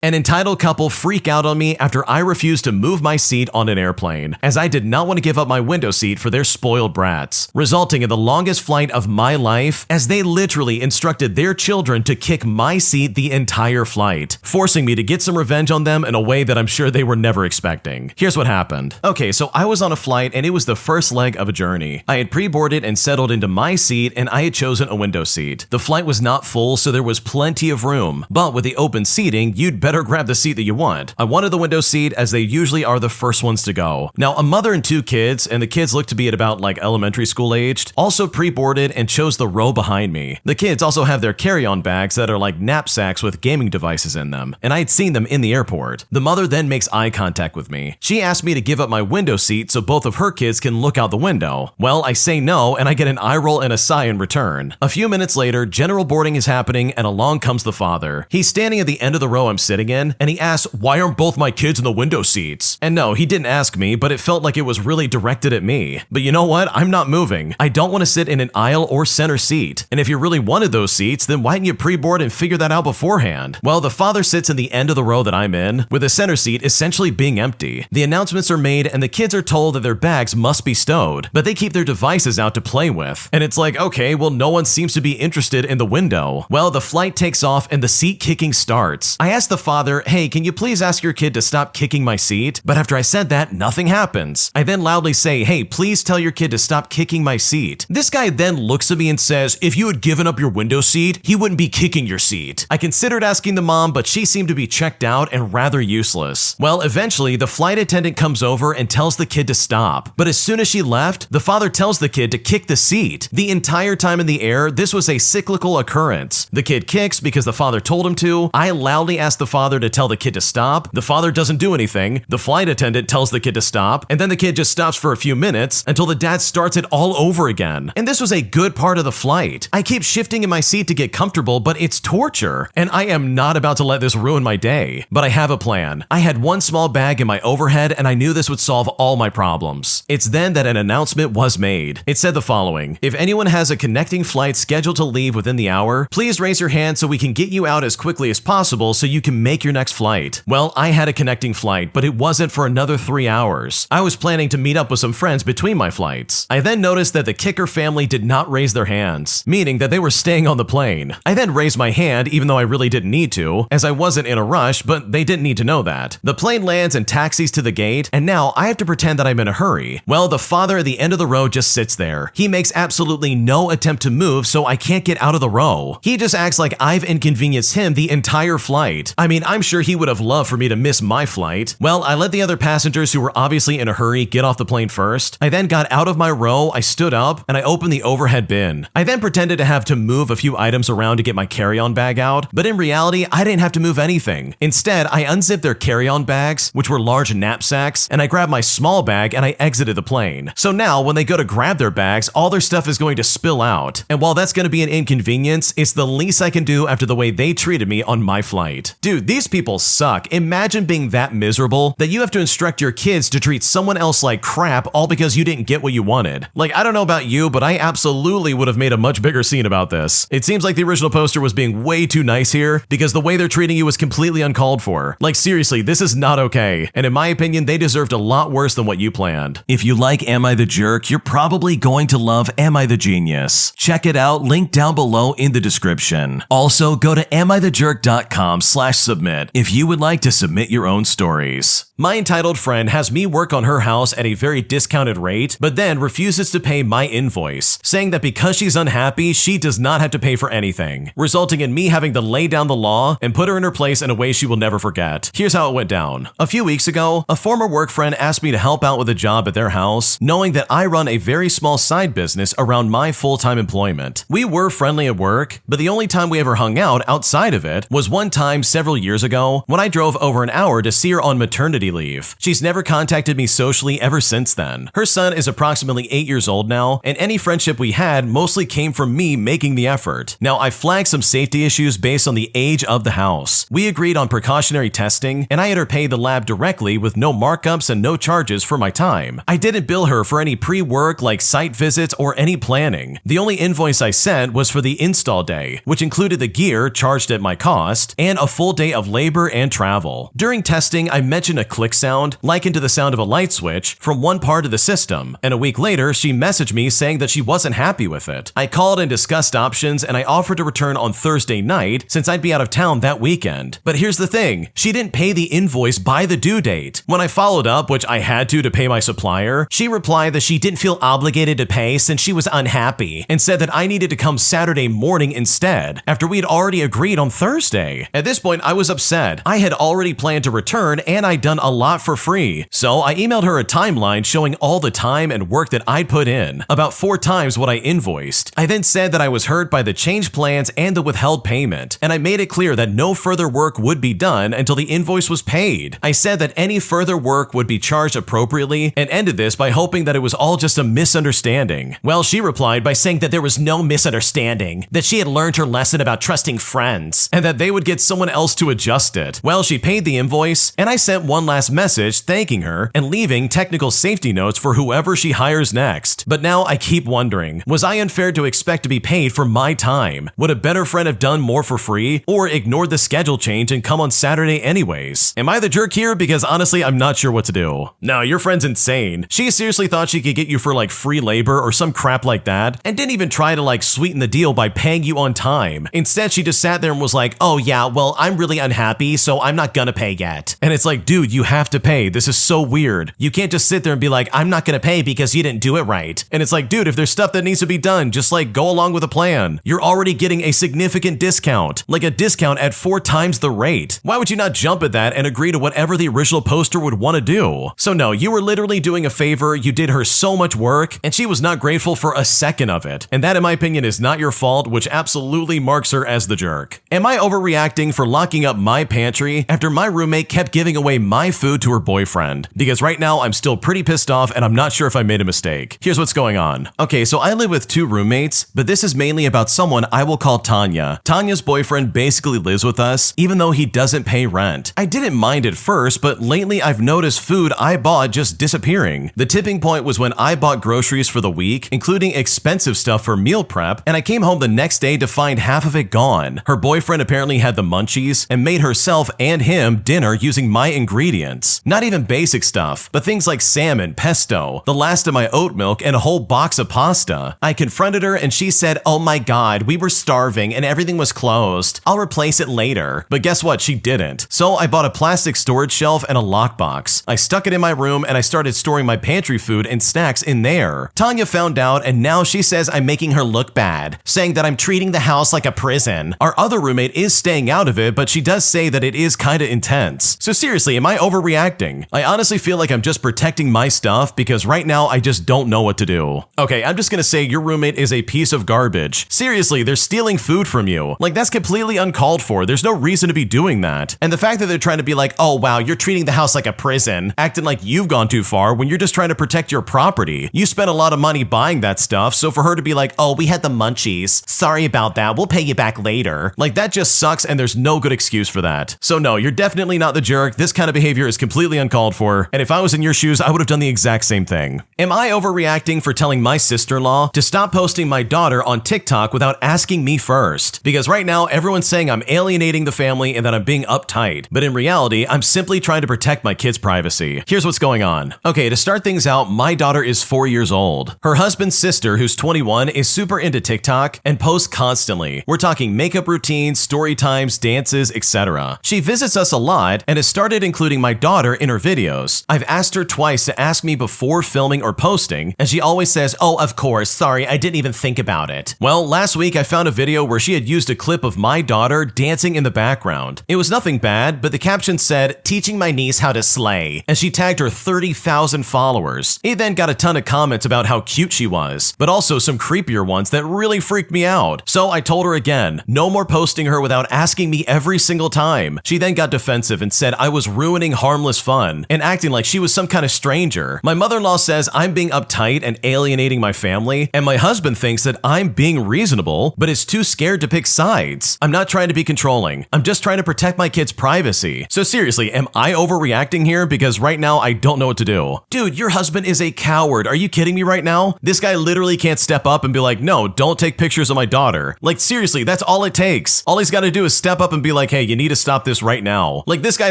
An entitled couple freak out on me after I refused to move my seat on an airplane, as I did not want to give up my window seat for their spoiled brats, resulting in the longest flight of my life as they literally instructed their children to kick my seat the entire flight, forcing me to get some revenge on them in a way that I'm sure they were never expecting. Here's what happened. Okay, so I was on a flight and it was the first leg of a journey. I had pre-boarded and settled into my seat and I had chosen a window seat. The flight was not full, so there was plenty of room, but with the open seating, you'd better grab the seat that you want. I wanted the window seat as they usually are the first ones to go. Now, a mother and two kids, and the kids looked to be at about like elementary school aged, also pre-boarded and chose the row behind me. The kids also have their carry-on bags that are like knapsacks with gaming devices in them, and I had seen them in the airport. The mother then makes eye contact with me. She asked me to give up my window seat so both of her kids can look out the window. Well, I say no, and I get an eye roll and a sigh in return. A few minutes later, general boarding is happening, and along comes the father. He's standing at the end of the row I'm sitting in, and he asks, "Why aren't both my kids in the window seats?" And no, he didn't ask me, but it felt like it was really directed at me. But you know what? I'm not moving. I don't want to sit in an aisle or center seat. And if you really wanted those seats, then why didn't you pre-board and figure that out beforehand? Well, the father sits in the end of the row that I'm in, with the center seat essentially being empty. The announcements are made, and the kids are told that their bags must be stowed, but they keep their devices out to play with. And it's like, okay, well, no one seems to be interested in the window. Well, the flight takes off and the seat kicking starts. I asked the father, "Hey, can you please ask your kid to stop kicking my seat?" But after I said that, nothing happens. I then loudly say, "Hey, please tell your kid to stop kicking my seat." This guy then looks at me and says, "If you had given up your window seat, he wouldn't be kicking your seat." I considered asking the mom, but she seemed to be checked out and rather useless. Well, eventually, the flight attendant comes over and tells the kid to stop. But as soon as she left, the father tells the kid to kick the seat. The entire time in the air, this was a cyclical occurrence. The kid kicks because the father told him to. I loudly ask the father to tell the kid to stop. The father doesn't do anything. The flight attendant tells the kid to stop, and then the kid just stops for a few minutes until the dad starts it all over again. And this was a good part of the flight. I keep shifting in my seat to get comfortable, but it's torture. And I am not about to let this ruin my day. But I have a plan. I had one small bag in my overhead, and I knew this would solve all my problems. It's then that an announcement was made. It said the following: "If anyone has a connecting flight scheduled to leave within the hour, please raise your hand so we can get you out as quickly as possible so you can make your next flight." Well, I had a connecting flight, but it wasn't for another 3 hours. I was planning to meet up with some friends between my flights. I then noticed that the kicker family did not raise their hands, meaning that they were staying on the plane. I then raised my hand even though I really didn't need to, as I wasn't in a rush, but they didn't need to know that. The plane lands and taxis to the gate, and now I have to pretend that I'm in a hurry. Well, the father at the end of the row just sits there. He makes absolutely no attempt to move, so I can't get out of the row. He just acts like I've inconvenienced him the entire flight. I mean, I'm sure he would have loved for me to miss my flight. Well, I let the other passengers who were obviously in a hurry get off the plane first. I then got out of my row, I stood up, and I opened the overhead bin. I then pretended to have to move a few items around to get my carry-on bag out, but in reality, I didn't have to move anything. Instead, I unzipped their carry-on bags, which were large knapsacks, and I grabbed my small bag and I exited the plane. So now, when they go to grab their bags, all their stuff is going to spill out. And while that's going to be an inconvenience, it's the least I can do after the way they treated me on my flight. Dude, these people suck. Imagine being that miserable that you have to instruct your kids to treat someone else like crap all because you didn't get what you wanted. Like, I don't know about you, but I absolutely would have made a much bigger scene about this. It seems like the original poster was being way too nice here because the way they're treating you was completely uncalled for. Like, seriously, this is not okay. And in my opinion, they deserved a lot worse than what you planned. If you like Am I the Jerk, you're probably going to love Am I the Genius. Check it out, link down below in the description. Also, go to amithejerk.com/submit if you would like to submit your own stories. My entitled friend has me work on her house at a very discounted rate, but then refuses to pay my invoice, saying that because she's unhappy, she does not have to pay for anything, resulting in me having to lay down the law and put her in her place in a way she will never forget. Here's how it went down. A few weeks ago, a former work friend asked me to help out with a job at their house, knowing that I run a very small side business around my full-time employment. We were friendly at work, but the only time we ever hung out outside of it was one time several years ago when I drove over an hour to see her on maternity leave. She's never contacted me socially ever since then. Her son is approximately 8 years old now, and any friendship we had mostly came from me making the effort. Now, I flagged some safety issues based on the age of the house. We agreed on precautionary testing, and I had her pay the lab directly with no markups and no charges for my time. I didn't bill her for any pre-work like site visits or any planning. The only invoice I sent was for the install day, which included the gear charged at my cost and a full day day of labor and travel. During testing, I mentioned a click sound, likened to the sound of a light switch, from one part of the system, and a week later, she messaged me saying that she wasn't happy with it. I called and discussed options, and I offered to return on Thursday night since I'd be out of town that weekend. But here's the thing, she didn't pay the invoice by the due date. When I followed up, which I had to pay my supplier, she replied that she didn't feel obligated to pay since she was unhappy and said that I needed to come Saturday morning instead, after we had already agreed on Thursday. At this point, I was upset. I had already planned to return and I'd done a lot for free. So I emailed her a timeline showing all the time and work that I'd put in, about 4 times what I invoiced. I then said that I was hurt by the changed plans and the withheld payment, and I made it clear that no further work would be done until the invoice was paid. I said that any further work would be charged appropriately and ended this by hoping that it was all just a misunderstanding. Well, she replied by saying that there was no misunderstanding, that she had learned her lesson about trusting friends, and that they would get someone else to adjust it. Well, she paid the invoice, and I sent one last message thanking her and leaving technical safety notes for whoever she hires next. But now I keep wondering, was I unfair to expect to be paid for my time? Would a better friend have done more for free, or ignored the schedule change and come on Saturday anyways? Am I the jerk here? Because honestly, I'm not sure what to do. No, your friend's insane. She seriously thought she could get you for like free labor or some crap like that, and didn't even try to like sweeten the deal by paying you on time. Instead, she just sat there and was like, oh yeah, well, I'm really unhappy, so I'm not gonna pay yet. And it's like, dude, you have to pay. This is so weird. You can't just sit there and be like, I'm not gonna pay because you didn't do it right. And it's like, dude, if there's stuff that needs to be done, just like go along with a plan. You're already getting a significant discount, like a discount at 4 times the rate. Why would you not jump at that and agree to whatever the original poster would want to do? So no, you were literally doing a favor, you did her so much work, and she was not grateful for a second of it. And that, in my opinion, is not your fault, which absolutely marks her as the jerk. Am I overreacting for locking up my pantry after my roommate kept giving away my food to her boyfriend? Because right now, I'm still pretty pissed off and I'm not sure if I made a mistake. Here's what's going on. Okay, so I live with 2 roommates, but this is mainly about someone I will call Tanya. Tanya's boyfriend basically lives with us, even though he doesn't pay rent. I didn't mind at first, but lately I've noticed food I bought just disappearing. The tipping point was when I bought groceries for the week, including expensive stuff for meal prep, and I came home the next day to find half of it gone. Her boyfriend apparently had the munchies and made herself and him dinner using my ingredients. Not even basic stuff, but things like salmon, pesto, the last of my oat milk, and a whole box of pasta. I confronted her and she said, oh my god, we were starving and everything was closed. I'll replace it later. But guess what? She didn't. So I bought a plastic storage shelf and a lockbox. I stuck it in my room and I started storing my pantry food and snacks in there. Tanya found out and now she says I'm making her look bad, saying that I'm treating the house like a prison. Our other roommate is staying out of it, but she does say that it is kinda intense. So seriously, am I overreacting? I honestly feel like I'm just protecting my stuff because right now I just don't know what to do. Okay, I'm just gonna say your roommate is a piece of garbage. Seriously, they're stealing food from you. Like, that's completely uncalled for. There's no reason to be doing that. And the fact that they're trying to be like, oh wow, you're treating the house like a prison, acting like you've gone too far when you're just trying to protect your property. You spent a lot of money buying that stuff, so for her to be like, oh, we had the munchies. Sorry about that, we'll pay you back later. Like, that just sucks and there's no good excuse for that. So no, you're definitely not the jerk. This kind of behavior is completely uncalled for, and if I was in your shoes, I would have done the exact same thing. Am I overreacting for telling my sister-in-law to stop posting my daughter on TikTok without asking me first? Because right now, everyone's saying I'm alienating the family and that I'm being uptight, but in reality, I'm simply trying to protect my kids' privacy. Here's what's going on. Okay, to start things out, my daughter is 4 years old. Her husband's sister, who's 21, is super into TikTok and posts constantly. We're talking makeup routines, story times, dances, etc. She visits us a lot and has started including my daughter in her videos. I've asked her twice to ask me before filming or posting, and she always says, oh, of course, sorry, I didn't even think about it. Well, last week I found a video where she had used a clip of my daughter dancing in the background. It was nothing bad, but the caption said, teaching my niece how to slay, and she tagged her 30,000 followers. It then got a ton of comments about how cute she was, but also some creepier ones that really freaked me out. So I told her again, no more posting her without asking me every single time. She then got defensive and said I was ruining harmless fun and acting like she was some kind of stranger. My mother-in-law says I'm being uptight and alienating my family, and my husband thinks that I'm being reasonable, but is too scared to pick sides. I'm not trying to be controlling. I'm just trying to protect my kids' privacy. So seriously, am I overreacting here? Because right now I don't know what to do. Dude, your husband is a coward. Are you kidding me right now? This guy literally can't step up and be like, no, don't take pictures of my daughter. Like, seriously, that's all it takes. All he's got to do is step up and be like, hey, hey, you need to stop this right now. Like, this guy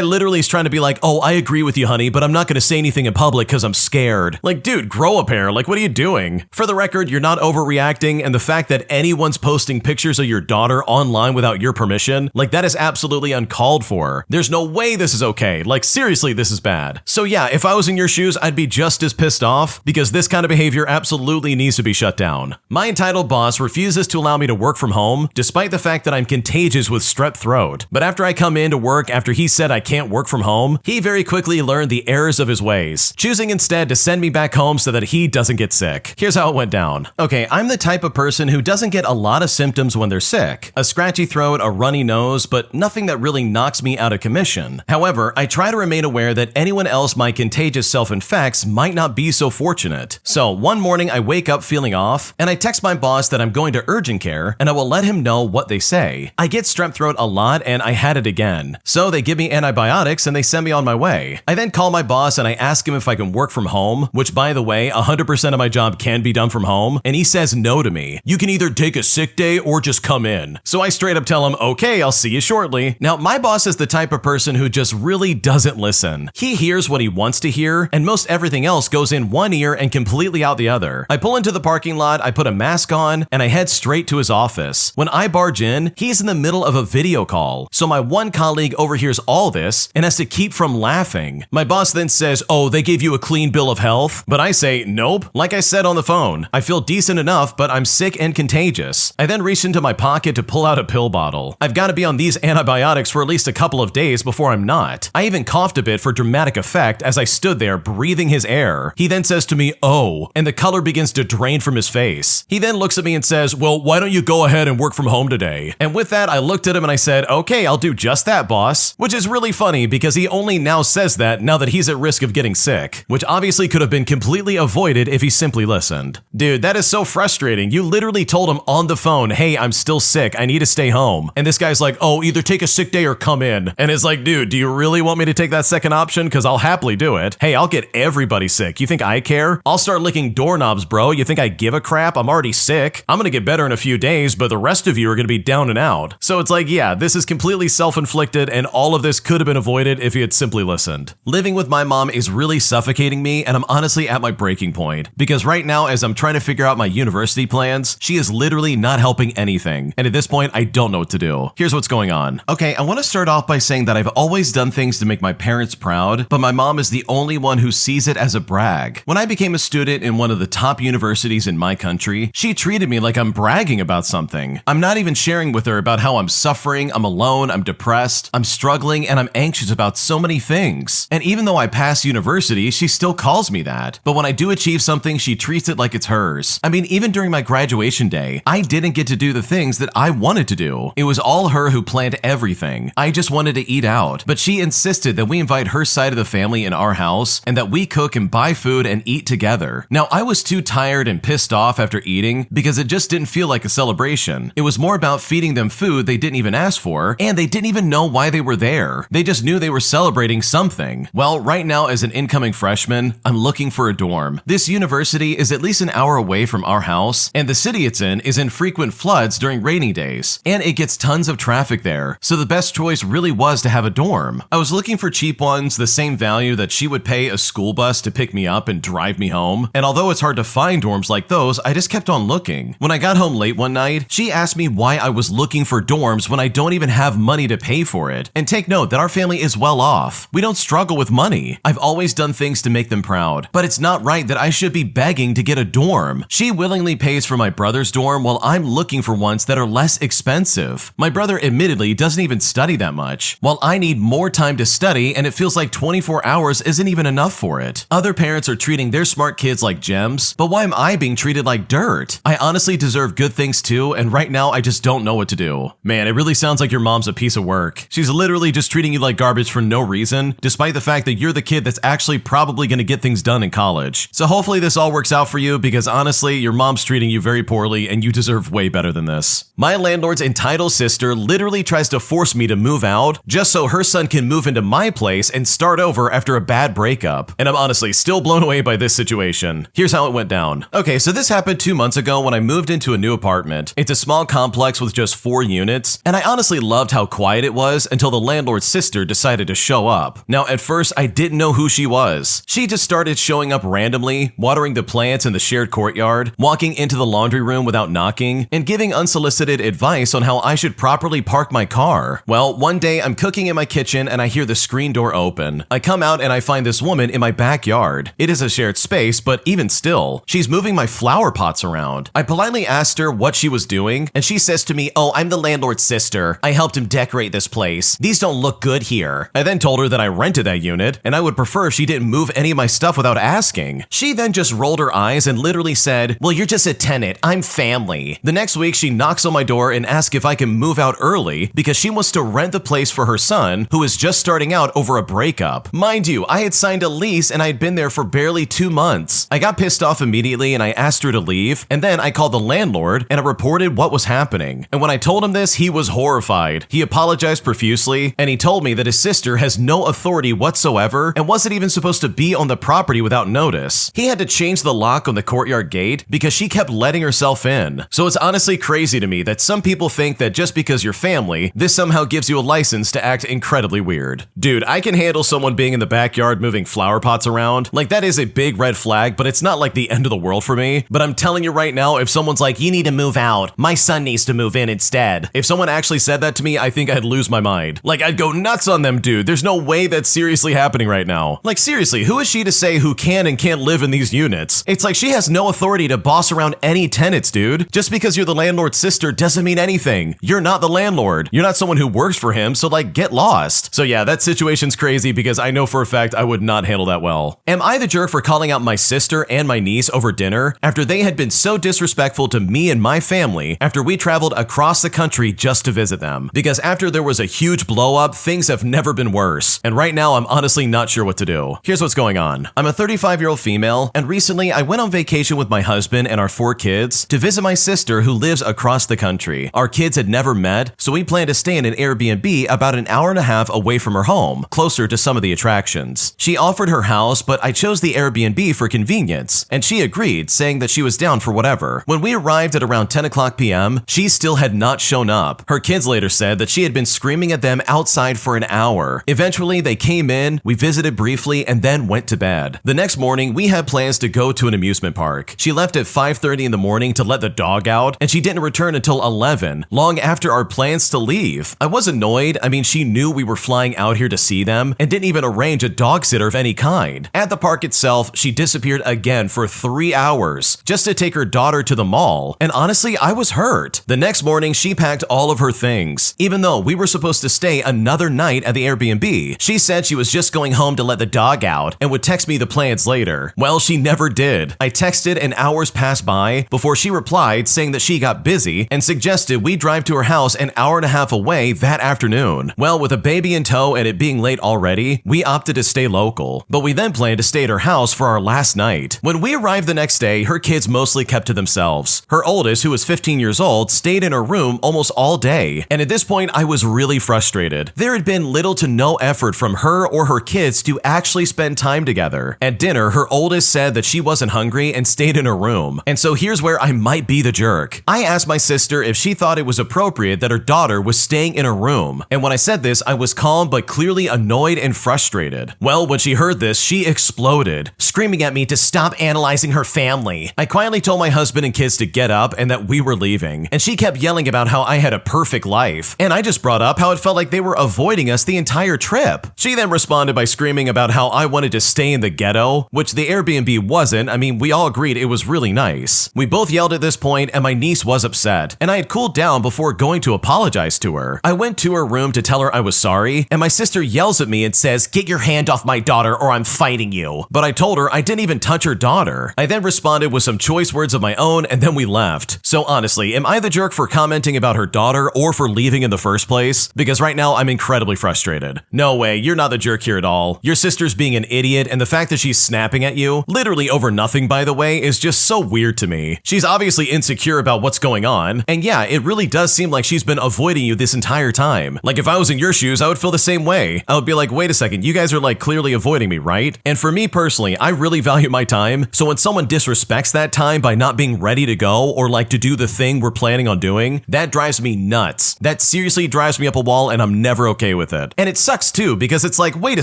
literally is trying to be like, oh, I agree with you, honey, but I'm not gonna say anything in public because I'm scared. Like, dude, grow a pair. Like, what are you doing? For the record, you're not overreacting, and the fact that anyone's posting pictures of your daughter online without your permission, like, that is absolutely uncalled for. There's no way this is okay. Like, seriously, this is bad. So yeah, if I was in your shoes, I'd be just as pissed off, because this kind of behavior absolutely needs to be shut down. My entitled boss refuses to allow me to work from home, despite the fact that I'm contagious with strep throat. But after I come in to work after he said I can't work from home, he very quickly learned the errors of his ways, choosing instead to send me back home so that he doesn't get sick. Here's how it went down. Okay, I'm the type of person who doesn't get a lot of symptoms when they're sick. A scratchy throat, a runny nose, but nothing that really knocks me out of commission. However, I try to remain aware that anyone else my contagious self infects might not be so fortunate. So one morning I wake up feeling off, and I text my boss that I'm going to urgent care, and I will let him know what they say. I get strep throat a lot, and I had it again. So they give me antibiotics and they send me on my way. I then call my boss and I ask him if I can work from home, which, by the way, 100% of my job can be done from home, and he says no to me. You can either take a sick day or just come in. So I straight up tell him, okay, I'll see you shortly. Now, my boss is the type of person who just really doesn't listen. He hears what he wants to hear, and most everything else goes in one ear and completely out the other. I pull into the parking lot, I put a mask on, and I head straight to his office. When I barge in, he's in the middle of a video call. So my one colleague overhears all this and has to keep from laughing. My boss then says, oh, they gave you a clean bill of health? But I say, nope. Like I said on the phone, I feel decent enough, but I'm sick and contagious. I then reach into my pocket to pull out a pill bottle. I've got to be on these antibiotics for at least a couple of days before I'm not. I even coughed a bit for dramatic effect as I stood there breathing his air. He then says to me, oh, and the color begins to drain from his face. He then looks at me and says, well, why don't you go ahead and work from home today? And with that, I looked at him and I said, okay, I'll do just that, boss. Which is really funny because he only now says that now that he's at risk of getting sick, which obviously could have been completely avoided if he simply listened. Dude, that is so frustrating. You literally told him on the phone, hey, I'm still sick, I need to stay home. And this guy's like, oh, either take a sick day or come in. And it's like, dude, do you really want me to take that second option? Because I'll happily do it. Hey, I'll get everybody sick. You think I care? I'll start licking doorknobs, bro. You think I give a crap? I'm already sick. I'm gonna get better in a few days, but the rest of you are gonna be down and out. So it's like, yeah, this is completely self-inflicted, and all of this could have been avoided if he had simply listened. Living with my mom is really suffocating me, and I'm honestly at my breaking point. Because right now, as I'm trying to figure out my university plans, she is literally not helping anything. And at this point, I don't know what to do. Here's what's going on. Okay, I want to start off by saying that I've always done things to make my parents proud, but my mom is the only one who sees it as a brag. When I became a student in one of the top universities in my country, she treated me like I'm bragging about something. I'm not even sharing with her about how I'm suffering, I'm alone, I'm depressed, I'm struggling, and I'm anxious about so many things. And even though I passed university, she still calls me that. But when I do achieve something, she treats it like it's hers. I mean, even during my graduation day, I didn't get to do the things that I wanted to do. It was all her who planned everything. I just wanted to eat out. But she insisted that we invite her side of the family in our house and that we cook and buy food and eat together. Now, I was too tired and pissed off after eating because it just didn't feel like a celebration. It was more about feeding them food they didn't even ask for, and they didn't even know why they were there. They just knew they were celebrating something. Well, right now as an incoming freshman, I'm looking for a dorm. This university is at least an hour away from our house, and the city it's in is in frequent floods during rainy days, and it gets tons of traffic there, so the best choice really was to have a dorm. I was looking for cheap ones, the same value that she would pay a school bus to pick me up and drive me home, and although it's hard to find dorms like those, I just kept on looking. When I got home late one night, she asked me why I was looking for dorms when I don't even have money to pay for it. And take note that our family is well off. We don't struggle with money. I've always done things to make them proud, but it's not right that I should be begging to get a dorm. She willingly pays for my brother's dorm while I'm looking for ones that are less expensive. My brother admittedly doesn't even study that much, while I need more time to study, and it feels like 24 hours isn't even enough for it. Other parents are treating their smart kids like gems, but why am I being treated like dirt? I honestly deserve good things too, and right now I just don't know what to do. Man, it really sounds like your mom's a piece of work. She's literally just treating you like garbage for no reason, despite the fact that you're the kid that's actually probably going to get things done in college. So hopefully this all works out for you, because honestly, your mom's treating you very poorly and you deserve way better than this. My landlord's entitled sister literally tries to force me to move out just so her son can move into my place and start over after a bad breakup. And I'm honestly still blown away by this situation. Here's how it went down. Okay, so this happened 2 months ago when I moved into a new apartment. It's a small complex with just 4 units, and I honestly loved how how quiet it was until the landlord's sister decided to show up. Now, at first, I didn't know who she was. She just started showing up randomly, watering the plants in the shared courtyard, walking into the laundry room without knocking, and giving unsolicited advice on how I should properly park my car. Well, one day I'm cooking in my kitchen and I hear the screen door open. I come out and I find this woman in my backyard. It is a shared space, but even still, she's moving my flower pots around. I politely asked her what she was doing, and she says to me, "Oh, I'm the landlord's sister. I helped him decorate this place. These don't look good here." I then told her that I rented that unit, and I would prefer if she didn't move any of my stuff without asking. She then just rolled her eyes and literally said, "Well, you're just a tenant. I'm family." The next week, she knocks on my door and asks if I can move out early because she wants to rent the place for her son, who is just starting out over a breakup. Mind you, I had signed a lease and I had been there for barely 2 months. I got pissed off immediately and I asked her to leave, and then I called the landlord and I reported what was happening. And when I told him this, he was horrified. He apologized profusely, and he told me that his sister has no authority whatsoever and wasn't even supposed to be on the property without notice. He had to change the lock on the courtyard gate because she kept letting herself in. So it's honestly crazy to me that some people think that just because you're family, this somehow gives you a license to act incredibly weird. Dude, I can handle someone being in the backyard moving flower pots around. Like, that is a big red flag, but it's not like the end of the world for me. But I'm telling you right now, if someone's like, "You need to move out. My son needs to move in instead." If someone actually said that to me, I think I'd lose my mind. Like, I'd go nuts on them, dude. There's no way that's seriously happening right now. Like, seriously, who is she to say who can and can't live in these units? It's like she has no authority to boss around any tenants, dude. Just because you're the landlord's sister doesn't mean anything. You're not the landlord. You're not someone who works for him, so like, get lost. So yeah, that situation's crazy because I know for a fact I would not handle that well. Am I the jerk for calling out my sister and my niece over dinner after they had been so disrespectful to me and my family after we traveled across the country just to visit them? Because after there was a huge blow up, things have never been worse. And right now, I'm honestly not sure what to do. Here's what's going on. I'm a 35-year-old female, and recently I went on vacation with my husband and our 4 kids to visit my sister who lives across the country. Our kids had never met, so we planned to stay in an Airbnb about an hour and a half away from her home, closer to some of the attractions. She offered her house, but I chose the Airbnb for convenience, and she agreed, saying that she was down for whatever. When we arrived at around 10 o'clock p.m., she still had not shown up. Her kids later said that she had been screaming at them outside for an hour. Eventually, they came in, we visited briefly, and then went to bed. The next morning, we had plans to go to an amusement park. She left at 5:30 in the morning to let the dog out, and she didn't return until 11, long after our plans to leave. I was annoyed. I mean, she knew we were flying out here to see them and didn't even arrange a dog sitter of any kind. At the park itself, she disappeared again for 3 hours just to take her daughter to the mall, and honestly, I was hurt. The next morning, she packed all of her things. Even though we were supposed to stay another night at the Airbnb, she said she was just going home to let the dog out and would text me the plans later. Well, she never did. I texted and hours passed by before she replied saying that she got busy and suggested we drive to her house an hour and a half away that afternoon. Well, with a baby in tow and it being late already, we opted to stay local, but we then planned to stay at her house for our last night. When we arrived the next day, her kids mostly kept to themselves. Her oldest, who was 15 years old, stayed in her room almost all day, and at this point, I was really frustrated. There had been little to no effort from her or her kids to actually spend time together. At dinner, her oldest said that she wasn't hungry and stayed in her room, and so here's where I might be the jerk. I asked my sister if she thought it was appropriate that her daughter was staying in her room, and when I said this, I was calm but clearly annoyed and frustrated. Well, when she heard this, she exploded, screaming at me to stop analyzing her family. I quietly told my husband and kids to get up and that we were leaving, and she kept yelling about how I had a perfect life, and I just brought up how it felt like they were avoiding us the entire trip. She then responded by screaming about how I wanted to stay in the ghetto, which the Airbnb wasn't. I mean, we all agreed it was really nice. We both yelled at this point, and my niece was upset, and I had cooled down before going to apologize to her. I went to her room to tell her I was sorry, and my sister yells at me and says, "Get your hand off my daughter or I'm fighting you." But I told her I didn't even touch her daughter. I then responded with some choice words of my own, and then we left. So honestly, am I the jerk for commenting about her daughter or for leaving in the first place? Because right now I'm incredibly frustrated. No way, you're not the jerk here at all. Your sister's being an idiot, and the fact that she's snapping at you, literally over nothing by the way, is just so weird to me. She's obviously insecure about what's going on, and yeah, it really does seem like she's been avoiding you this entire time. Like, if I was in your shoes, I would feel the same way. I would be like, wait a second, you guys are like clearly avoiding me, right? And for me personally, I really value my time, so when someone disrespects that time by not being ready to go or like to do the thing we're planning on doing, that drives me nuts. That seriously seriously drives me up a wall and I'm never okay with it. And it sucks too, because it's like, wait a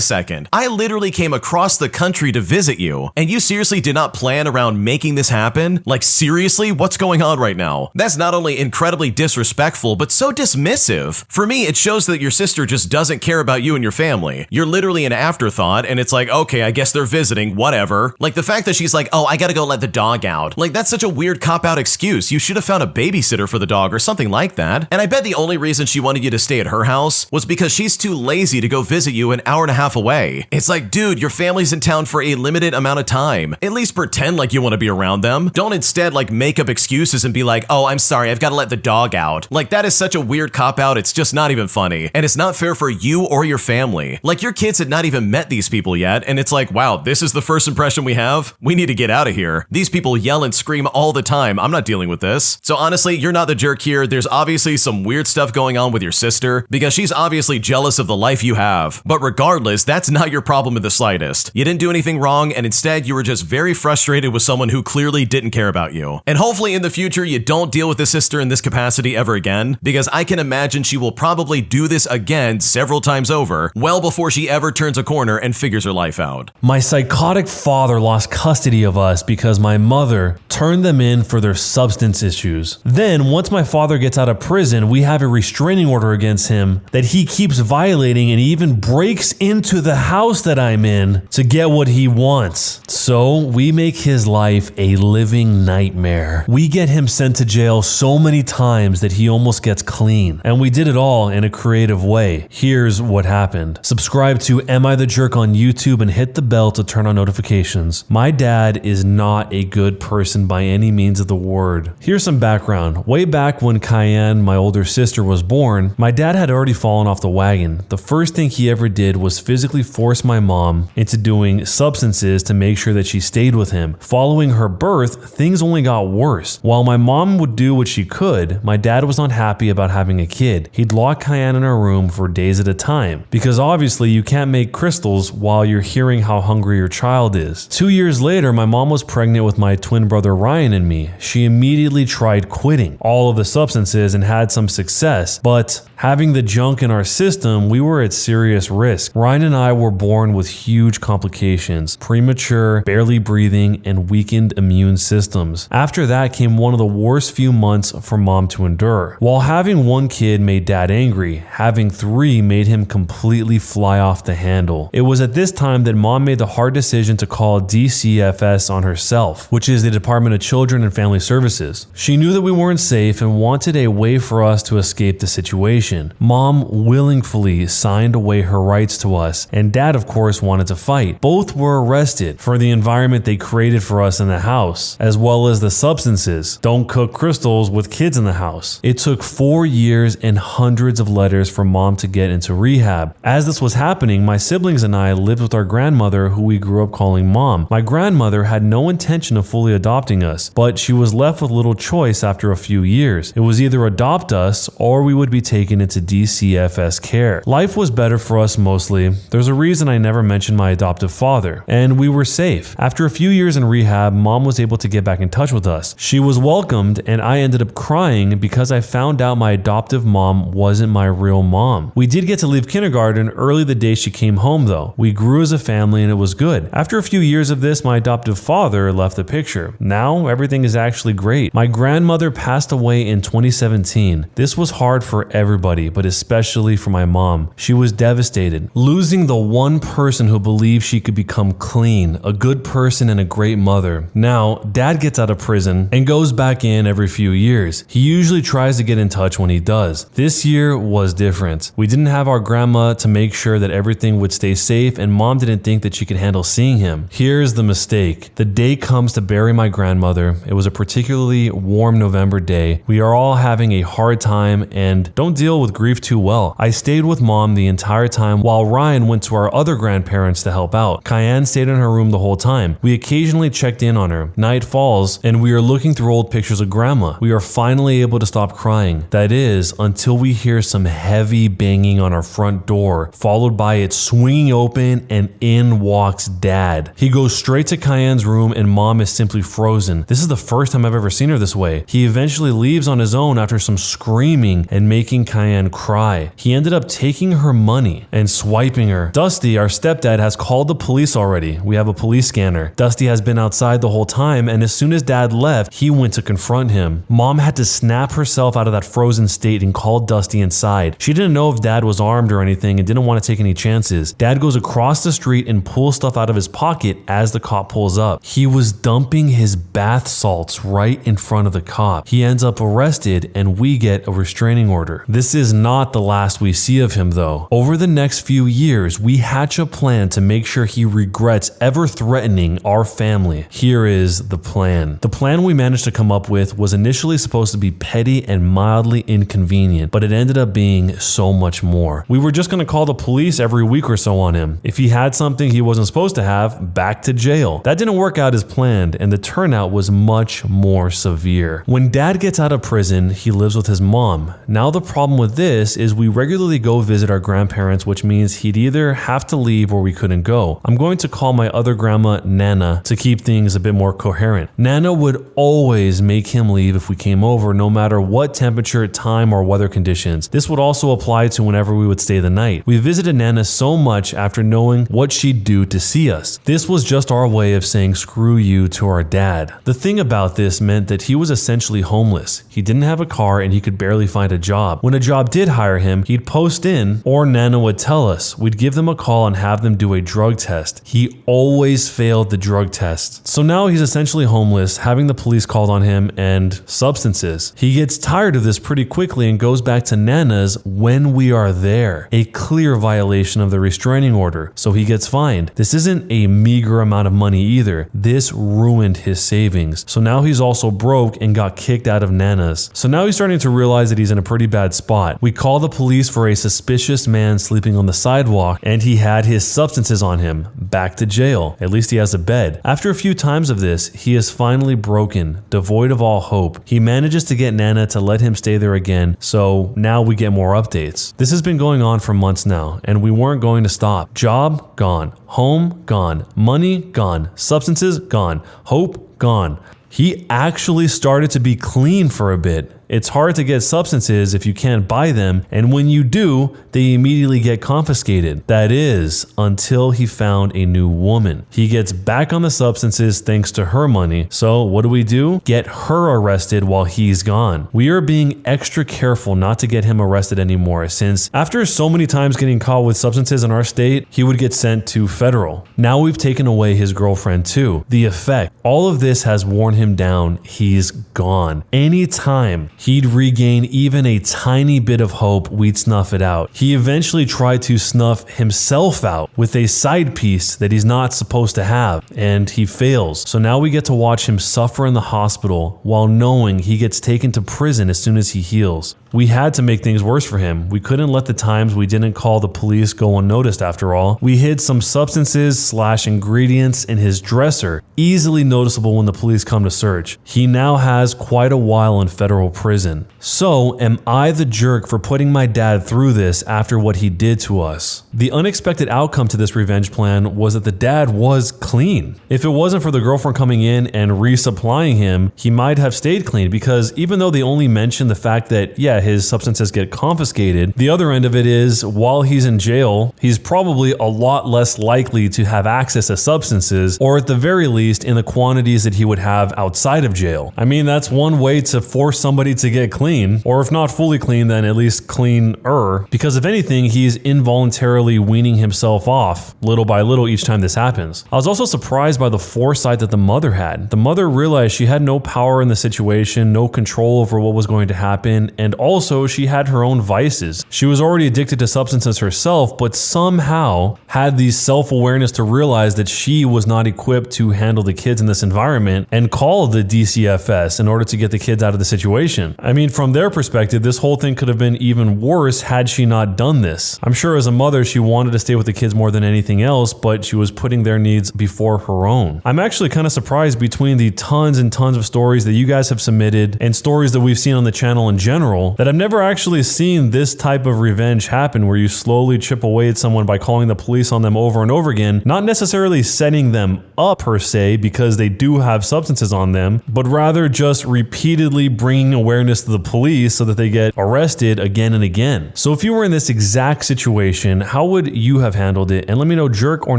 second, I literally came across the country to visit you, and you seriously did not plan around making this happen? Like, seriously, what's going on right now? That's not only incredibly disrespectful, but so dismissive. For me, it shows that your sister just doesn't care about you and your family. You're literally an afterthought, and it's like, okay, I guess they're visiting, whatever. Like, the fact that she's like, oh, I gotta go let the dog out. Like, that's such a weird cop-out excuse. You should have found a babysitter for the dog or something like that. And I bet the only reason she wanted you to stay at her house was because she's too lazy to go visit you an hour and a half away. It's like, dude, your family's in town for a limited amount of time. At least pretend like you want to be around them. Don't instead like make up excuses and be like, oh, I'm sorry, I've got to let the dog out. Like, that is such a weird cop-out, it's just not even funny. And it's not fair for you or your family. Like, your kids had not even met these people yet, and it's like, wow, this is the first impression we have? We need to get out of here. These people yell and scream all the time. I'm not dealing with this. So honestly, you're not the jerk here. There's obviously some weird stuff going on with your sister, because she's obviously jealous of the life you have. But regardless, that's not your problem in the slightest. You didn't do anything wrong, and instead you were just very frustrated with someone who clearly didn't care about you. And hopefully in the future you don't deal with this sister in this capacity ever again, because I can imagine she will probably do this again several times over, well before she ever turns a corner and figures her life out. My psychotic father lost custody of us because my mother turned them in for their substance issues. Then, once my father gets out of prison, we have a restraining order against him that he keeps violating, and he even breaks into the house that I'm in to get what he wants. So we make his life a living nightmare. We get him sent to jail so many times that he almost gets clean. And we did it all in a creative way. Here's what happened. Subscribe to Am I the Jerk on YouTube and hit the bell to turn on notifications. My dad is not a good person by any means of the word. Here's some background. Way back when Cayenne, my older sister, was born, my dad had already fallen off the wagon. The first thing he ever did was physically force my mom into doing substances to make sure that she stayed with him. Following her birth, things only got worse. While my mom would do what she could, my dad was not happy about having a kid. He'd lock Cayenne in her room for days at a time, because obviously you can't make crystals while you're hearing how hungry your child is. 2 years later, my mom was pregnant with my twin brother Ryan and me. She immediately tried quitting all of the substances and had some success, but having the junk in our system, we were at serious risk. Ryan and I were born with huge complications, premature, barely breathing, and weakened immune systems. After that came one of the worst few months for mom to endure. While having one kid made dad angry, having 3 made him completely fly off the handle. It was at this time that mom made the hard decision to call DCFS on herself, which is the Department of Children and Family Services. She knew that we weren't safe and wanted a way for us to escape the situation. Mom willingly signed away her rights to us, and dad of course wanted to fight. Both were arrested for the environment they created for us in the house, as well as the substances. Don't cook crystals with kids in the house. It took 4 years and hundreds of letters for mom to get into rehab. As this was happening, my siblings and I lived with our grandmother, who we grew up calling mom. My grandmother had no intention of fully adopting us, but she was left with little choice after a few years. It was either adopt us or we would be taken into DCFS care. Life was better for us mostly. There's a reason I never mentioned my adoptive father, and we were safe. After a few years in rehab, mom was able to get back in touch with us. She was welcomed, and I ended up crying because I found out my adoptive mom wasn't my real mom. We did get to leave kindergarten early the day she came home though. We grew as a family and it was good. After a few years of this, my adoptive father left the picture. Now everything is actually great. My grandmother passed away in 2017. This was hard for everybody, but especially for my mom. She was devastated, losing the one person who believed she could become clean, a good person and a great mother. Now, dad gets out of prison and goes back in every few years. He usually tries to get in touch when he does. This year was different. We didn't have our grandma to make sure that everything would stay safe, and mom didn't think that she could handle seeing him. Here's the mistake. The day comes to bury my grandmother. It was a particularly warm November day. We are all having a hard time and don't deal with grief too well. I stayed with mom the entire time while Ryan went to our other grandparents to help out. Cayenne stayed in her room the whole time. We occasionally checked in on her. Night falls and we are looking through old pictures of grandma. We are finally able to stop crying. That is, until we hear some heavy banging on our front door, followed by it swinging open and in walks dad. He goes straight to Cayenne's room and mom is simply frozen. This is the first time I've ever seen her this way. He eventually leaves on his own after some screaming and making Cayenne Diane cry. He ended up taking her money and swiping her. Dusty, our stepdad, has called the police already. We have a police scanner. Dusty has been outside the whole time, and as soon as Dad left, he went to confront him. Mom had to snap herself out of that frozen state and called Dusty inside. She didn't know if Dad was armed or anything and didn't want to take any chances. Dad goes across the street and pulls stuff out of his pocket as the cop pulls up. He was dumping his bath salts right in front of the cop. He ends up arrested and we get a restraining order. This is not the last we see of him though. Over the next few years, we hatch a plan to make sure he regrets ever threatening our family. Here is the plan. The plan we managed to come up with was initially supposed to be petty and mildly inconvenient, but it ended up being so much more. We were just going to call the police every week or so on him. If he had something he wasn't supposed to have, back to jail. That didn't work out as planned, and the turnout was much more severe. When Dad gets out of prison, he lives with his mom. Now the problem with this is we regularly go visit our grandparents, which means he'd either have to leave or we couldn't go. I'm going to call my other grandma Nana to keep things a bit more coherent. Nana would always make him leave if we came over, no matter what temperature, time, or weather conditions. This would also apply to whenever we would stay the night. We visited Nana so much after knowing what she'd do to see us. This was just our way of saying screw you to our dad. The thing about this meant that he was essentially homeless. He didn't have a car and he could barely find a job. When a job did hire him, he'd post in, or Nana would tell us. We'd give them a call and have them do a drug test. He always failed the drug test. So now he's essentially homeless, having the police called on him, and substances. He gets tired of this pretty quickly and goes back to Nana's when we are there. A clear violation of the restraining order, so he gets fined. This isn't a meager amount of money either. This ruined his savings. So now he's also broke and got kicked out of Nana's. So now he's starting to realize that he's in a pretty bad spot. We call the police for a suspicious man sleeping on the sidewalk, and he had his substances on him. Back to jail. At least he has a bed. After a few times of this, he is finally broken, devoid of all hope. He manages to get Nana to let him stay there again, so now we get more updates. This has been going on for months now, and we weren't going to stop. Job, gone. Home, gone. Money, gone. Substances, gone. Hope, gone. He actually started to be clean for a bit. It's hard to get substances if you can't buy them, and when you do, they immediately get confiscated. That is, until he found a new woman. He gets back on the substances thanks to her money, so what do? Get her arrested while he's gone. We are being extra careful not to get him arrested anymore, since after so many times getting caught with substances in our state, he would get sent to federal. Now we've taken away his girlfriend too. The effect, all of this has worn him down. He's gone. Anytime he'd regain even a tiny bit of hope, we'd snuff it out. He eventually tried to snuff himself out with a side piece that he's not supposed to have, and he fails. So now we get to watch him suffer in the hospital while knowing he gets taken to prison as soon as he heals. We had to make things worse for him. We couldn't let the times we didn't call the police go unnoticed after all. We hid some substances/ingredients in his dresser, easily noticeable when the police come to search. He now has quite a while in federal prison. So, am I the jerk for putting my dad through this after what he did to us? The unexpected outcome to this revenge plan was that the dad was clean. If it wasn't for the girlfriend coming in and resupplying him, he might have stayed clean, because even though they only mentioned the fact that, yeah, his substances get confiscated, the other end of it is, while he's in jail, he's probably a lot less likely to have access to substances, or at the very least in the quantities that he would have outside of jail. I mean, that's one way to force somebody to get clean, or if not fully clean, then at least cleaner, because if anything, he's involuntarily weaning himself off little by little each time this happens. I was also surprised by the foresight that the mother had. The mother realized she had no power in the situation, no control over what was going to happen, and also she had her own vices. She was already addicted to substances herself, but somehow had the self-awareness to realize that she was not equipped to handle the kids in this environment and call the DCFS in order to get the kids out of the situation. I mean, from their perspective, this whole thing could have been even worse had she not done this. I'm sure as a mother, she wanted to stay with the kids more than anything else, but she was putting their needs before her own. I'm actually kind of surprised between the tons and tons of stories that you guys have submitted and stories that we've seen on the channel in general, that I've never actually seen this type of revenge happen where you slowly chip away at someone by calling the police on them over and over again, not necessarily setting them up per se because they do have substances on them, but rather just repeatedly bringing awareness to the police so that they get arrested again and again. So if you were in this exact situation, how would you have handled it? And let me know, jerk or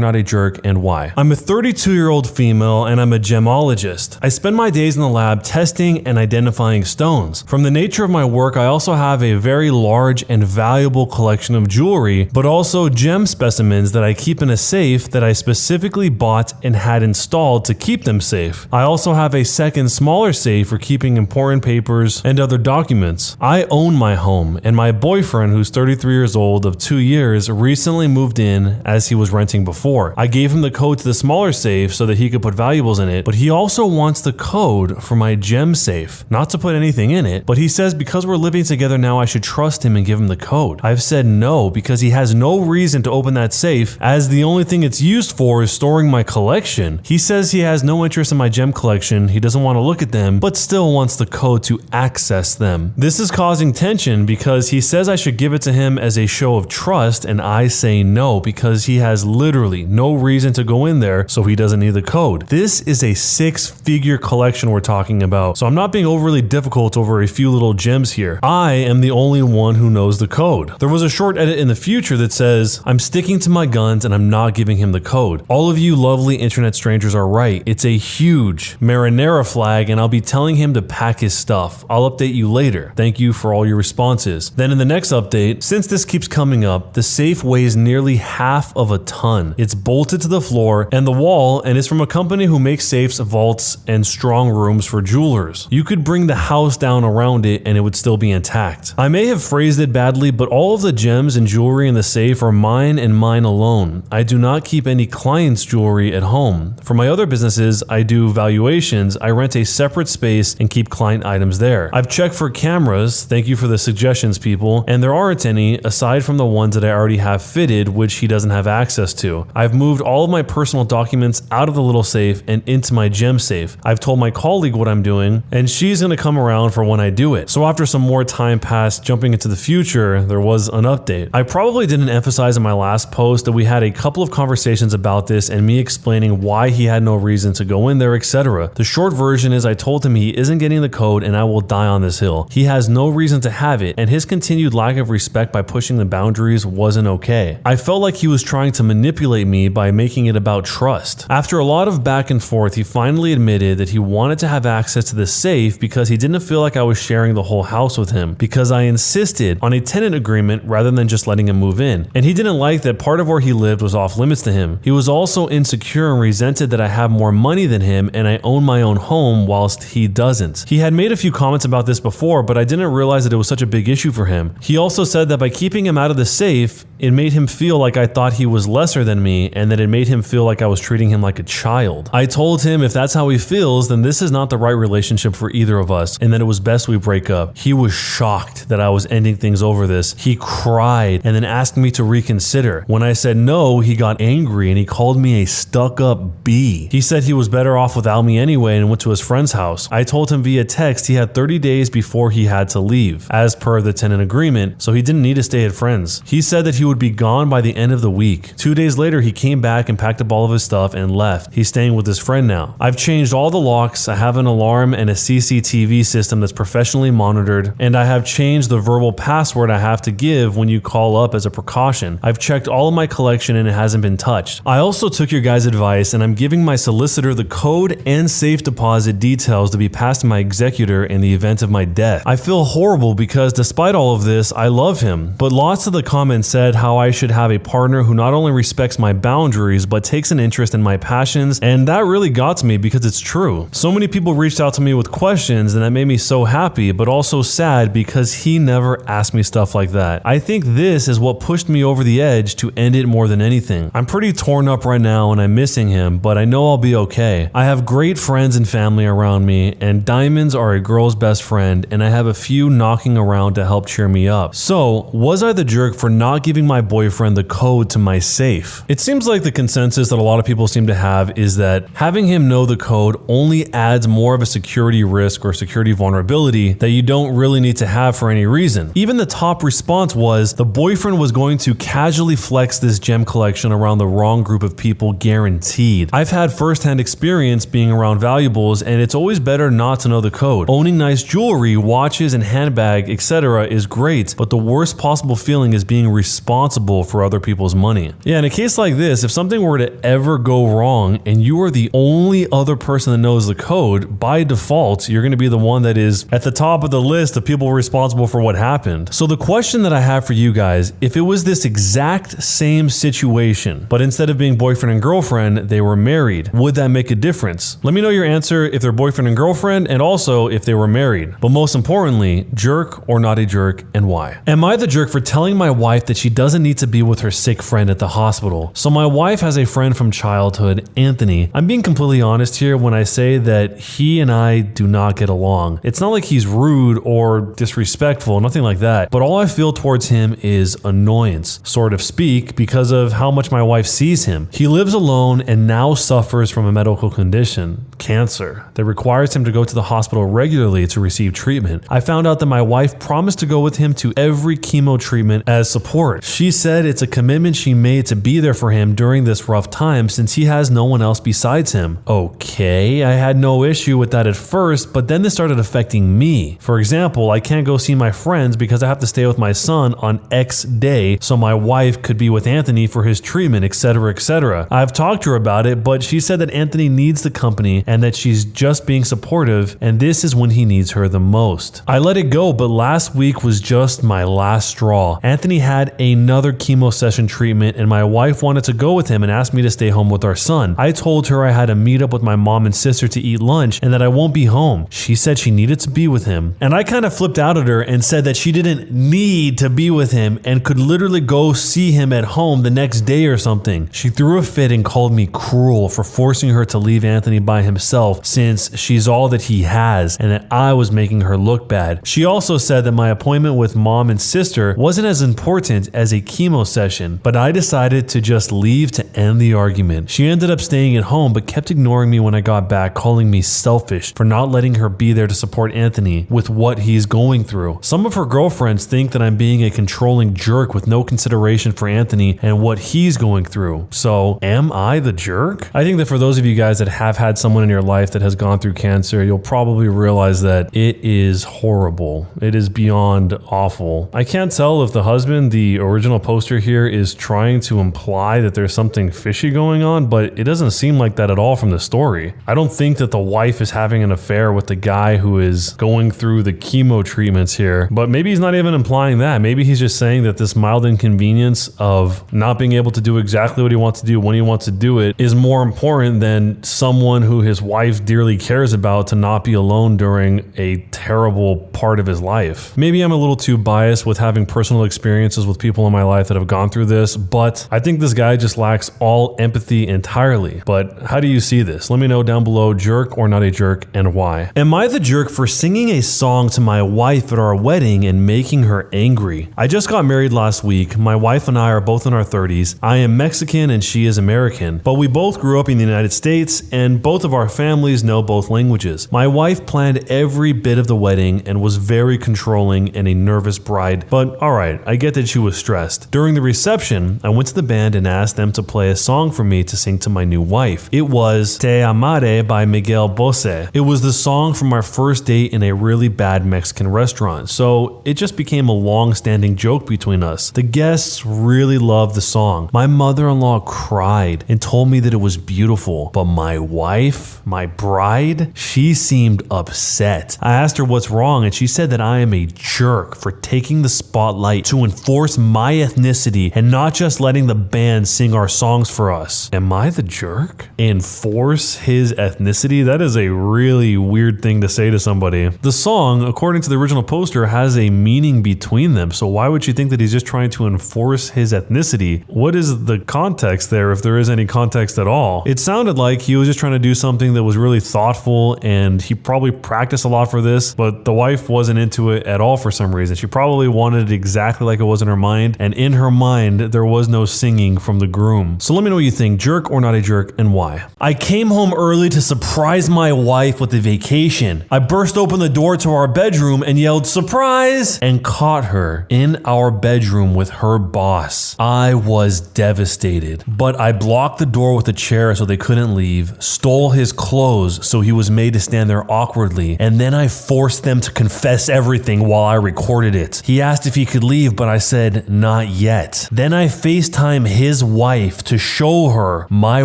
not a jerk, and why. I'm a 32-year-old female and I'm a gemologist. I spend my days in the lab testing and identifying stones. From the nature of my work, I also have a very large and valuable collection of jewelry, but also gem specimens that I keep in a safe that I specifically bought and had installed to keep them safe. I also have a second smaller safe for keeping important papers and other documents. I own my home, and my boyfriend, who's 33 years old of 2 years, recently moved in as he was renting before. I gave him the code to the smaller safe so that he could put valuables in it, but he also wants the code for my gem safe. Not to put anything in it, but he says because we're living together now I should trust him and give him the code. I've said no because he has no reason to open that safe as the only thing it's used for is storing my collection. He says he has no interest in my gem collection, he doesn't want to look at them, but still wants the code to access them. This is causing tension because he says I should give it to him as a show of trust, and I say no because he has literally no reason to go in there, so he doesn't need the code. This is a 6-figure collection we're talking about, so I'm not being overly difficult over a few little gems here. I am the only one who knows the code. There was a short edit in the future that says, I'm sticking to my guns and I'm not giving him the code. All of you lovely internet strangers are right. It's a huge marinara flag and I'll be telling him to pack his stuff. I'll update you later. Thank you for all your responses. Then in the next update, since this keeps coming up, the safe weighs nearly half of a ton. It's bolted to the floor and the wall and is from a company who makes safes, vaults, and strong rooms for jewelers. You could bring the house down around it and it would still be intact. I may have phrased it badly, but all of the gems and jewelry in the safe are mine and mine alone. I do not keep any clients' jewelry at home. For my other businesses, I do valuations. I rent a separate space and keep client items there. I've checked for cameras. Thank you for the suggestions, people. And there aren't any aside from the ones that I already have fitted, which he doesn't have access to. I've moved all of my personal documents out of the little safe and into my gem safe. I've told my colleague what I'm doing, and she's gonna come around for when I do it. So after some more time passed jumping into the future, there was an update. I probably didn't emphasize in my last post that we had a couple of conversations about this and me explaining why he had no reason to go in there, etc. The short version is I told him he isn't getting the code and I will die on this hill. He has no reason to have it, and his continued lack of respect by pushing the boundaries wasn't okay. I felt like he was trying to manipulate me by making it about trust. After a lot of back and forth, he finally admitted that he wanted to have access to the safe because he didn't feel like I was sharing the whole house with him, because I insisted on a tenant agreement rather than just letting him move in. And he didn't like that part of where he lived was off limits to him. He was also insecure and resented that I have more money than him and I own my own home whilst he doesn't. He had made a few comments about this before, but I didn't realize that it was such a big issue for him. He also said that by keeping him out of the safe, it made him feel like I thought he was lesser than me and that it made him feel like I was treating him like a child. I told him if that's how he feels, then this is not the right relationship for either of us and that it was best we break up. He was shocked that I was ending things over this. He cried and then asked me to reconsider. When I said no, he got angry and he called me a stuck-up bee. He said he was better off without me anyway and went to his friend's house. I told him via text he had 30 days before he had to leave, as per the tenant agreement, so he didn't need to stay at friends. He said that he would be gone by the end of the week. 2 days later, he came back and packed up all of his stuff and left. He's staying with his friend now. I've changed all the locks. I have an alarm and a CCTV system that's professionally monitored, and I have changed the verbal password I have to give when you call up as a precaution. I've checked all of my collection and it hasn't been touched. I also took your guys' advice and I'm giving my solicitor the code and safe deposit details to be passed to my executor in the event of my death. I feel horrible because despite all of this, I love him, but lots of the comments said how I should have a partner who not only respects my boundaries but takes an interest in my passions, and that really got to me because it's true. So many people reached out to me with questions and that made me so happy but also sad because he never asked me stuff like that. I think this is what pushed me over the edge to end it more than anything. I'm pretty torn up right now and I'm missing him, but I know I'll be okay. I have great friends and family around me, and diamonds are a girl's best friend, and I have a few knocking around to help cheer me up. So, was I the jerk for not giving my boyfriend the code to my safe. It seems like the consensus that a lot of people seem to have is that having him know the code only adds more of a security risk or security vulnerability that you don't really need to have for any reason. Even the top response was the boyfriend was going to casually flex this gem collection around the wrong group of people, guaranteed. I've had firsthand experience being around valuables, and it's always better not to know the code. Owning nice jewelry, watches, and handbag, etc. is great, but the worst possible feeling is being responsible for other people's money. Yeah, in a case like this, if something were to ever go wrong and you are the only other person that knows the code, by default, you're going to be the one that is at the top of the list of people responsible for what happened. So the question that I have for you guys, if it was this exact same situation, but instead of being boyfriend and girlfriend, they were married, would that make a difference? Let me know your answer if they're boyfriend and girlfriend, and also if they were married. But most importantly, jerk or not a jerk, and why? Am I the jerk for telling my wife that she doesn't need to be with her sick friend at the hospital? So my wife has a friend from childhood, Anthony. I'm being completely honest here when I say that he and I do not get along. It's not like he's rude or disrespectful, nothing like that, but all I feel towards him is annoyance, sort of speak, because of how much my wife sees him. He lives alone and now suffers from a medical condition, cancer, that requires him to go to the hospital regularly to receive treatment. I found out that my wife promised to go with him to every chemo treatment as support. She said it's a commitment she made to be there for him during this rough time since he has no one else besides him. Okay, I had no issue with that at first, but then this started affecting me. For example, I can't go see my friends because I have to stay with my son on X day so my wife could be with Anthony for his treatment, etc., etc. I've talked to her about it, but she said that Anthony needs the company and that she's just being supportive, and this is when he needs her the most. I let it go, but last week was just my last straw. Anthony had another chemo session treatment and my wife wanted to go with him and asked me to stay home with our son. I told her I had to meet up with my mom and sister to eat lunch and that I won't be home. She said she needed to be with him, and I kind of flipped out at her and said that she didn't need to be with him and could literally go see him at home the next day or something. She threw a fit and called me cruel for forcing her to leave Anthony by himself since she's all that he has and that I was making her look bad. She also said that my appointment with mom and sister wasn't as important as a chemo session, but I decided to just leave to end the argument. She ended up staying at home but kept ignoring me when I got back, calling me selfish for not letting her be there to support Anthony with what he's going through. Some of her girlfriends think that I'm being a controlling jerk with no consideration for Anthony and what he's going through. So, am I the jerk? I think that for those of you guys that have had someone in your life that has gone through cancer, you'll probably realize that it is horrible. It is beyond awful. I can't tell if the husband, the original poster here, is trying to imply that there's something fishy going on, but it doesn't seem like that at all from the story. I don't think that the wife is having an affair with the guy who is going through the chemo treatments here, but maybe he's not even implying that. Maybe he's just saying that this mild inconvenience of not being able to do exactly what he wants to do when he wants to do it is more important than someone who his wife dearly cares about to not be alone during a terrible part of his life. Maybe I'm a little too biased with having personal experiences with people in my life that have gone through this, but I think this guy just lacks all empathy entirely. But how do you see this? Let me know down below, jerk or not a jerk, and why. Am I the jerk for singing a song to my wife at our wedding and making her angry? I just got married last week. My wife and I are both in our 30s. I am Mexican and she is American, but we both grew up in the United States and both of our families know both languages. My wife planned every bit of the wedding and was very controlling and a nervous bride, but alright, I get that she was stressed. During the reception, I went to the band and asked them to play a song for me to sing to my new wife. It was Te Amaré by Miguel Bosé. It was the song from our first date in a really bad Mexican restaurant, so it just became a long-standing joke between us. The guests really loved the song. My mother-in-law cried and told me that it was beautiful, but my wife, my bride, she seemed upset. I asked her what's wrong and she said that I am a jerk for taking the spotlight to enforce my ethnicity and not just letting the band sing our songs for us. Am I the jerk? Enforce his ethnicity? That is a really weird thing to say to somebody. The song, according to the original poster, has a meaning between them, so why would you think that he's just trying to enforce his ethnicity? What is the context there, if there is any context at all? It sounded like he was just trying to do something that was really thoughtful and he probably practiced a lot for this, but the wife wasn't into it at all for some reason. She probably wanted it exactly like it was in her mind mind, and in her mind, there was no singing from the groom. So let me know what you think, jerk or not a jerk, and why. I came home early to surprise my wife with a vacation. I burst open the door to our bedroom and yelled, "Surprise!" and caught her in our bedroom with her boss. I was devastated, but I blocked the door with a chair so they couldn't leave, stole his clothes so he was made to stand there awkwardly, and then I forced them to confess everything while I recorded it. He asked if he could leave, but I said, not yet. Then I FaceTime his wife to show her my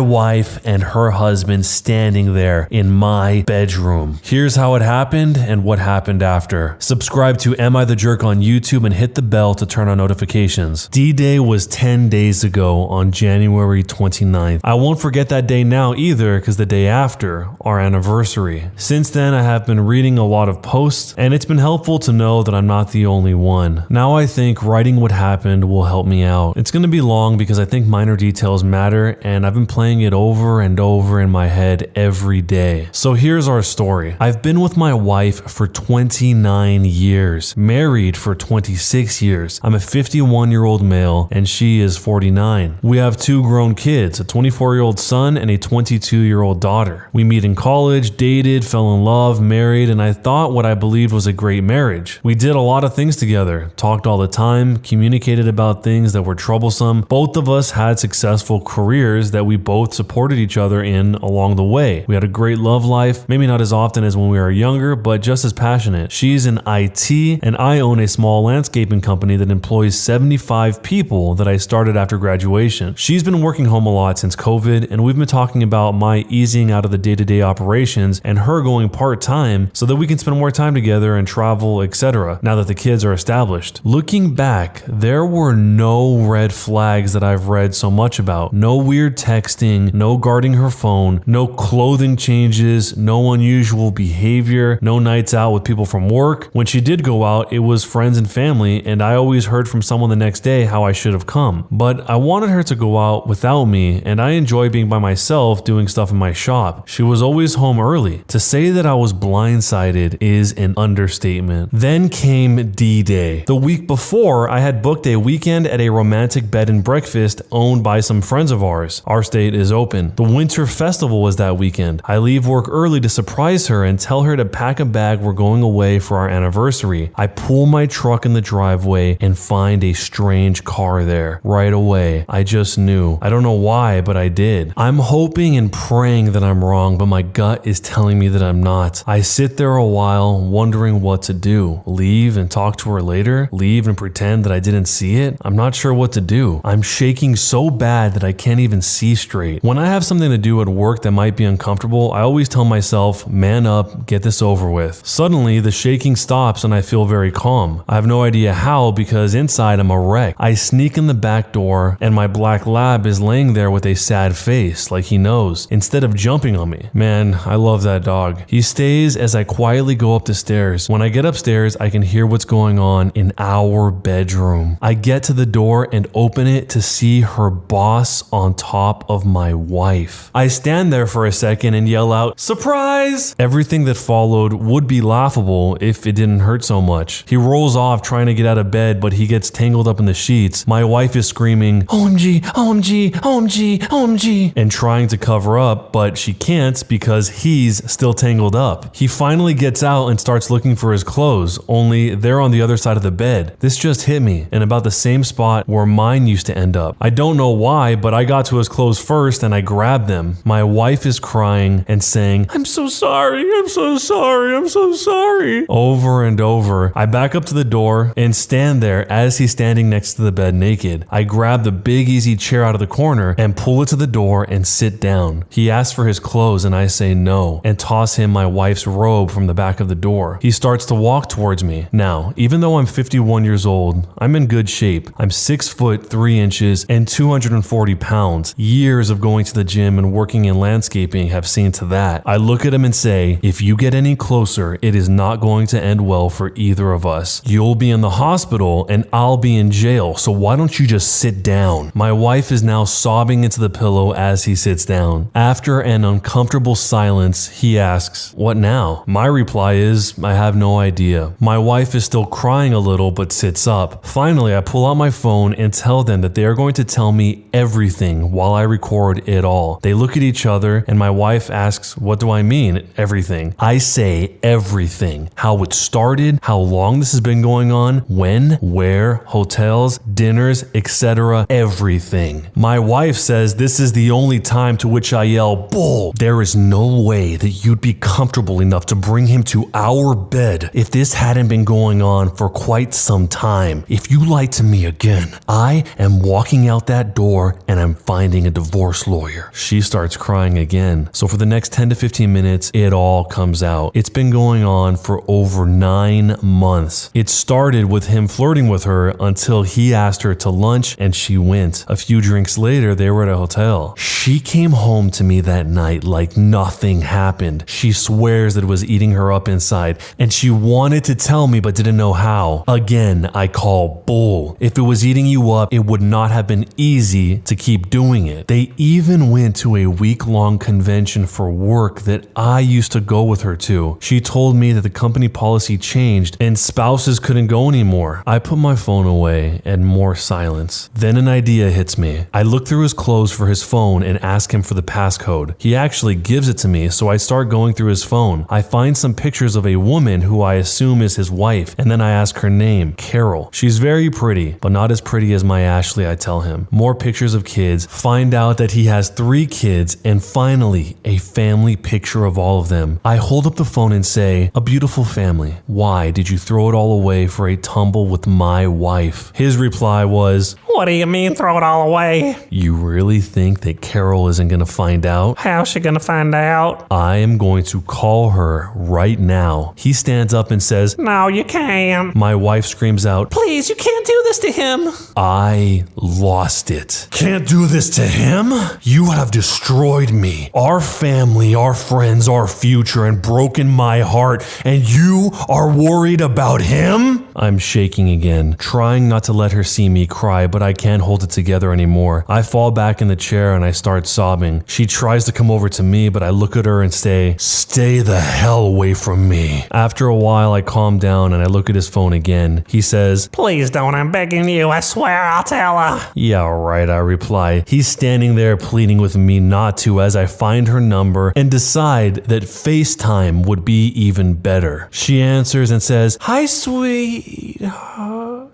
wife and her husband standing there in my bedroom. Here's how it happened and what happened after. Subscribe to Am I the Jerk on YouTube and hit the bell to turn on notifications. D-Day was 10 days ago on January 29th. I won't forget that day now either, because the day after, our anniversary. Since then, I have been reading a lot of posts, and it's been helpful to know that I'm not the only one. Now I think writing what happened will help me out. It's going to be long because I think minor details matter, and I've been playing it over and over in my head every day. So here's our story. I've been with my wife for 29 years, married for 26 years. I'm a 51-year-old male, and she is 49. We have 2 grown kids, a 24-year-old son and a 22-year-old daughter. We meet in college, dated, fell in love, married, and I thought what I believed was a great marriage. We did a lot of things together, talked all the time, communicated about things that were troublesome. Both of us had successful careers that we both supported each other in along the way. We had a great love life, maybe not as often as when we were younger, but just as passionate. She's in IT, and I own a small landscaping company that employs 75 people that I started after graduation. She's been working home a lot since COVID, and we've been talking about my easing out of the day-to-day operations and her going part-time so that we can spend more time together and travel, etc. now that the kids are established. Looking back, there were no red flags that I've read so much about. No weird texting, no guarding her phone, no clothing changes, no unusual behavior, no nights out with people from work. When she did go out, it was friends and family, and I always heard from someone the next day how I should have come. But I wanted her to go out without me, and I enjoy being by myself doing stuff in my shop. She was always home early. To say that I was blindsided is an understatement. Then came D-Day. The week before, I had booked a weekend at a romantic bed and breakfast owned by some friends of ours. Our state is open. The winter festival was that weekend. I leave work early to surprise her and tell her to pack a bag. We're going away for our anniversary. I pull my truck in the driveway and find a strange car there. Right away, I just knew. I don't know why, but I did. I'm hoping and praying that I'm wrong, but my gut is telling me that I'm not. I sit there a while wondering what to do. Leave and talk to her later? Leave and pretend that I didn't see it? I'm not sure what to do. I'm shaking so bad that I can't even see straight. When I have something to do at work that might be uncomfortable, I always tell myself, man up, get this over with. Suddenly, the shaking stops and I feel very calm. I have no idea how because inside I'm a wreck. I sneak in the back door and my black lab is laying there with a sad face, like he knows, instead of jumping on me. Man, I love that dog. He stays as I quietly go up the stairs. When I get upstairs, I can hear what's going on in our bedroom. I get to the door and open it to see her boss on top of my wife. I stand there for a second and yell out, "Surprise!" Everything that followed would be laughable if it didn't hurt so much. He rolls off trying to get out of bed, but he gets tangled up in the sheets. My wife is screaming, "OMG, OMG, OMG, OMG," and trying to cover up, but she can't because he's still tangled up. He finally gets out and starts looking for his clothes, only they're on the other side of the bed. This just hit me, in about the same spot where mine used to end up. I don't know why, but I got to his clothes first and I grabbed them. My wife is crying and saying, "I'm so sorry, I'm so sorry, I'm so sorry," over and over. I back up to the door and stand there as he's standing next to the bed naked. I grab the big easy chair out of the corner and pull it to the door and sit down. He asks for his clothes and I say no and toss him my wife's robe from the back of the door. He starts to walk towards me. Now, even though I'm 51 years old, I'm in good shape. I'm 6 foot 3 inches and 240 pounds. Years of going to the gym and working in landscaping have seen to that. I look at him and say, if you get any closer, it is not going to end well for either of us. You'll be in the hospital and I'll be in jail, so why don't you just sit down? My wife is now sobbing into the pillow as he sits down. After an uncomfortable silence, he asks, "What now?" My reply is, I have no idea. My wife is still crying a little but sits up. Finally, I pull out my phone and tell them that they are going to tell me everything while I record it all. They look at each other and my wife asks, what do I mean, everything? I say everything. How it started, how long this has been going on, when, where, hotels, dinners, etc. Everything. My wife says this is the only time to which I yell, bull. There is no way that you'd be comfortable enough to bring him to our bed if this hadn't been going on for quite some time. If you lie to me again, I am walking out that door and I'm finding a divorce lawyer. She starts crying again. So for the next 10 to 15 minutes, it all comes out. It's been going on for over 9 months. It started with him flirting with her until he asked her to lunch and she went. A few drinks later, they were at a hotel. She came home to me that night like nothing happened. She swears that it was eating her up inside and she wanted to tell me but didn't know how. Again, I call bull. If it was eating you up, it would not have been easy to keep doing it. They even went to a week-long convention for work that I used to go with her to. She told me that the company policy changed and spouses couldn't go anymore. I put my phone away and more silence. Then an idea hits me. I look through his clothes for his phone and ask him for the passcode. He actually gives it to me, so I start going through his phone. I find some pictures of a woman who I assume is his wife, and then I ask her name, Carol. She's very pretty, but not as pretty as my Ashley, I tell him. More pictures of kids, find out that he has 3 kids, and finally, a family picture of all of them. I hold up the phone and say, a beautiful family. Why did you throw it all away for a tumble with my wife? His reply was, what do you mean throw it all away? You really think that Carol isn't going to find out? How's she gonna find out? I am going to call her right now. He stands up and says, no, you can't. My wife screams out, Please, you can't do this to him. I lost it. Can't do this to him? You have destroyed me, our family, our friends, our future, and broken my heart, and you are worried about him? I'm shaking again, trying not to let her see me cry, but I can't hold it together anymore. I fall back in the chair and I start sobbing. She tries to come over to me, but I look at her and say, stay the hell away from me. After a while, I calm down and I look at his phone again. He says, please don't, I'm begging you, I swear I'll tell her. yeah, right, I reply. He's standing there pleading with me not to as I find her number and decide that FaceTime would be even better. She answers and says, hi, sweet.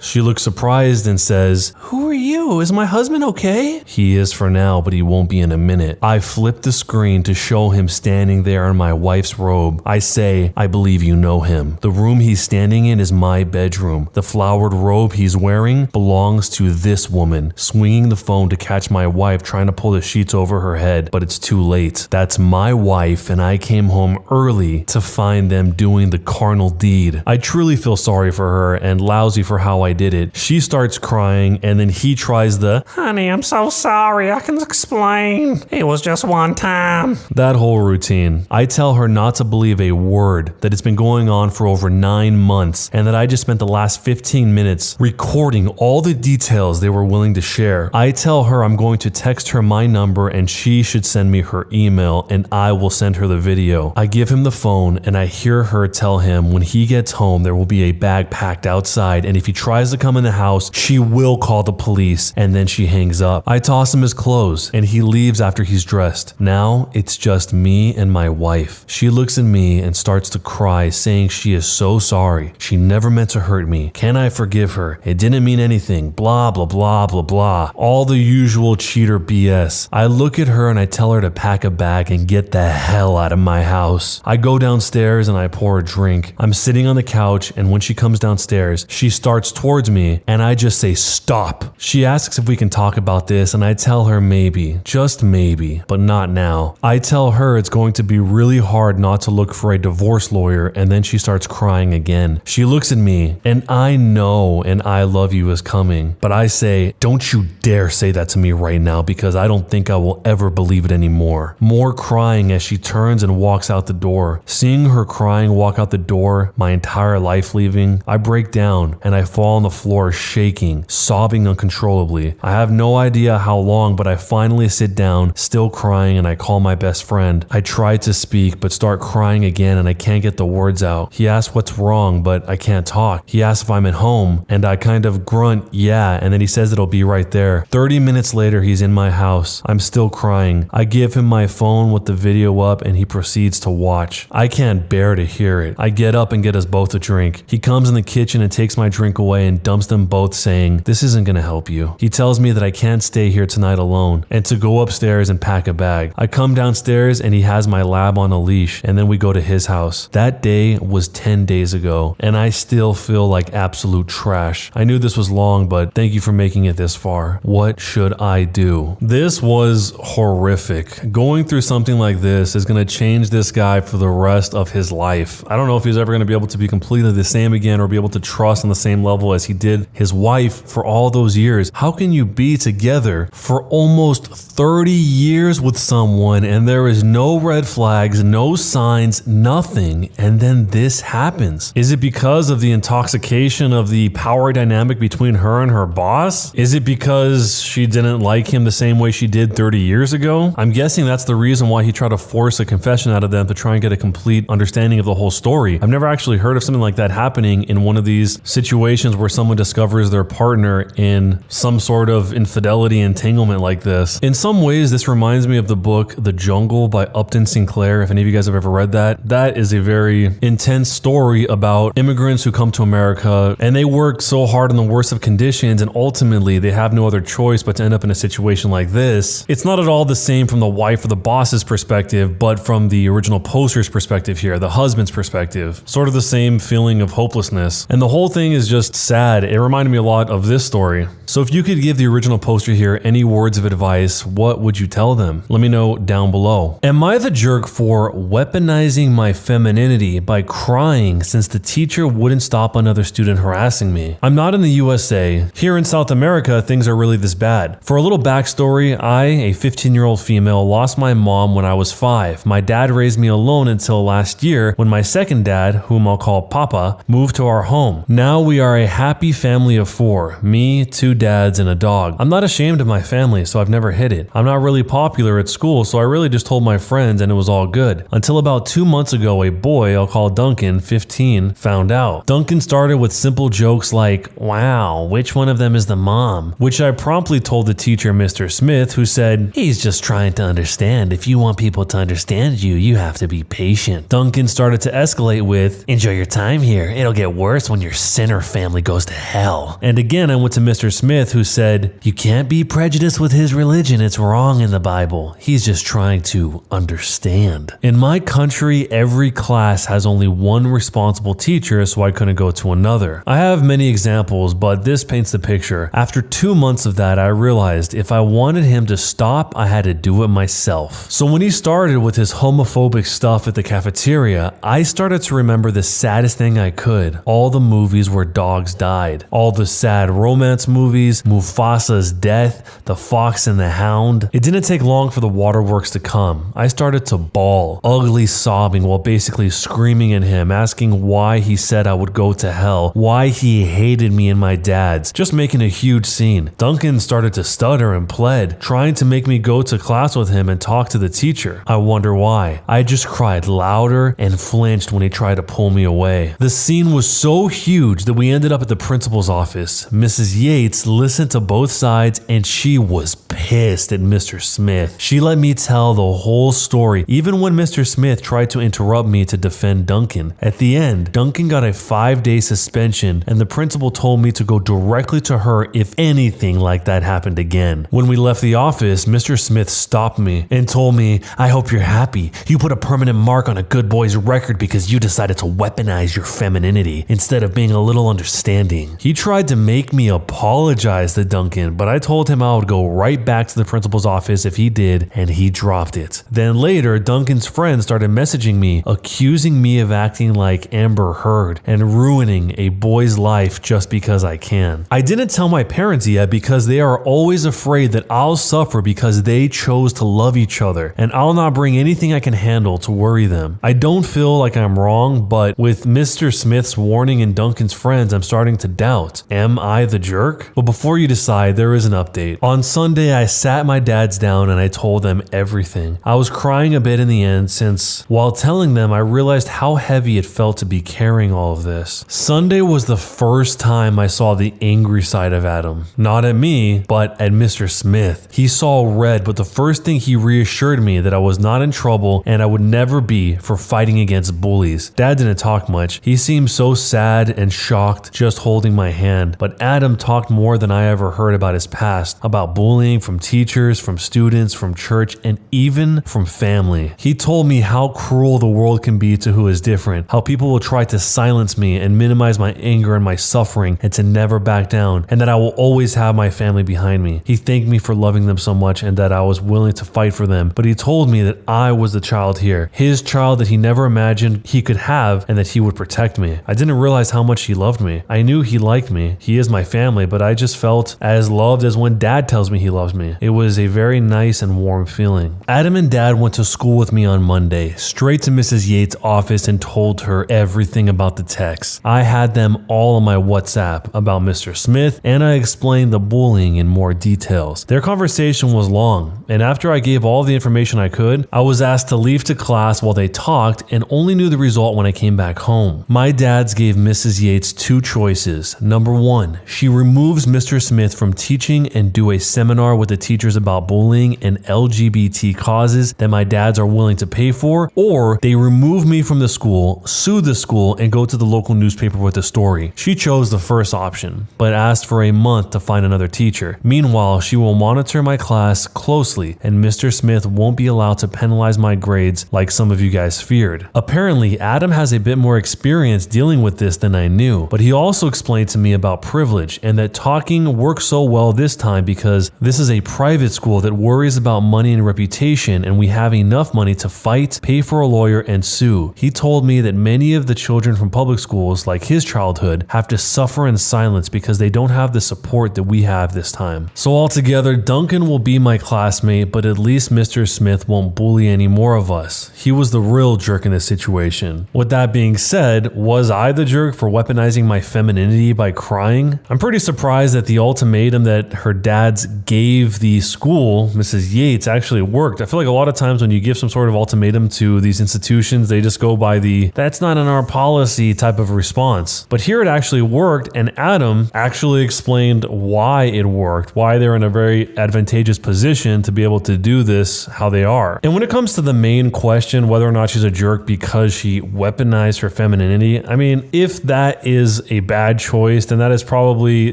She looks surprised and says, who are you? Is my husband okay? He is for now, but he won't be in a minute. I flip the screen to show him standing there in my wife's robe. I say, I believe you know him. The room he's standing in is my bedroom. The flowered robe he's wearing belongs to this woman. Swinging the phone to catch my wife trying to pull the sheets over her head, but it's too late. That's my wife, and I came home early to find them doing the carnal deed. I truly feel sorry for her and lousy for how I did it. She starts crying, and then he tries the, honey, I'm so sorry, I can explain. It was just one time. that whole routine. I tell her not to believe a word, that it's been going on for over 9 months, and that I just spent the last 15 minutes recording all the details they were willing to share. I tell her I'm going to text her my number and she should send me her email and I will send her the video. I give him the phone and I hear her tell him when he gets home there will be a bag packed outside, and if he tries to come in the house, she will call the police, and then she hangs up. I toss him his clothes and he leaves after he's dressed. Now it's just me and my wife. She looks at me and starts to cry, saying she is so sorry. She never meant to hurt me. Can I forgive her? It didn't mean anything. Blah, blah, blah, blah, blah. All the usual cheater BS. I look at her and I tell her to pack a bag and get the hell out of my house. I go downstairs and I pour a drink. I'm sitting on the couch, and when she comes downstairs, she starts towards me and I just say, stop. She asks if we can talk about this and I tell her maybe, just maybe, but not now. I tell her it's going to be really hard not to look for a divorce lawyer, and then she starts crying again. She looks at me and I know and I love you is coming, but I say, don't you dare say that to me right now because I don't think I will ever believe it anymore. More crying as she turns and walks out the door. Seeing her crying walk out the door, my entire life leaving, I break down and I fall on the floor shaking, sobbing uncontrollably. I have no idea how long, but I finally sit down, still crying, and I call my best friend. I try to speak, but start crying again and I can't get the words out. He asks what's wrong, but I can't talk. He asks if I'm at home, and I kind of of grunt, yeah, and then he says it'll be right there. 30 minutes later, he's in my house. I'm still crying. I give him my phone with the video up and he proceeds to watch. I can't bear to hear it. I get up and get us both a drink. He comes in the kitchen and takes my drink away and dumps them both, saying, "This isn't gonna help you." He tells me that I can't stay here tonight alone and to go upstairs and pack a bag. I come downstairs and he has my lab on a leash, and then we go to his house. That day was 10 days ago and I still feel like absolute trash. I knew this was long, but thank you for making it this far. What should I do? This was horrific. Going through something like this is going to change this guy for the rest of his life. I don't know if he's ever going to be able to be completely the same again or be able to trust on the same level as he did his wife for all those years. How can you be together for almost 30 years with someone and there is no red flags, no signs, nothing, and then this happens? Is it because of the intoxication of the power dynamic between her and her boss? Is it because she didn't like him the same way she did 30 years ago? I'm guessing that's the reason why he tried to force a confession out of them to try and get a complete understanding of the whole story. I've never actually heard of something like that happening in one of these situations where someone discovers their partner in some sort of infidelity entanglement like this. In some ways, this reminds me of the book The Jungle by Upton Sinclair. If any of you guys have ever read that, that is a very intense story about immigrants who come to America and they work so hard in the worst of conditions and ultimately they have no other choice but to end up in a situation like this. It's not at all the same from the wife or the boss's perspective, but from the original poster's perspective here, the husband's perspective. Sort of the same feeling of hopelessness. And the whole thing is just sad. It reminded me a lot of this story. So if you could give the original poster here any words of advice, what would you tell them? Let me know down below. Am I the jerk for weaponizing my femininity by crying since the teacher wouldn't stop another student harassing me? I'm not in the USA. Here in South America, things are really this bad. For a little backstory, I, a 15-year-old female, lost my mom when I was 5. My dad raised me alone until last year when my second dad, whom I'll call Papa, moved to our home. Now we are a happy family of 4, me, 2 dads, and a dog. I'm not ashamed of my family, so I've never hid it. I'm not really popular at school, so I really just told my friends and it was all good. Until about 2 months ago, a boy, I'll call Duncan, 15, found out. Duncan started with simple jokes like, "Wow, which one of them is the mom?" Which I promptly told the teacher, Mr. Smith, who said, "He's just trying to understand. If you want people to understand you, you have to be patient." Duncan started to escalate with, "Enjoy your time here. It'll get worse when your sinner family goes to hell." And again, I went to Mr. Smith, who said, "You can't be prejudiced with his religion. It's wrong in the Bible. He's just trying to understand." In my country, every class has only one responsible teacher, so I couldn't go to another. I have many examples, but this paints the picture. After 2 months of that, I realized if I wanted him to stop, I had to do it myself. So when he started with his homophobic stuff at the cafeteria, I started to remember the saddest thing I could. All the movies where dogs died. All the sad romance movies, Mufasa's death, The Fox and the Hound. It didn't take long for the waterworks to come. I started to bawl, ugly sobbing while basically screaming at him, asking why he said I would go to hell, why he hated me and my dad's, just making a huge scene. Duncan started to stutter and pled, trying to make me go to class with him and talk to the teacher. I wonder why. I just cried louder and flinched when he tried to pull me away. The scene was so huge that we ended up at the principal's office. Mrs. Yates listened to both sides and she was pissed at Mr. Smith. She let me tell the whole story, even when Mr. Smith tried to interrupt me to defend Duncan. At the end, Duncan got a 5-day suspension and the principal told me to go directly to her if anything like that happened again. When we left the office, Mr. Smith stopped me and told me, "I hope you're happy. You put a permanent mark on a good boy's record because you decided to weaponize your femininity instead of being a little understanding." He tried to make me apologize to Duncan, but I told him I would go right back to the principal's office if he did, and he dropped it. Then later, Duncan's friends started messaging me, accusing me of acting like Amber Heard and ruining a boy's life just because I can. I didn't tell my parents yet because they are always afraid that I'll suffer because they chose to love each other, and I'll not bring anything I can handle to worry them. I don't feel like I'm wrong, but with Mr. Smith's warning and Duncan's friends, I'm starting to doubt. Am I the jerk? But before you decide, there is an update. On Sunday, I sat my dads down and I told them everything. I was crying a bit in the end since, while telling them, I realized how heavy it felt to be carrying all of this. Sunday was the first time time I saw the angry side of Adam. Not at me, but at Mr. Smith. He saw red, but the first thing he reassured me that I was not in trouble and I would never be for fighting against bullies. Dad didn't talk much. He seemed so sad and shocked just holding my hand, but Adam talked more than I ever heard about his past, about bullying from teachers, from students, from church, and even from family. He told me how cruel the world can be to who is different, how people will try to silence me and minimize my anger and my suffering and to never back down, and that I will always have my family behind me. He thanked me for loving them so much and that I was willing to fight for them, but he told me that I was the child here, his child that he never imagined he could have, and that he would protect me. I didn't realize how much he loved me. I knew he liked me. He is my family, but I just felt as loved as when Dad tells me he loves me. It was a very nice and warm feeling. Adam and Dad went to school with me on Monday, straight to Mrs. Yates' office and told her everything about the text. I had them all on my WhatsApp about Mr. Smith, and I explained the bullying in more details. Their conversation was long, and after I gave all the information I could, I was asked to leave to class while they talked and only knew the result when I came back home. My dads gave Mrs. Yates two choices. Number one, she removes Mr. Smith from teaching and do a seminar with the teachers about bullying and LGBT causes that my dads are willing to pay for, or they remove me from the school, sue the school, and go to the local newspaper with the story. She chose the first option, but asked for a month to find another teacher. Meanwhile, she will monitor my class closely, and Mr. Smith won't be allowed to penalize my grades like some of you guys feared. Apparently, Adam has a bit more experience dealing with this than I knew, but he also explained to me about privilege and that talking works so well this time because this is a private school that worries about money and reputation, and we have enough money to fight, pay for a lawyer, and sue. He told me that many of the children from public schools, like his childhood, have to suffer in silence because they don't have the support that we have this time. So altogether, Duncan will be my classmate, but at least Mr. Smith won't bully any more of us. He was the real jerk in this situation. With that being said, was I the jerk for weaponizing my femininity by crying? I'm pretty surprised that the ultimatum that her dads gave the school, Mrs. Yates, actually worked. I feel like a lot of times when you give some sort of ultimatum to these institutions, they just go by the "that's not in our policy" type of response. But here it actually worked, and Adam actually explained why it worked, why they're in a very advantageous position to be able to do this how they are. And when it comes to the main question, whether or not she's a jerk because she weaponized her femininity, I mean, if that is a bad choice, then that is probably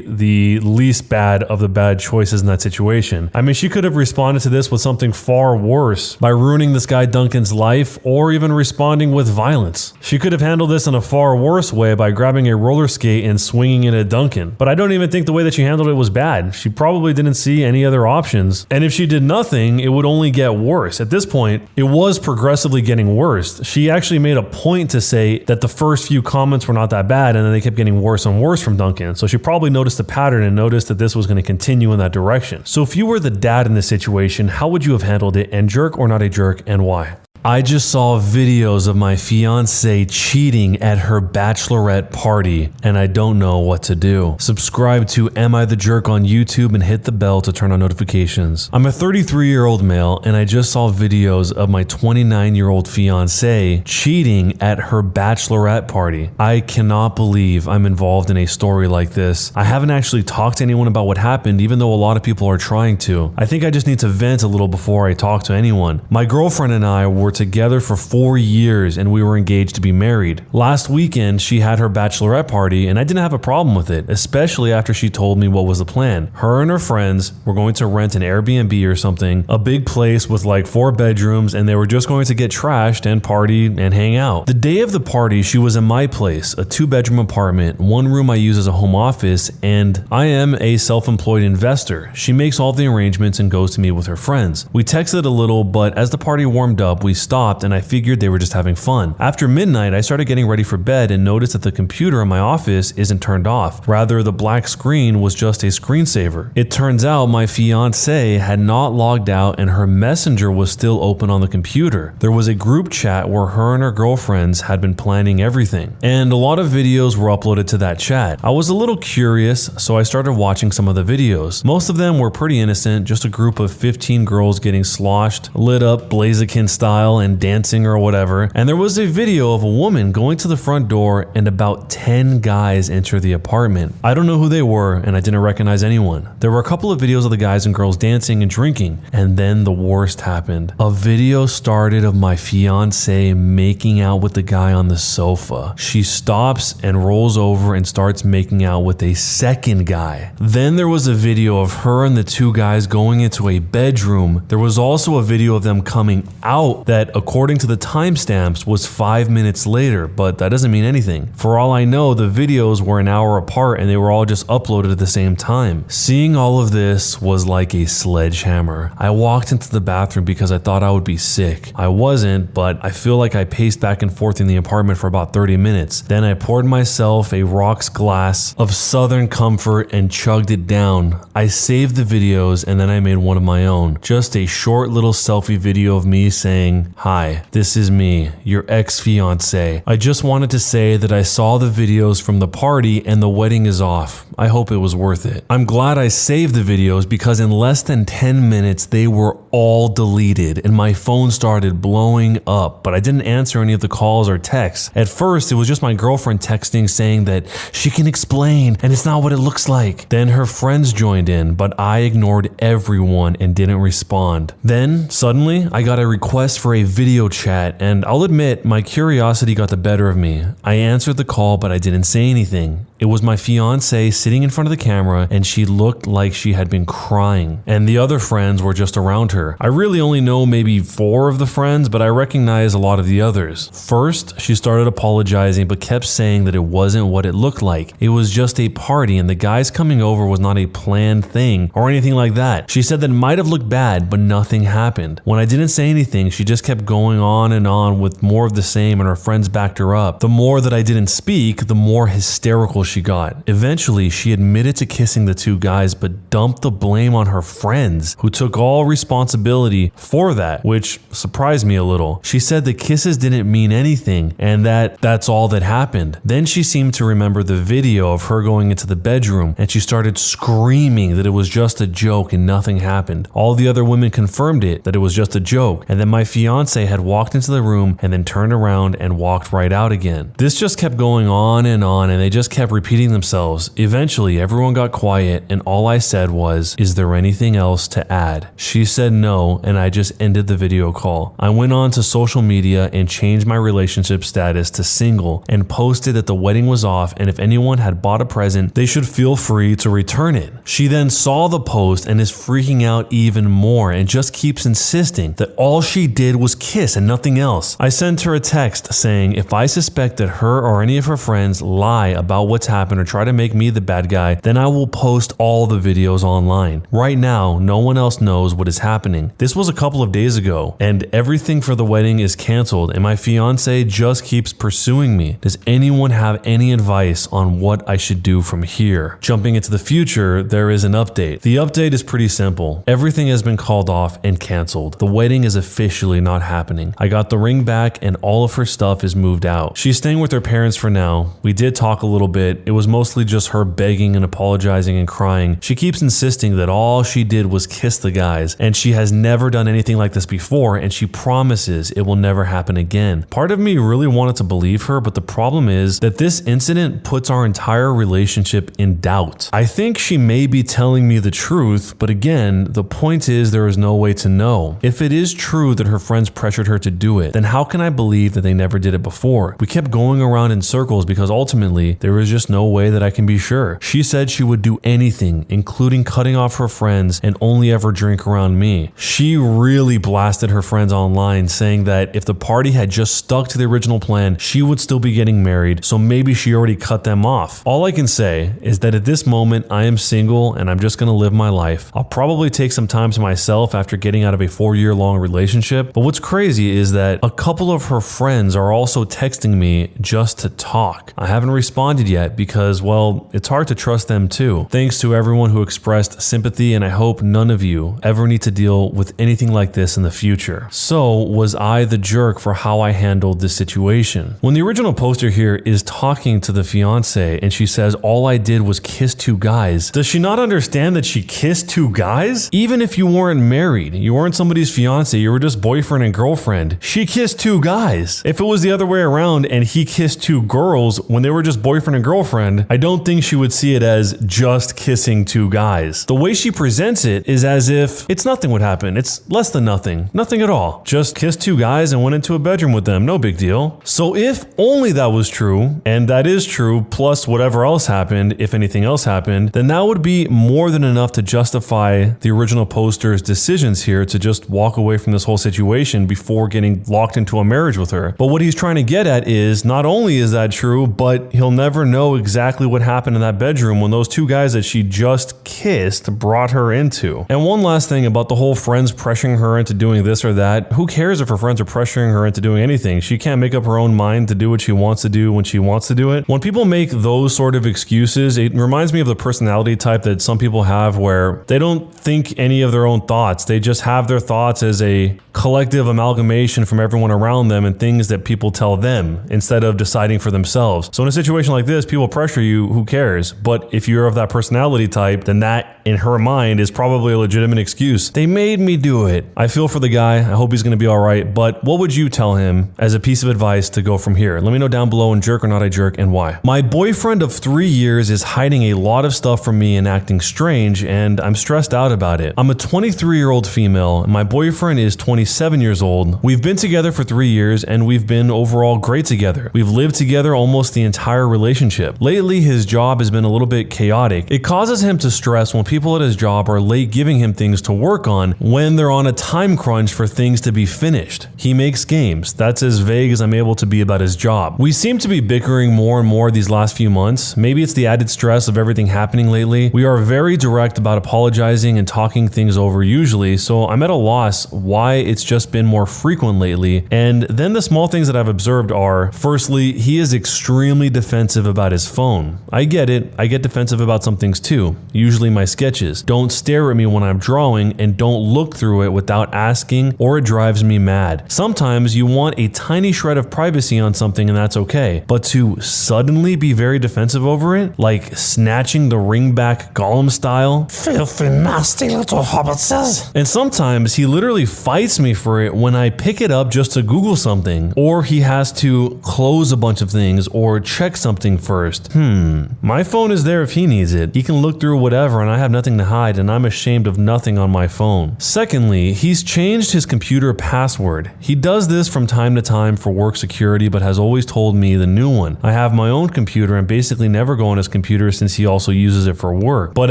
the least bad of the bad choices in that situation. I mean, she could have responded to this with something far worse by ruining this guy Duncan's life or even responding with violence. She could have handled this in a far worse way by grabbing a roller skate and swinging it at Duncan. But I don't even think the way that she handled it was bad. She probably didn't see any other options. And if she did nothing, it would only get worse. At this point, it was progressively getting worse. She actually made a point to say that the first few comments were not that bad, and then they kept getting worse and worse from Duncan. So she probably noticed the pattern and noticed that this was going to continue in that direction. So if you were the dad in this situation, how would you have handled it, and jerk or not a jerk, and why? I just saw videos of my fiance cheating at her bachelorette party, and I don't know what to do. Subscribe to Am I the Jerk on YouTube and hit the bell to turn on notifications. I'm a 33-year-old male, and I just saw videos of my 29-year-old fiance cheating at her bachelorette party. I cannot believe I'm involved in a story like this. I haven't actually talked to anyone about what happened, even though a lot of people are trying to. I think I just need to vent a little before I talk to anyone. My girlfriend and I were together for 4 years, and we were engaged to be married. Last weekend, she had her bachelorette party, and I didn't have a problem with it, especially after she told me what was the plan. Her and her friends were going to rent an Airbnb or something, a big place with like 4 bedrooms, and they were just going to get trashed and party and hang out. The day of the party, she was in my place, a 2-bedroom apartment, 1 room I use as a home office, and I am a self-employed investor. She makes all the arrangements and goes to meet with her friends. We texted a little, but as the party warmed up, we stopped, and I figured they were just having fun. After midnight, I started getting ready for bed and noticed that the computer in my office isn't turned off. Rather, the black screen was just a screensaver. It turns out my fiance had not logged out and her messenger was still open on the computer. There was a group chat where her and her girlfriends had been planning everything, and a lot of videos were uploaded to that chat. I was a little curious, so I started watching some of the videos. Most of them were pretty innocent, just a group of 15 girls getting sloshed, lit up Blaziken style, style and dancing or whatever. And there was a video of a woman going to the front door and about 10 guys enter the apartment. I don't know who they were and I didn't recognize anyone. There were a couple of videos of the guys and girls dancing and drinking, and then the worst happened. A video started of my fiance making out with the guy on the sofa. She stops and rolls over and starts making out with a second guy. Then there was a video of her and the two guys going into a bedroom. There was also a video of them coming out that, according to the timestamps, was 5 minutes later, but that doesn't mean anything. For all I know, the videos were an hour apart and they were all just uploaded at the same time. Seeing all of this was like a sledgehammer. I walked into the bathroom because I thought I would be sick. I wasn't, but I feel like I paced back and forth in the apartment for about 30 minutes. Then I poured myself a rocks glass of Southern Comfort and chugged it down. I saved the videos and then I made one of my own. Just a short little selfie video of me saying, "Hi, this is me, your ex-fiance. I just wanted to say that I saw the videos from the party and the wedding is off. I hope it was worth it." I'm glad I saved the videos because in less than 10 minutes they were all deleted and my phone started blowing up, but I didn't answer any of the calls or texts. At first, it was just my girlfriend texting saying that she can explain and it's not what it looks like. Then her friends joined in, but I ignored everyone and didn't respond. Then, suddenly, I got a request for a video chat, and I'll admit, my curiosity got the better of me. I answered the call, but I didn't say anything. It was my fiance sitting in front of the camera and she looked like she had been crying, and the other friends were just around her. I really only know maybe 4 of the friends, but I recognize a lot of the others. First, she started apologizing but kept saying that it wasn't what it looked like. It was just a party and the guys coming over was not a planned thing or anything like that. She said that it might have looked bad, but nothing happened. When I didn't say anything, she just kept going on and on with more of the same and her friends backed her up. The more that I didn't speak, the more hysterical she got. Eventually, she admitted to kissing the 2 guys but dumped the blame on her friends, who took all responsibility for that, which surprised me a little. She said the kisses didn't mean anything and that's all that happened. Then she seemed to remember the video of her going into the bedroom and she started screaming that it was just a joke and nothing happened. All the other women confirmed it, that it was just a joke, and then my fiance had walked into the room and then turned around and walked right out again. This just kept going on and they just kept repeating themselves. Eventually, everyone got quiet and all I said was, "Is there anything else to add?" She said no, and I just ended the video call. I went on to social media and changed my relationship status to single and posted that the wedding was off and if anyone had bought a present, they should feel free to return it. She then saw the post and is freaking out even more and just keeps insisting that all she did was kiss and nothing else. I sent her a text saying if I suspect that her or any of her friends lie about what's happened or try to make me the bad guy, then I will post all the videos online. Right now, no one else knows what is happening. This was a couple of days ago, and everything for the wedding is canceled, and my fiance just keeps pursuing me. Does anyone have any advice on what I should do from here? Jumping into the future, there is an update. The update is pretty simple. Everything has been called off and canceled. The wedding is officially not happening. I got the ring back and all of her stuff is moved out. She's staying with her parents for now. We did talk a little bit. It was mostly just her begging and apologizing and crying. She keeps insisting that all she did was kiss the guys, and she has never done anything like this before, and she promises it will never happen again. Part of me really wanted to believe her, but the problem is that this incident puts our entire relationship in doubt. I think she may be telling me the truth, but again, the point is there is no way to know. If it is true that her friends pressured her to do it, then how can I believe that they never did it before? We kept going around in circles because ultimately there is just no way that I can be sure. She said she would do anything, including cutting off her friends and only ever drink around me. She really blasted her friends online, saying that if the party had just stuck to the original plan, she would still be getting married, so maybe she already cut them off. All I can say is that at this moment, I am single and I'm just gonna live my life. I'll probably take some time to myself after getting out of a 4-year-long relationship, but what's crazy is that a couple of her friends are also texting me just to talk. I haven't responded yet yet because, well, it's hard to trust them too. Thanks to everyone who expressed sympathy, and I hope none of you ever need to deal with anything like this in the future. So, was I the jerk for how I handled this situation? When the original poster here is talking to the fiance and she says, all I did was kiss two guys, does she not understand that she kissed two guys? Even if you weren't married, you weren't somebody's fiance, you were just boyfriend and girlfriend, she kissed two guys. If it was the other way around and he kissed two girls when they were just boyfriend and girlfriend, I don't think she would see it as just kissing two guys. The way she presents it is as if it's nothing would happen. It's less than nothing. Nothing at all. Just kissed two guys and went into a bedroom with them. No big deal. So if only that was true, and that is true, plus whatever else happened, if anything else happened, then that would be more than enough to justify the original poster's decisions here to just walk away from this whole situation before getting locked into a marriage with her. But what he's trying to get at is not only is that true, but he'll never know exactly what happened in that bedroom when those two guys that she just kissed brought her into. And one last thing about the whole friends pressuring her into doing this or that. Who cares if her friends are pressuring her into doing anything? She can't make up her own mind to do what she wants to do when she wants to do it. When people make those sort of excuses, it reminds me of the personality type that some people have where they don't think any of their own thoughts. They just have their thoughts as a collective amalgamation from everyone around them and things that people tell them instead of deciding for themselves. So in a situation like this, people pressure you, who cares? But if you're of that personality type, then that in her mind is probably a legitimate excuse. They made me do it. I feel for the guy. I hope he's going to be all right. But what would you tell him as a piece of advice to go from here? Let me know down below in Jerk or Not a Jerk and why. My boyfriend of 3 years is hiding a lot of stuff from me and acting strange, and I'm stressed out about it. I'm a 23-year-old female, and my boyfriend is 27 years old. We've been together for 3 years, and we've been overall great together. We've lived together almost the entire relationship. Lately, his job has been a little bit chaotic. It causes him to stress when people at his job are late giving him things to work on when they're on a time crunch for things to be finished. He makes games. That's as vague as I'm able to be about his job. We seem to be bickering more and more these last few months. Maybe it's the added stress of everything happening lately. We are very direct about apologizing and talking things over usually, so I'm at a loss why it's just been more frequent lately. And then the small things that I've observed are, firstly, he is extremely defensive about his phone. I get it. I get defensive about some things too. Usually my sketches. Don't stare at me when I'm drawing and don't look through it without asking, or it drives me mad. Sometimes you want a tiny shred of privacy on something and that's okay, but to suddenly be very defensive over it, like snatching the ring back Gollum style. Filthy, nasty little hobbitses. And sometimes he literally fights me for it when I pick it up just to Google something, or he has to close a bunch of things or check something first. My phone is there if he needs it. He can look through whatever and I have nothing to hide, and I'm ashamed of nothing on my phone. Secondly, he's changed his computer password. He does this from time to time for work security, but has always told me the new one. I have my own computer and basically never go on his computer since he also uses it for work. But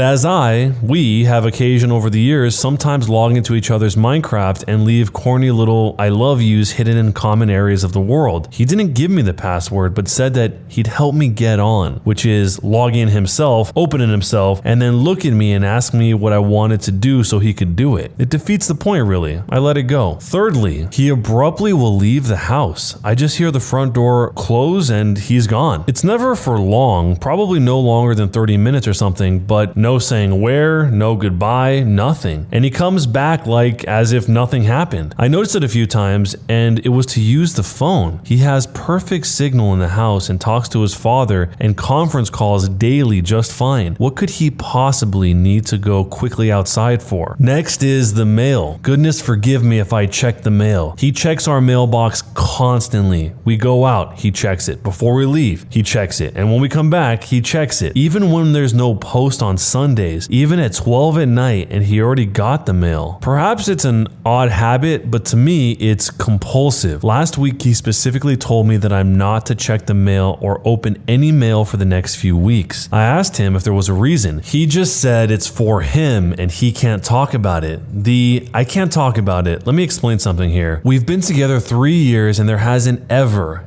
as we have occasion over the years sometimes log into each other's Minecraft and leave corny little I love yous hidden in common areas of the world. He didn't give me the password, but said that he'd help me get on, which is log in himself, open it himself, and then look at me and ask me what I wanted to do so he could do it. It defeats the point, really. I let it go. Thirdly, he abruptly will leave the house. I just hear the front door close and he's gone. It's never for long, probably no longer than 30 minutes or something, but no saying where, no goodbye, nothing. And he comes back like as if nothing happened. I noticed it a few times and it was to use the phone. He has perfect signal in the house and talks to his father and conference calls daily just fine. What could he possibly need to go quickly outside for? Next is the mail. Goodness forgive me if I check the mail. He checks our mailbox constantly. We go out, he checks it. Before we leave, he checks it. And when we come back, he checks it. Even when there's no post on Sundays, even at 12 at night, and he already got the mail. Perhaps it's an odd habit, but to me, it's compulsive. Last week, he specifically told me that I'm not to check the mail or open any mail for the next few weeks. I asked him if there was a reason. He just said it's for him and he can't talk about it. I can't talk about it. Let me explain something here. We've been together 3 years and there hasn't ever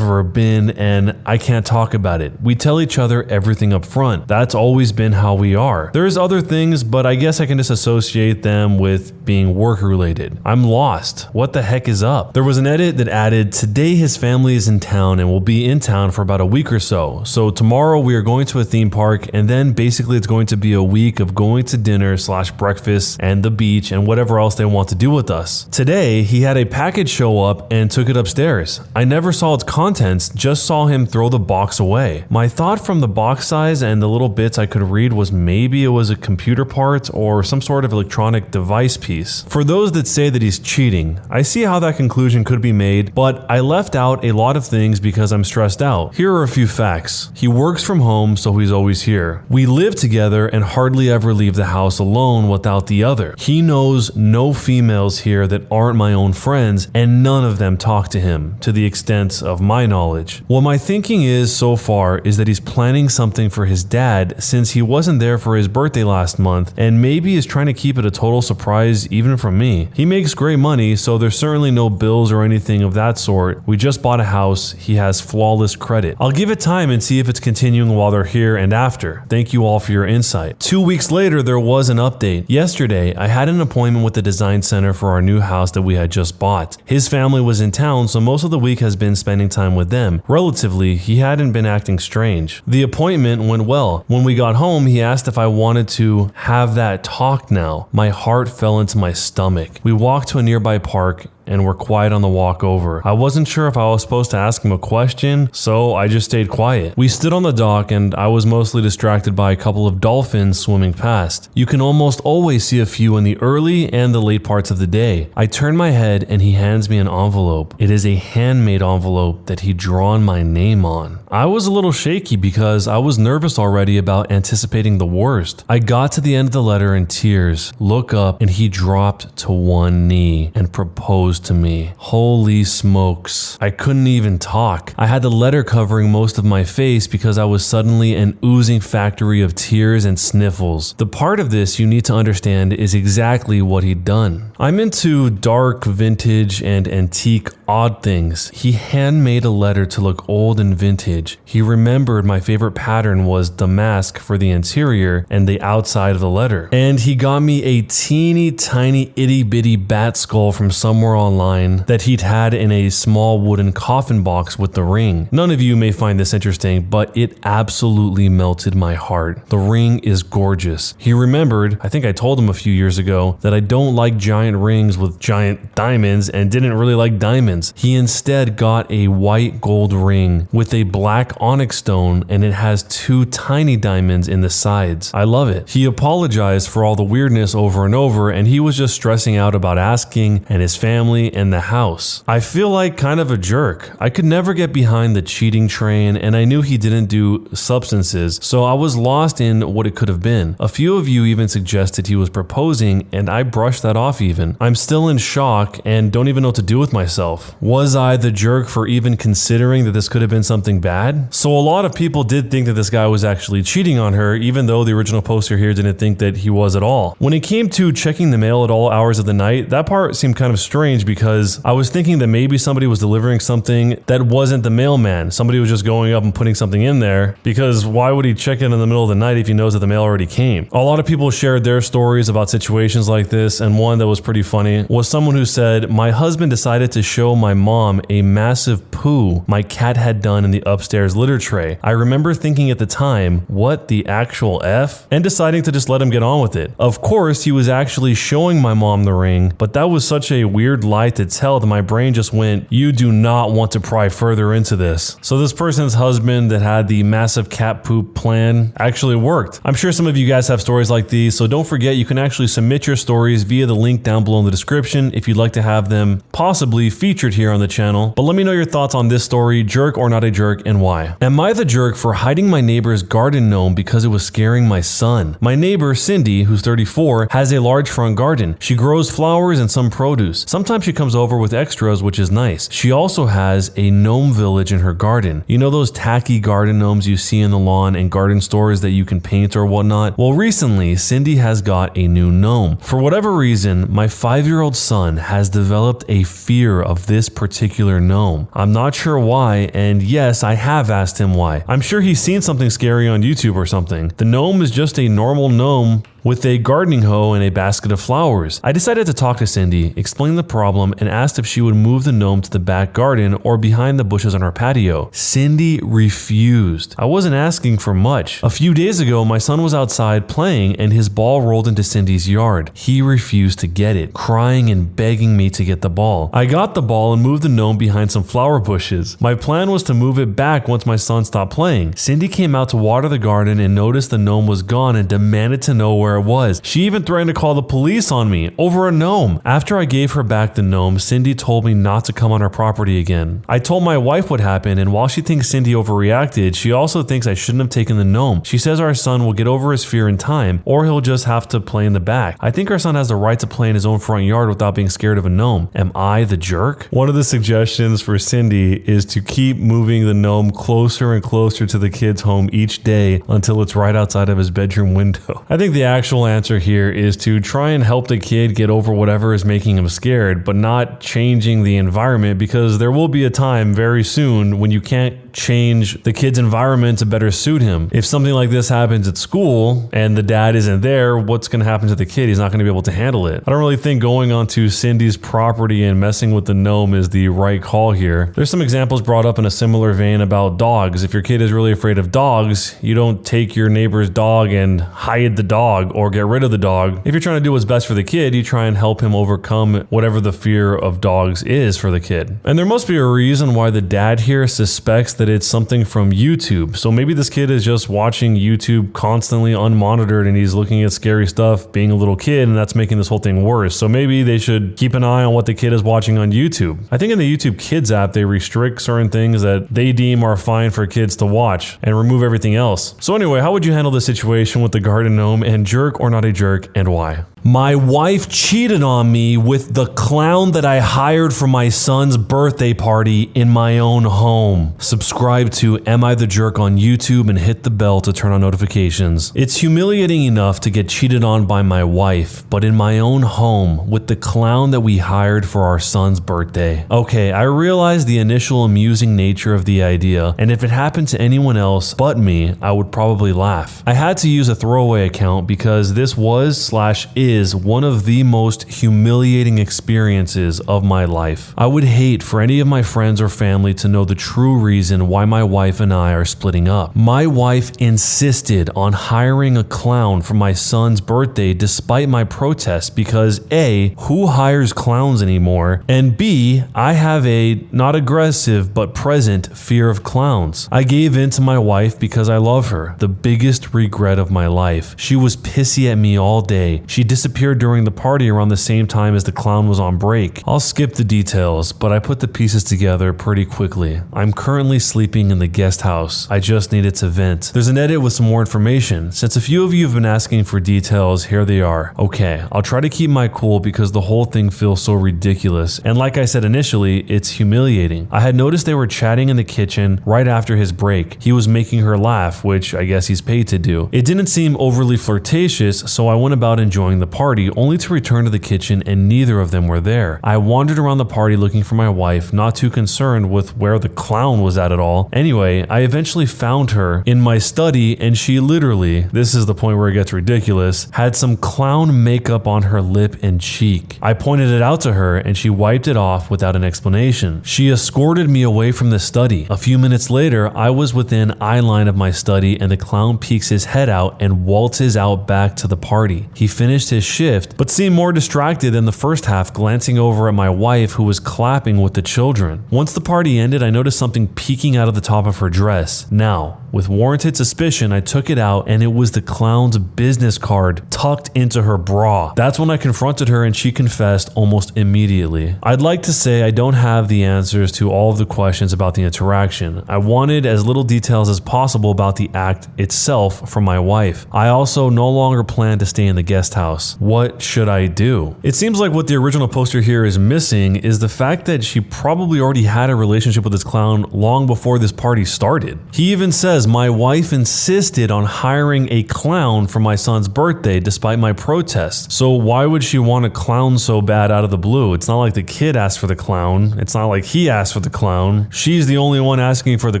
been an I can't talk about it. We tell each other everything up front. That's always been how we are. There's other things, but I guess I can just associate them with being work related. I'm lost. What the heck is up? There was an edit that added, today his family is in town and will be in town for about a week or so. tomorrow. So tomorrow we are going to a theme park, and then basically it's going to be a week of going to dinner / breakfast and the beach and whatever else they want to do with us. Today, he had a package show up and took it upstairs. I never saw its contents, just saw him throw the box away. My thought from the box size and the little bits I could read was maybe it was a computer part or some sort of electronic device piece. For those that say that he's cheating, I see how that conclusion could be made, but I left out a lot of things because I'm stressed out. Here are a few facts. He works from home, so he's always here. We live together and hardly ever leave the house alone without the other. He knows no females here that aren't my own friends, and none of them talk to him, to the extent of my knowledge. What my thinking is so far is that he's planning something for his dad since he wasn't there for his birthday last month, and maybe is trying to keep it a total surprise even from me. He makes great money, so there's certainly no bills or anything of that sort. We just bought a house. He has flawless credit. I'll give it time and see if it's continuing while they're here and after. Thank you all for your insight. 2 weeks later, there was an update. Yesterday, I had an appointment with the design center for our new house that we had just bought. His family was in town, so most of the week has been spending time with them. Relatively, he hadn't been acting strange. The appointment went well. When we got home, he asked if I wanted to have that talk now. My heart fell into my stomach. We walked to a nearby park and were quiet on the walk over. I wasn't sure if I was supposed to ask him a question, so I just stayed quiet. We stood on the dock and I was mostly distracted by a couple of dolphins swimming past. You can almost always see a few in the early and the late parts of the day. I turn my head and he hands me an envelope. It is a handmade envelope that he'd drawn my name on. I was a little shaky because I was nervous already about anticipating the worst. I got to the end of the letter in tears, look up, and he dropped to one knee and proposed to me. Holy smokes. I couldn't even talk. I had the letter covering most of my face because I was suddenly an oozing factory of tears and sniffles. The part of this you need to understand is exactly what he'd done. I'm into dark, vintage, and antique odd things. He handmade a letter to look old and vintage. He remembered my favorite pattern was damask for the interior and the outside of the letter. And he got me a teeny tiny itty bitty bat skull from somewhere online that he'd had in a small wooden coffin box with the ring. None of you may find this interesting, but it absolutely melted my heart. The ring is gorgeous. He remembered, I think I told him a few years ago, that I don't like giant rings with giant diamonds and didn't really like diamonds. He instead got a white gold ring with a black onyx stone, and it has 2 tiny diamonds in the sides. I love it. He apologized for all the weirdness over and over, and he was just stressing out about asking and his family and the house. I feel like kind of a jerk. I could never get behind the cheating train, and I knew he didn't do substances, so I was lost in what it could have been. A few of you even suggested he was proposing, and I brushed that off even. I'm still in shock and don't even know what to do with myself. Was I the jerk for even considering that this could have been something bad? So a lot of people did think that this guy was actually cheating on her, even though the original poster here didn't think that he was at all. When it came to checking the mail at all hours of the night, that part seemed kind of strange because I was thinking that maybe somebody was delivering something that wasn't the mailman. Somebody was just going up and putting something in there, because why would he check in the middle of the night if he knows that the mail already came? A lot of people shared their stories about situations like this, and one that was pretty funny was someone who said, "My husband decided to show my mom a massive poo my cat had done in the upstairs litter tray. I remember thinking at the time, what the actual F? And deciding to just let him get on with it. Of course, he was actually showing my mom the ring, but that was such a weird lie to tell that my brain just went, you do not want to pry further into this." So this person's husband that had the massive cat poop plan actually worked. I'm sure some of you guys have stories like these, so don't forget you can actually submit your stories via the link down below in the description if you'd like to have them possibly featured here on the channel. But let me know your thoughts on this story, jerk or not a jerk, and why. Am I the jerk for hiding my neighbor's garden gnome because it was scaring my son? My neighbor, Cindy, who's 34, has a large front garden. She grows flowers and some produce. Sometimes she comes over with extras, which is nice. She also has a gnome village in her garden. You know those tacky garden gnomes you see in the lawn and garden stores that you can paint or whatnot? Well, recently, Cindy has got a new gnome. For whatever reason, my 5-year-old son has developed a fear of this particular gnome. I'm not sure why, and yes, I have asked him why. I'm sure he's seen something scary on YouTube or something. The gnome is just a normal gnome with a gardening hoe and a basket of flowers. I decided to talk to Cindy, explain the problem, and asked if she would move the gnome to the back garden or behind the bushes on our patio. Cindy refused. I wasn't asking for much. A few days ago, my son was outside playing and his ball rolled into Cindy's yard. He refused to get it, crying and begging me to get the ball. I got the ball and moved the gnome behind some flower bushes. My plan was to move it back once my son stopped playing. Cindy came out to water the garden and noticed the gnome was gone and demanded to know where it was. She even threatened to call the police on me over a gnome. After I gave her back the gnome, Cindy told me not to come on our property again. I told my wife what happened, and while she thinks Cindy overreacted, she also thinks I shouldn't have taken the gnome. She says our son will get over his fear in time, or he'll just have to play in the back. I think our son has the right to play in his own front yard without being scared of a gnome. Am I the jerk? One of the suggestions for Cindy is to keep moving the gnome closer and closer to the kid's home each day until it's right outside of his bedroom window. I think the actual answer here is to try and help the kid get over whatever is making him scared, but not changing the environment, because there will be a time very soon when you can't change the kid's environment to better suit him. If something like this happens at school and the dad isn't there, what's going to happen to the kid? He's not going to be able to handle it. I don't really think going onto Cindy's property and messing with the gnome is the right call here. There's some examples brought up in a similar vein about dogs. If your kid is really afraid of dogs, you don't take your neighbor's dog and hide the dog or get rid of the dog. If you're trying to do what's best for the kid, you try and help him overcome whatever the fear of dogs is for the kid. And there must be a reason why the dad here suspects that it's something from YouTube. So maybe this kid is just watching YouTube constantly unmonitored and he's looking at scary stuff being a little kid, and that's making this whole thing worse. So maybe they should keep an eye on what the kid is watching on YouTube. I think in the YouTube Kids app, they restrict certain things that they deem are fine for kids to watch and remove everything else. So anyway, how would you handle the situation with the garden gnome, and jerk or not a jerk, and why? My wife cheated on me with the clown that I hired for my son's birthday party in my own home. Subscribe to Am I the Jerk on YouTube and hit the bell to turn on notifications. It's humiliating enough to get cheated on by my wife, but in my own home with the clown that we hired for our son's birthday. Okay, I realize the initial amusing nature of the idea, and if it happened to anyone else but me, I would probably laugh. I had to use a throwaway account because this was/is one of the most humiliating experiences of my life. I would hate for any of my friends or family to know the true reason why my wife and I are splitting up. My wife insisted on hiring a clown for my son's birthday despite my protests because A, who hires clowns anymore? And B, I have a not aggressive but present fear of clowns. I gave in to my wife because I love her. The biggest regret of my life. She was pissy at me all day. She disappeared during the party around the same time as the clown was on break. I'll skip the details, but I put the pieces together pretty quickly. I'm currently sleeping in the guest house. I just needed to vent. There's an edit with some more information. Since a few of you have been asking for details, here they are. Okay, I'll try to keep my cool because the whole thing feels so ridiculous. And like I said initially, it's humiliating. I had noticed they were chatting in the kitchen right after his break. He was making her laugh, which I guess he's paid to do. It didn't seem overly flirtatious, so I went about enjoying the party, only to return to the kitchen and neither of them were there. I wandered around the party looking for my wife, not too concerned with where the clown was at all. Anyway, I eventually found her in my study and she literally, this is the point where it gets ridiculous, had some clown makeup on her lip and cheek. I pointed it out to her and she wiped it off without an explanation. She escorted me away from the study. A few minutes later, I was within eye line of my study and the clown peeks his head out and waltzes out back to the party. He finished his shift, but seemed more distracted than the first half, glancing over at my wife who was clapping with the children. Once the party ended, I noticed something peeking out of the top of her dress. Now, with warranted suspicion, I took it out and it was the clown's business card tucked into her bra. That's when I confronted her and she confessed almost immediately. I'd like to say I don't have the answers to all of the questions about the interaction. I wanted as little details as possible about the act itself from my wife. I also no longer plan to stay in the guest house. house. What should I do? It seems like what the original poster here is missing is the fact that she probably already had a relationship with this clown long before this party started. He even says, my wife insisted on hiring a clown for my son's birthday despite my protest. So why would she want a clown so bad out of the blue? It's not like the kid asked for the clown. It's not like he asked for the clown. She's the only one asking for the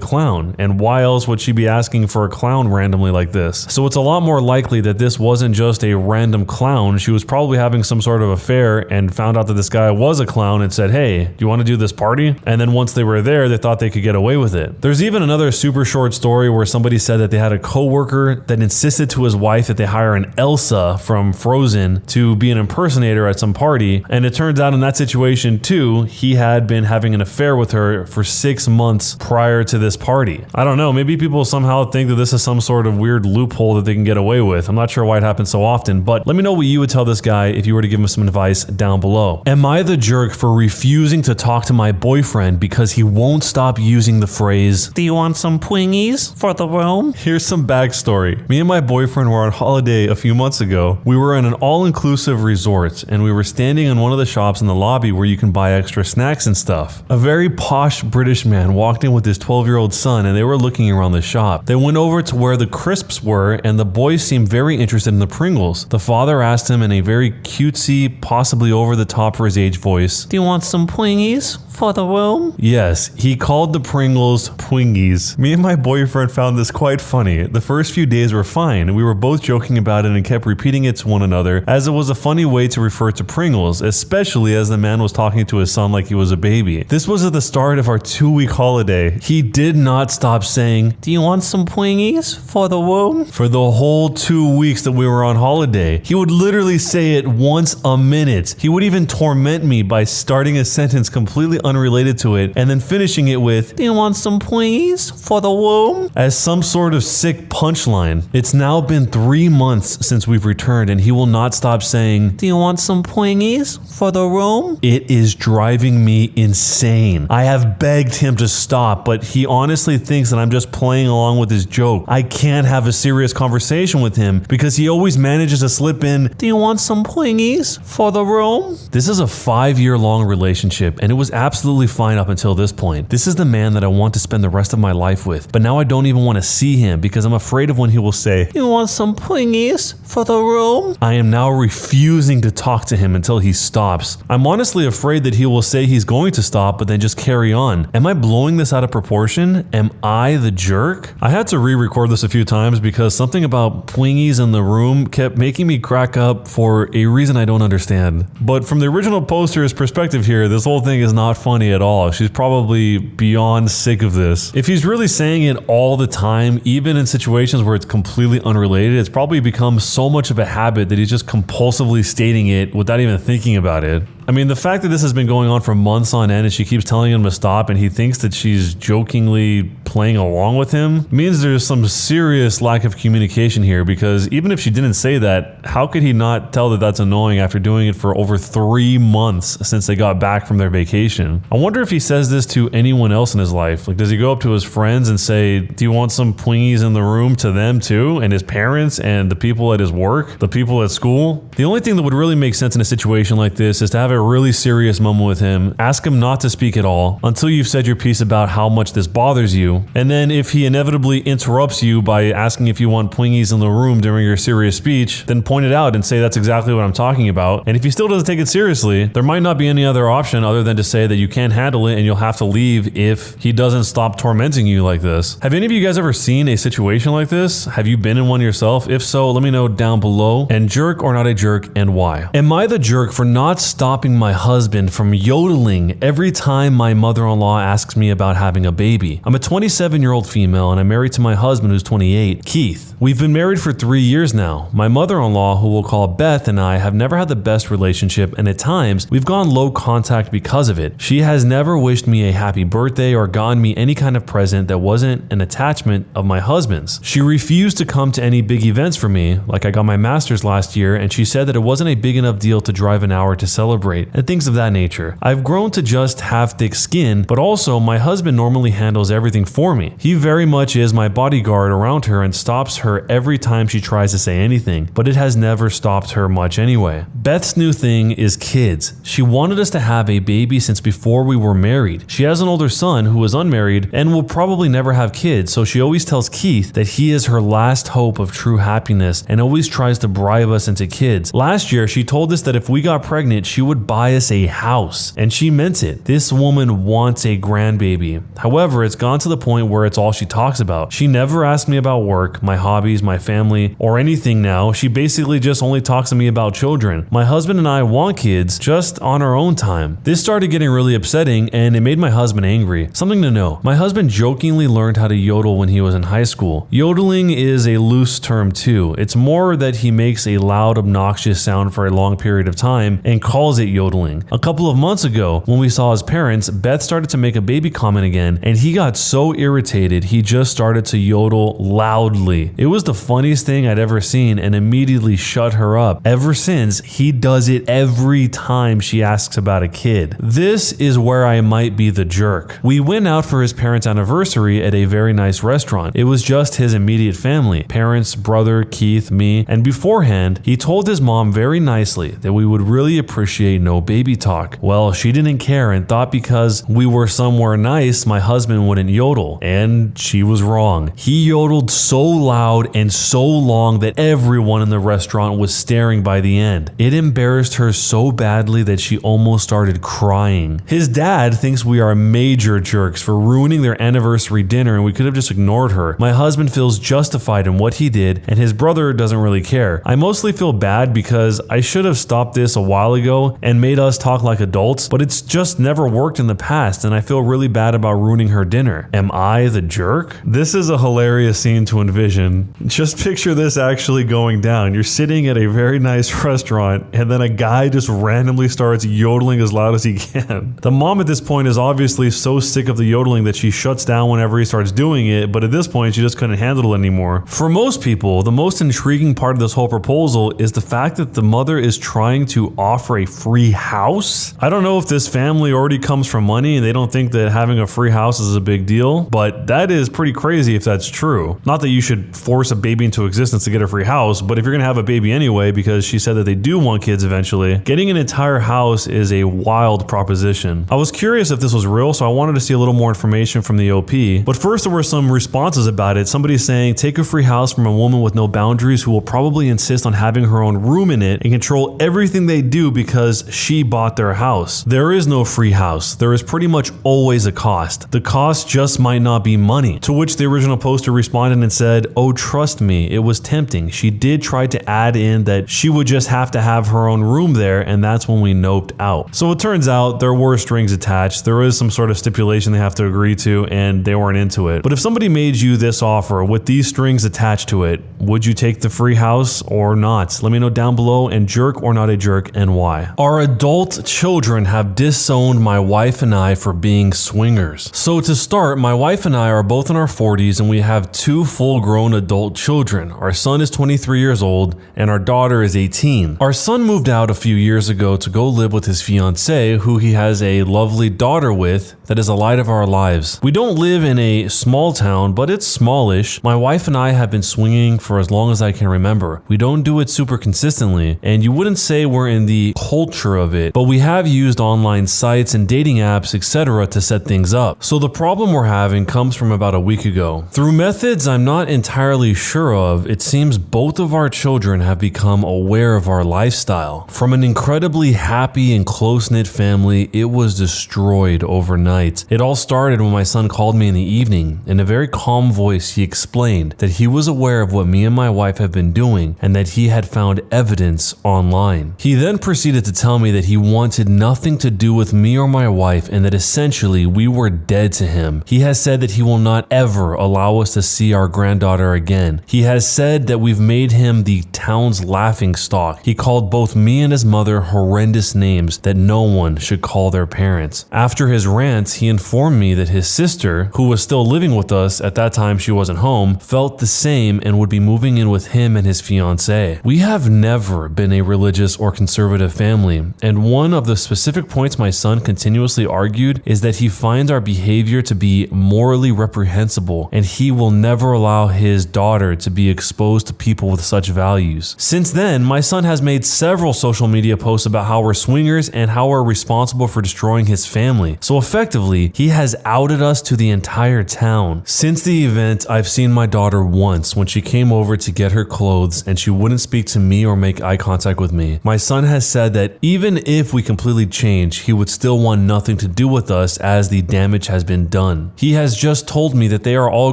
clown. And why else would she be asking for a clown randomly like this? So it's a lot more likely that this wasn't just a random clown. She was probably having some sort of affair and found out that this guy was a clown and said, hey, do you want to do this party? And then once they were there, they thought they could get away with it. There's even another super short story where somebody said that they had a coworker that insisted to his wife that they hire an Elsa from Frozen to be an impersonator at some party. And it turns out in that situation too, he had been having an affair with her for 6 months prior to this party. I don't know, maybe people somehow think that this is some sort of weird loophole that they can get away with. I'm not sure why it happens so often, but let me know what you would tell this guy if you were to give him some advice down below. Am I the jerk for refusing to talk to my boyfriend because he won't stop using the phrase, Do you want some Twingies for the room? Here's some backstory. Me and my boyfriend were on holiday a few months ago. We were in an all-inclusive resort and we were standing in one of the shops in the lobby where you can buy extra snacks and stuff. A very posh British man walked in with his 12-year-old son and they were looking around the shop. They went over to where the crisps were and the boy seemed very interested in the Pringles. The father asked him in a very cutesy, possibly over the top for his age voice, Do you want some Twingies for the room? Yes, he called the Pringles Twingies. Me and my boyfriend found this quite funny. The first few days were fine. We were both joking about it and kept repeating it to one another as it was a funny way to refer to Pringles, especially as the man was talking to his son like he was a baby. This was at the start of our 2-week holiday. He did not stop saying, Do you want some Twingies for the room? for the whole 2 weeks that we were on holiday. He would literally say it once a minute. He would even torment me by starting a sentence completely unrelated to it and then finishing it with, Do you want some Twingies for the room? as some sort of sick punchline. It's now been 3 months since we've returned and he will not stop saying, Do you want some Twingies for the room? it is driving me insane. I have begged him to stop, but he honestly thinks that I'm just playing along with his joke. I can't have a serious conversation with him because he always manages to slip in, Do you want some Twingies for the room? This is a 5-year-long relationship and it was absolutely fine up until this point. This is the man that I want to spend the rest of my life with, but now I don't even want to see him because I'm afraid of when he will say, You want some Twingies for the room? I am now refusing to talk to him until he stops. I'm honestly afraid that he will say he's going to stop but then just carry on. Am I blowing this out of proportion? Am I the jerk? I had to re-record this a few times because something about Twingies in the room kept making me crack up for a reason I don't understand. But from the original poster's perspective here, this whole thing is not funny at all. She's probably beyond sick of this. If he's really saying it all the time, even in situations where it's completely unrelated, it's probably become so much of a habit that he's just compulsively stating it without even thinking about it. I mean, the fact that this has been going on for months on end and she keeps telling him to stop and he thinks that she's jokingly playing along with him means there's some serious lack of communication here, because even if she didn't say that, how could he not tell that that's annoying after doing it for over 3 months since they got back from their vacation? I wonder if he says this to anyone else in his life. Like, does he go up to his friends and say, Do you want some Twingies in the room to them too? And his parents and the people at his work, the people at school? The only thing that would really make sense in a situation like this is to have a really serious moment with him, ask him not to speak at all until you've said your piece about how much this bothers you, and then if he inevitably interrupts you by asking if you want Twingies in the room during your serious speech, then point it out and say that's exactly what I'm talking about. And if he still doesn't take it seriously, there might not be any other option other than to say that you can't handle it and you'll have to leave if he doesn't stop tormenting you like this. Have any of you guys ever seen a situation like this? Have you been in one yourself? If so, let me know down below. And jerk or not a jerk, and why? Am I the jerk for not stopping my husband from yodeling every time my mother-in-law asks me about having a baby? I'm a 27-year-old female and I'm married to my husband who's 28, Keith. We've been married for 3 years now. My mother-in-law, who we'll call Beth, and I have never had the best relationship, and at times we've gone low contact because of it. She has never wished me a happy birthday or gotten me any kind of present that wasn't an attachment of my husband's. She refused to come to any big events for me, like I got my master's last year, and she said that it wasn't a big enough deal to drive an hour to celebrate vibrate, and things of that nature. I've grown to just have thick skin, but also my husband normally handles everything for me. He very much is my bodyguard around her and stops her every time she tries to say anything, but it has never stopped her much anyway. Beth's new thing is kids. She wanted us to have a baby since before we were married. She has an older son who is unmarried and will probably never have kids, so she always tells Keith that he is her last hope of true happiness and always tries to bribe us into kids. Last year, she told us that if we got pregnant, she would buy us a house, and she meant it. This woman wants a grandbaby. However, it's gone to the point where it's all she talks about. She never asks me about work, my hobbies, my family, or anything now. She basically just only talks to me about children. My husband and I want kids, just on our own time. This started getting really upsetting, and it made my husband angry. Something to know. My husband jokingly learned how to yodel when he was in high school. Yodeling is a loose term too. It's more that he makes a loud, obnoxious sound for a long period of time and calls it yodeling. A couple of months ago, when we saw his parents, Beth started to make a baby comment again, and he got so irritated he just started to yodel loudly. It was the funniest thing I'd ever seen and immediately shut her up. Ever since, he does it every time she asks about a kid. This is where I might be the jerk. We went out for his parents' anniversary at a very nice restaurant. It was just his immediate family, parents, brother, Keith, me, and beforehand, he told his mom very nicely that we would really appreciate no baby talk. Well, she didn't care and thought because we were somewhere nice, my husband wouldn't yodel, and she was wrong. He yodeled so loud and so long that everyone in the restaurant was staring by the end. It embarrassed her so badly that she almost started crying. His dad thinks we are major jerks for ruining their anniversary dinner and we could have just ignored her. My husband feels justified in what he did and his brother doesn't really care. I mostly feel bad because I should have stopped this a while ago and made us talk like adults, but it's just never worked in the past and I feel really bad about ruining her dinner. Am I the jerk? This is a hilarious scene to envision. Just picture this actually going down. You're sitting at a very nice restaurant and then a guy just randomly starts yodeling as loud as he can. The mom at this point is obviously so sick of the yodeling that she shuts down whenever he starts doing it, but at this point she just couldn't handle it anymore. For most people, the most intriguing part of this whole proposal is the fact that the mother is trying to offer a free house. I don't know if this family already comes from money and they don't think that having a free house is a big deal, but that is pretty crazy if that's true. Not that you should force a baby into existence to get a free house, but if you're gonna have a baby anyway, because she said that they do want kids eventually, getting an entire house is a wild proposition. I was curious if this was real, so I wanted to see a little more information from the OP, but first there were some responses about it. Somebody saying, take a free house from a woman with no boundaries who will probably insist on having her own room in it and control everything they do because she bought their house. There is no free house. There is pretty much always a cost. The cost just might not be money. To which the original poster responded and said, oh, trust me, it was tempting. She did try to add in that she would just have to have her own room there, and that's when we noped out. So it turns out there were strings attached. There is some sort of stipulation they have to agree to, and they weren't into it. But if somebody made you this offer with these strings attached to it, would you take the free house or not? Let me know down below, and jerk or not a jerk, and why. Our adult children have disowned my wife and I for being swingers. So to start, my wife and I are both in our 40s and we have two full-grown adult children. Our son is 23 years old and our daughter is 18. Our son moved out a few years ago to go live with his fiancée, who he has a lovely daughter with that is the light of our lives. We don't live in a small town, but it's smallish. My wife and I have been swinging for as long as I can remember. We don't do it super consistently, and you wouldn't say we're in the culture of it, but we have used online sites and dating apps, etc. to set things up. So the problem we're having comes from about a week ago. Through methods I'm not entirely sure of, it seems both of our children have become aware of our lifestyle. From an incredibly happy and close-knit family, it was destroyed overnight. It all started when my son called me in the evening. In a very calm voice, he explained that he was aware of what me and my wife have been doing and that he had found evidence online. He then proceeded to tell me that he wanted nothing to do with me or my wife and that essentially we were dead to him. He has said that he will not ever allow us to see our granddaughter again. He has said that we've made him the town's laughingstock. He called both me and his mother horrendous names that no one should call their parents. After his rants, he informed me that his sister, who was still living with us at that time she wasn't home, felt the same and would be moving in with him and his fiancée. We have never been a religious or conservative family, recently, and one of the specific points my son continuously argued is that he finds our behavior to be morally reprehensible, and he will never allow his daughter to be exposed to people with such values. Since then, my son has made several social media posts about how we're swingers and how we're responsible for destroying his family. So effectively, he has outed us to the entire town. Since the event, I've seen my daughter once when she came over to get her clothes and she wouldn't speak to me or make eye contact with me. My son has said that even if we completely change, he would still want nothing to do with us as the damage has been done. He has just told me that they are all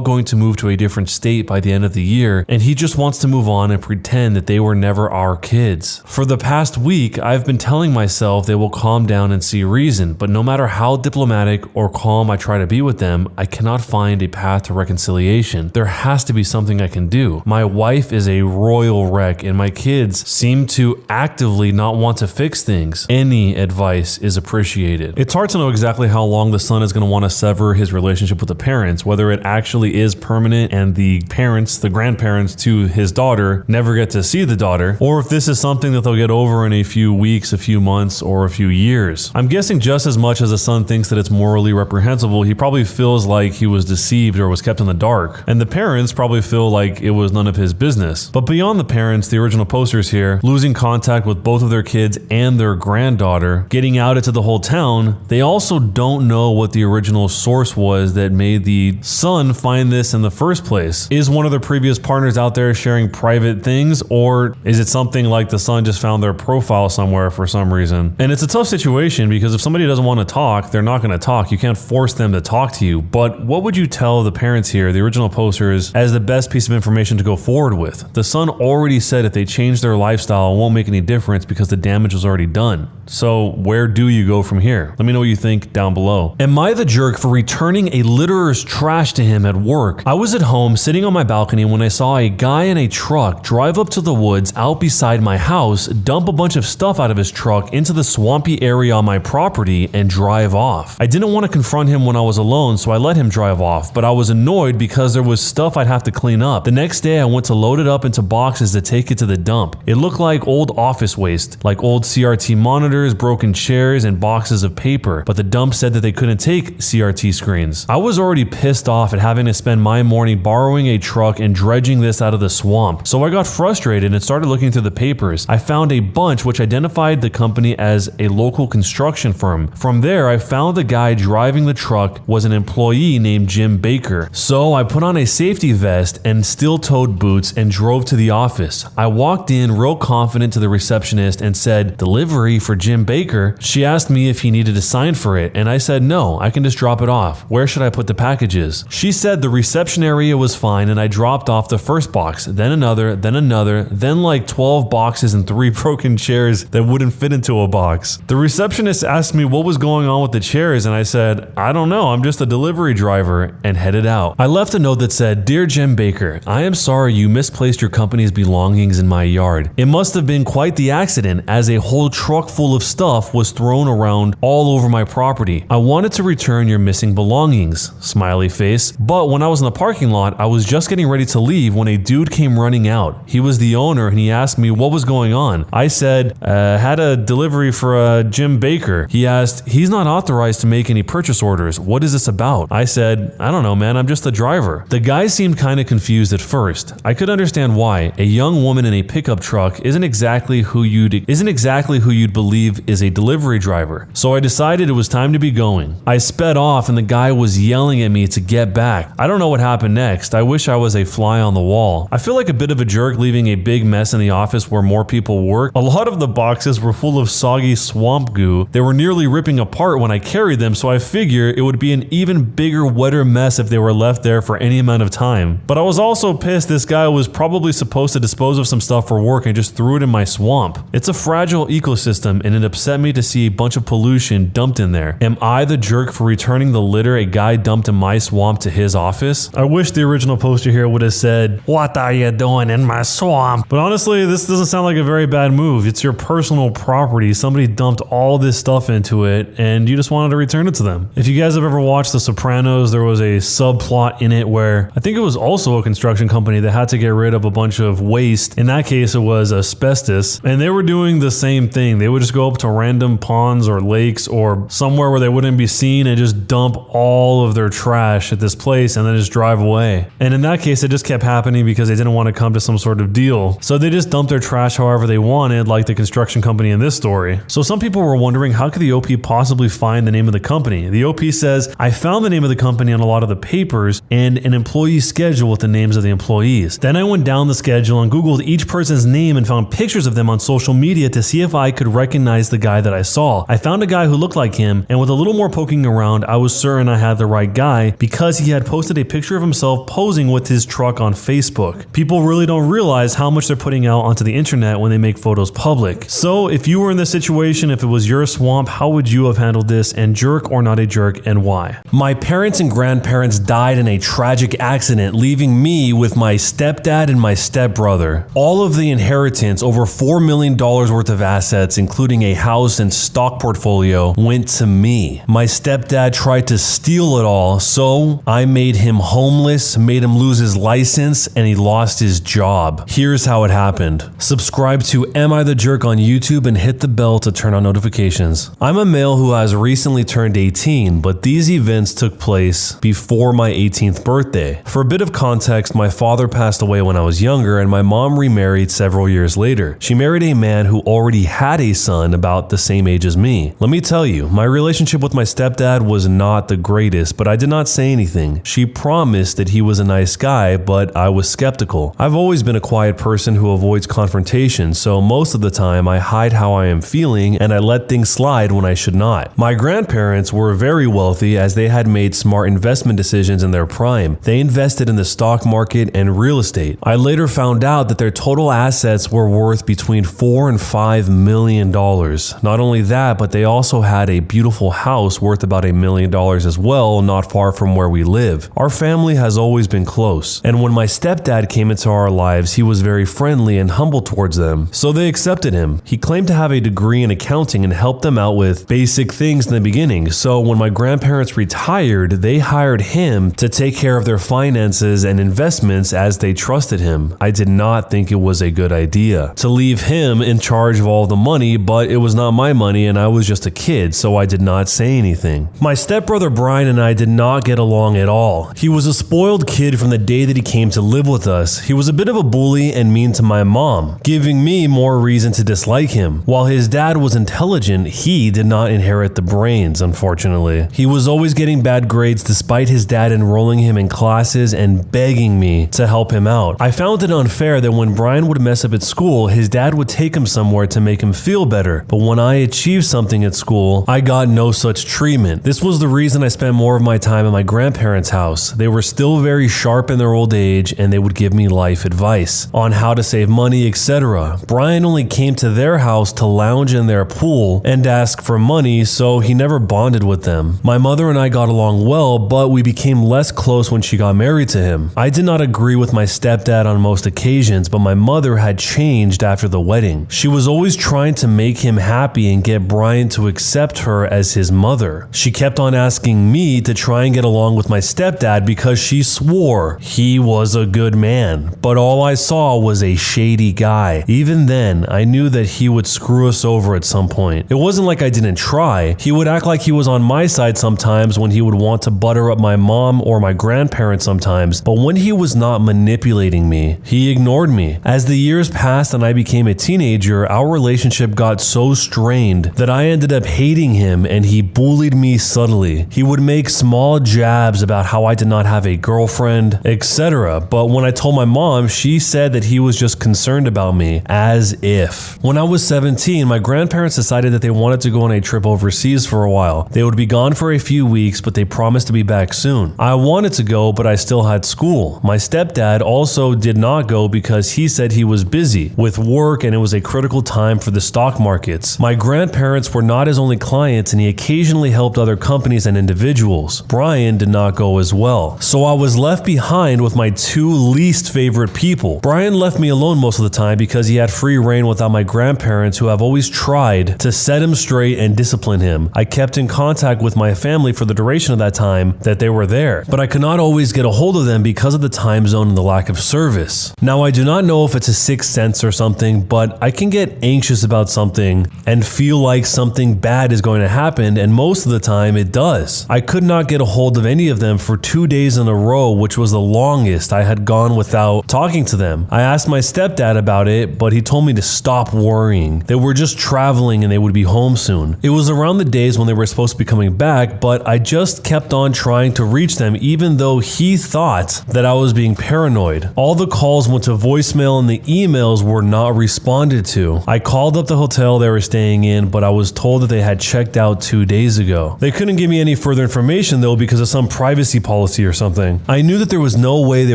going to move to a different state by the end of the year, and he just wants to move on and pretend that they were never our kids. For the past week, I've been telling myself they will calm down and see reason, but no matter how diplomatic or calm I try to be with them, I cannot find a path to reconciliation. There has to be something I can do. My wife is a royal wreck, and my kids seem to actively not want to fix things. Any advice is appreciated. It's hard to know exactly how long the son is going to want to sever his relationship with the parents, whether it actually is permanent and the parents, the grandparents to his daughter, never get to see the daughter, or if this is something that they'll get over in a few weeks, a few months, or a few years. I'm guessing just as much as the son thinks that it's morally reprehensible, he probably feels like he was deceived or was kept in the dark. And the parents probably feel like it was none of his business. But beyond the parents, the original posters here, losing contact with both of their kids and their granddaughter, getting outed to the whole town, they also don't know what the original source was that made the son find this in the first place. Is one of their previous partners out there sharing private things, or is it something like the son just found their profile somewhere for some reason? And it's a tough situation because if somebody doesn't want to talk, they're not going to talk. You can't force them to talk to you. But what would you tell the parents here, the original posters, as the best piece of information to go forward with? The son already said if they change their lifestyle, it won't make any difference because the damage was already done. So where do you go from here? Let me know what you think down below. Am I the jerk for returning a litterer's trash to him at work? I was at home sitting on my balcony when I saw a guy in a truck drive up to the woods out beside my house, dump a bunch of stuff out of his truck into the swampy area on my property, and drive off. I didn't want to confront him when I was alone, so I let him drive off, but I was annoyed because there was stuff I'd have to clean up. The next day I went to load it up into boxes to take it to the dump. It looked like old office waste, like old CRT monitors, broken chairs, and boxes of paper, but the dump said that they couldn't take CRT screens. I was already pissed off at having to spend my morning borrowing a truck and dredging this out of the swamp, so I got frustrated and started looking through the papers. I found a bunch which identified the company as a local construction firm. From there, I found the guy driving the truck was an employee named Jim Baker. So I put on a safety vest and steel-toed boots and drove to the office. I walked in real confident to the receptionist and said, "Delivery for Jim Baker?" She asked me if he needed to sign for it, and I said, "No, I can just drop it off. Where should I put the packages?" She said the reception area was fine, and I dropped off the first box, then another, then like 12 boxes and 3 broken chairs that wouldn't fit into a box. The receptionist asked me what was going on with the chairs, and I said, "I don't know, I'm just a delivery driver," and headed out. I left a note that said, "Dear Jim Baker, I am sorry you misplaced your company's belongings in my yard. It must have been quite the accident, as a whole truck full of stuff was thrown around all over my property. I wanted to return your missing belongings," smiley face. "But when I was in the parking lot, I was just getting ready to leave when a dude came running out. He was the owner and he asked me what was going on. I said, had a delivery for Jim Baker. He asked, he's not authorized to make any purchase orders. What is this about?" I said, "I don't know, man, I'm just a driver." The guy seemed kind of confused at first. I could understand why. A young woman in a pickup truck isn't exactly who you'd believe is a delivery driver. So I decided it was time to be going. I sped off and the guy was yelling at me to get back. I don't know what happened next. I wish I was a fly on the wall. I feel like a bit of a jerk leaving a big mess in the office where more people work. A lot of the boxes were full of soggy swamp goo. They were nearly ripping apart when I carried them, so I figure it would be an even bigger, wetter mess if they were left there for any amount of time. But I was also pissed this guy was probably supposed to dispose of some stuff for work and just threw it in my swamp. It's a fragile ecosystem and it upset me to see a bunch of pollution dumped in there. Am I the jerk for returning the litter a guy dumped in my swamp to his office? I wish the original poster here would have said, "What are you doing in my swamp?" But honestly, this doesn't sound like a very bad move. It's your personal property. Somebody dumped all this stuff into it and you just wanted to return it to them. If you guys have ever watched The Sopranos, there was a subplot in it where I think it was also a construction company that had to get rid of a bunch of waste. In that case, it was asbestos, and they were doing the same thing thing. They would just go up to random ponds or lakes or somewhere where they wouldn't be seen and just dump all of their trash at this place and then just drive away. And in that case, it just kept happening because they didn't want to come to some sort of deal. So they just dumped their trash however they wanted, like the construction company in this story. So some people were wondering, how could the OP possibly find the name of the company? The OP says, I found the name of the company on a lot of the papers and an employee schedule with the names of the employees. Then I went down the schedule and Googled each person's name and found pictures of them on social media to see if I could recognize the guy that I saw. I found a guy who looked like him, and with a little more poking around, I was certain I had the right guy because he had posted a picture of himself posing with his truck on Facebook. People really don't realize how much they're putting out onto the internet when they make photos public. So if you were in this situation, if it was your swamp, how would you have handled this, and jerk or not a jerk, and why? My parents and grandparents died in a tragic accident, leaving me with my stepdad and my stepbrother. All of the inheritance, over $4 million worth of assets, including a house and stock portfolio, went to me. My stepdad tried to steal it all, so I made him homeless, made him lose his license, and he lost his job. Here's how it happened. Subscribe to Am I the Jerk on YouTube and hit the bell to turn on notifications. I'm a male who has recently turned 18, but these events took place before my 18th birthday. For a bit of context, my father passed away when I was younger, and my mom remarried several years later. She married a man who already had a son about the same age as me. Let me tell you, my relationship with my stepdad was not the greatest, but I did not say anything. She promised that he was a nice guy, but I was skeptical. I've always been a quiet person who avoids confrontation, so most of the time I hide how I am feeling and I let things slide when I should not. My grandparents were very wealthy as they had made smart investment decisions in their prime. They invested in the stock market and real estate. I later found out that their total assets were worth between $4 and $5 million. Not only that, but they also had a beautiful house worth about $1 million as well, not far from where we live. Our family has always been close, and when my stepdad came into our lives, he was very friendly and humble towards them, so they accepted him. He claimed to have a degree in accounting and helped them out with basic things in the beginning, so when my grandparents retired, they hired him to take care of their finances and investments as they trusted him. I did not think it was a good idea to leave him in charge of all the money, but it was not my money and I was just a kid, so I did not say anything. My stepbrother Brian and I did not get along at all. He was a spoiled kid from the day that he came to live with us. He was a bit of a bully and mean to my mom, giving me more reason to dislike him. While his dad was intelligent, he did not inherit the brains, unfortunately. He was always getting bad grades despite his dad enrolling him in classes and begging me to help him out. I found it unfair that when Brian would mess up at school, his dad would take him somewhere to make him feel better, but when I achieved something at school, I got no such treatment. This was the reason I spent more of my time at my grandparents' house. They were still very sharp in their old age and they would give me life advice on how to save money, etc. Brian only came to their house to lounge in their pool and ask for money, so he never bonded with them. My mother and I got along well, but we became less close when she got married to him. I did not agree with my stepdad on most occasions, but my mother had changed after the wedding. She was always trying to make him happy and get Brian to accept her as his mother. She kept on asking me to try and get along with my stepdad because she swore he was a good man, but all I saw was a shady guy. Even then, I knew that he would screw us over at some point. It wasn't like I didn't try. He would act like he was on my side sometimes when he would want to butter up my mom or my grandparents sometimes, but when he was not manipulating me, he ignored me. As the years passed and I became a teenager, our relationship got so strained that I ended up hating him and he bullied me subtly. He would make small jabs about how I did not have a girlfriend, etc. But when I told my mom, she said that he was just concerned about me, as if. When I was 17, my grandparents decided that they wanted to go on a trip overseas for a while. They would be gone for a few weeks, but they promised to be back soon. I wanted to go, but I still had school. My stepdad also did not go because he said he was busy with work and it was a critical time for the stock markets. My grandparents were not his only clients and he occasionally helped other companies and individuals. Brian did not go as well. So I was left behind with my two least favorite people. Brian left me alone most of the time because he had free reign without my grandparents, who have always tried to set him straight and discipline him. I kept in contact with my family for the duration of that time that they were there, but I could not always get a hold of them because of the time zone and the lack of service. Now, I do not know if it's a sixth sense or something, but I can get anxious about something and feel like something bad is going to happen, and most of the time it does. I could not get a hold of any of them for 2 days in a row, which was the longest I had gone without talking to them. I asked my stepdad about it, but he told me to stop worrying. They were just traveling and they would be home soon. It was around the days when they were supposed to be coming back, but I just kept on trying to reach them even though he thought that I was being paranoid. All the calls went to voicemail and the emails were not responded to. I called up the hotel they were staying in, but I was told that they had checked out 2 days ago. They couldn't give me any further information though because of some privacy policy or something. I knew that there was no way they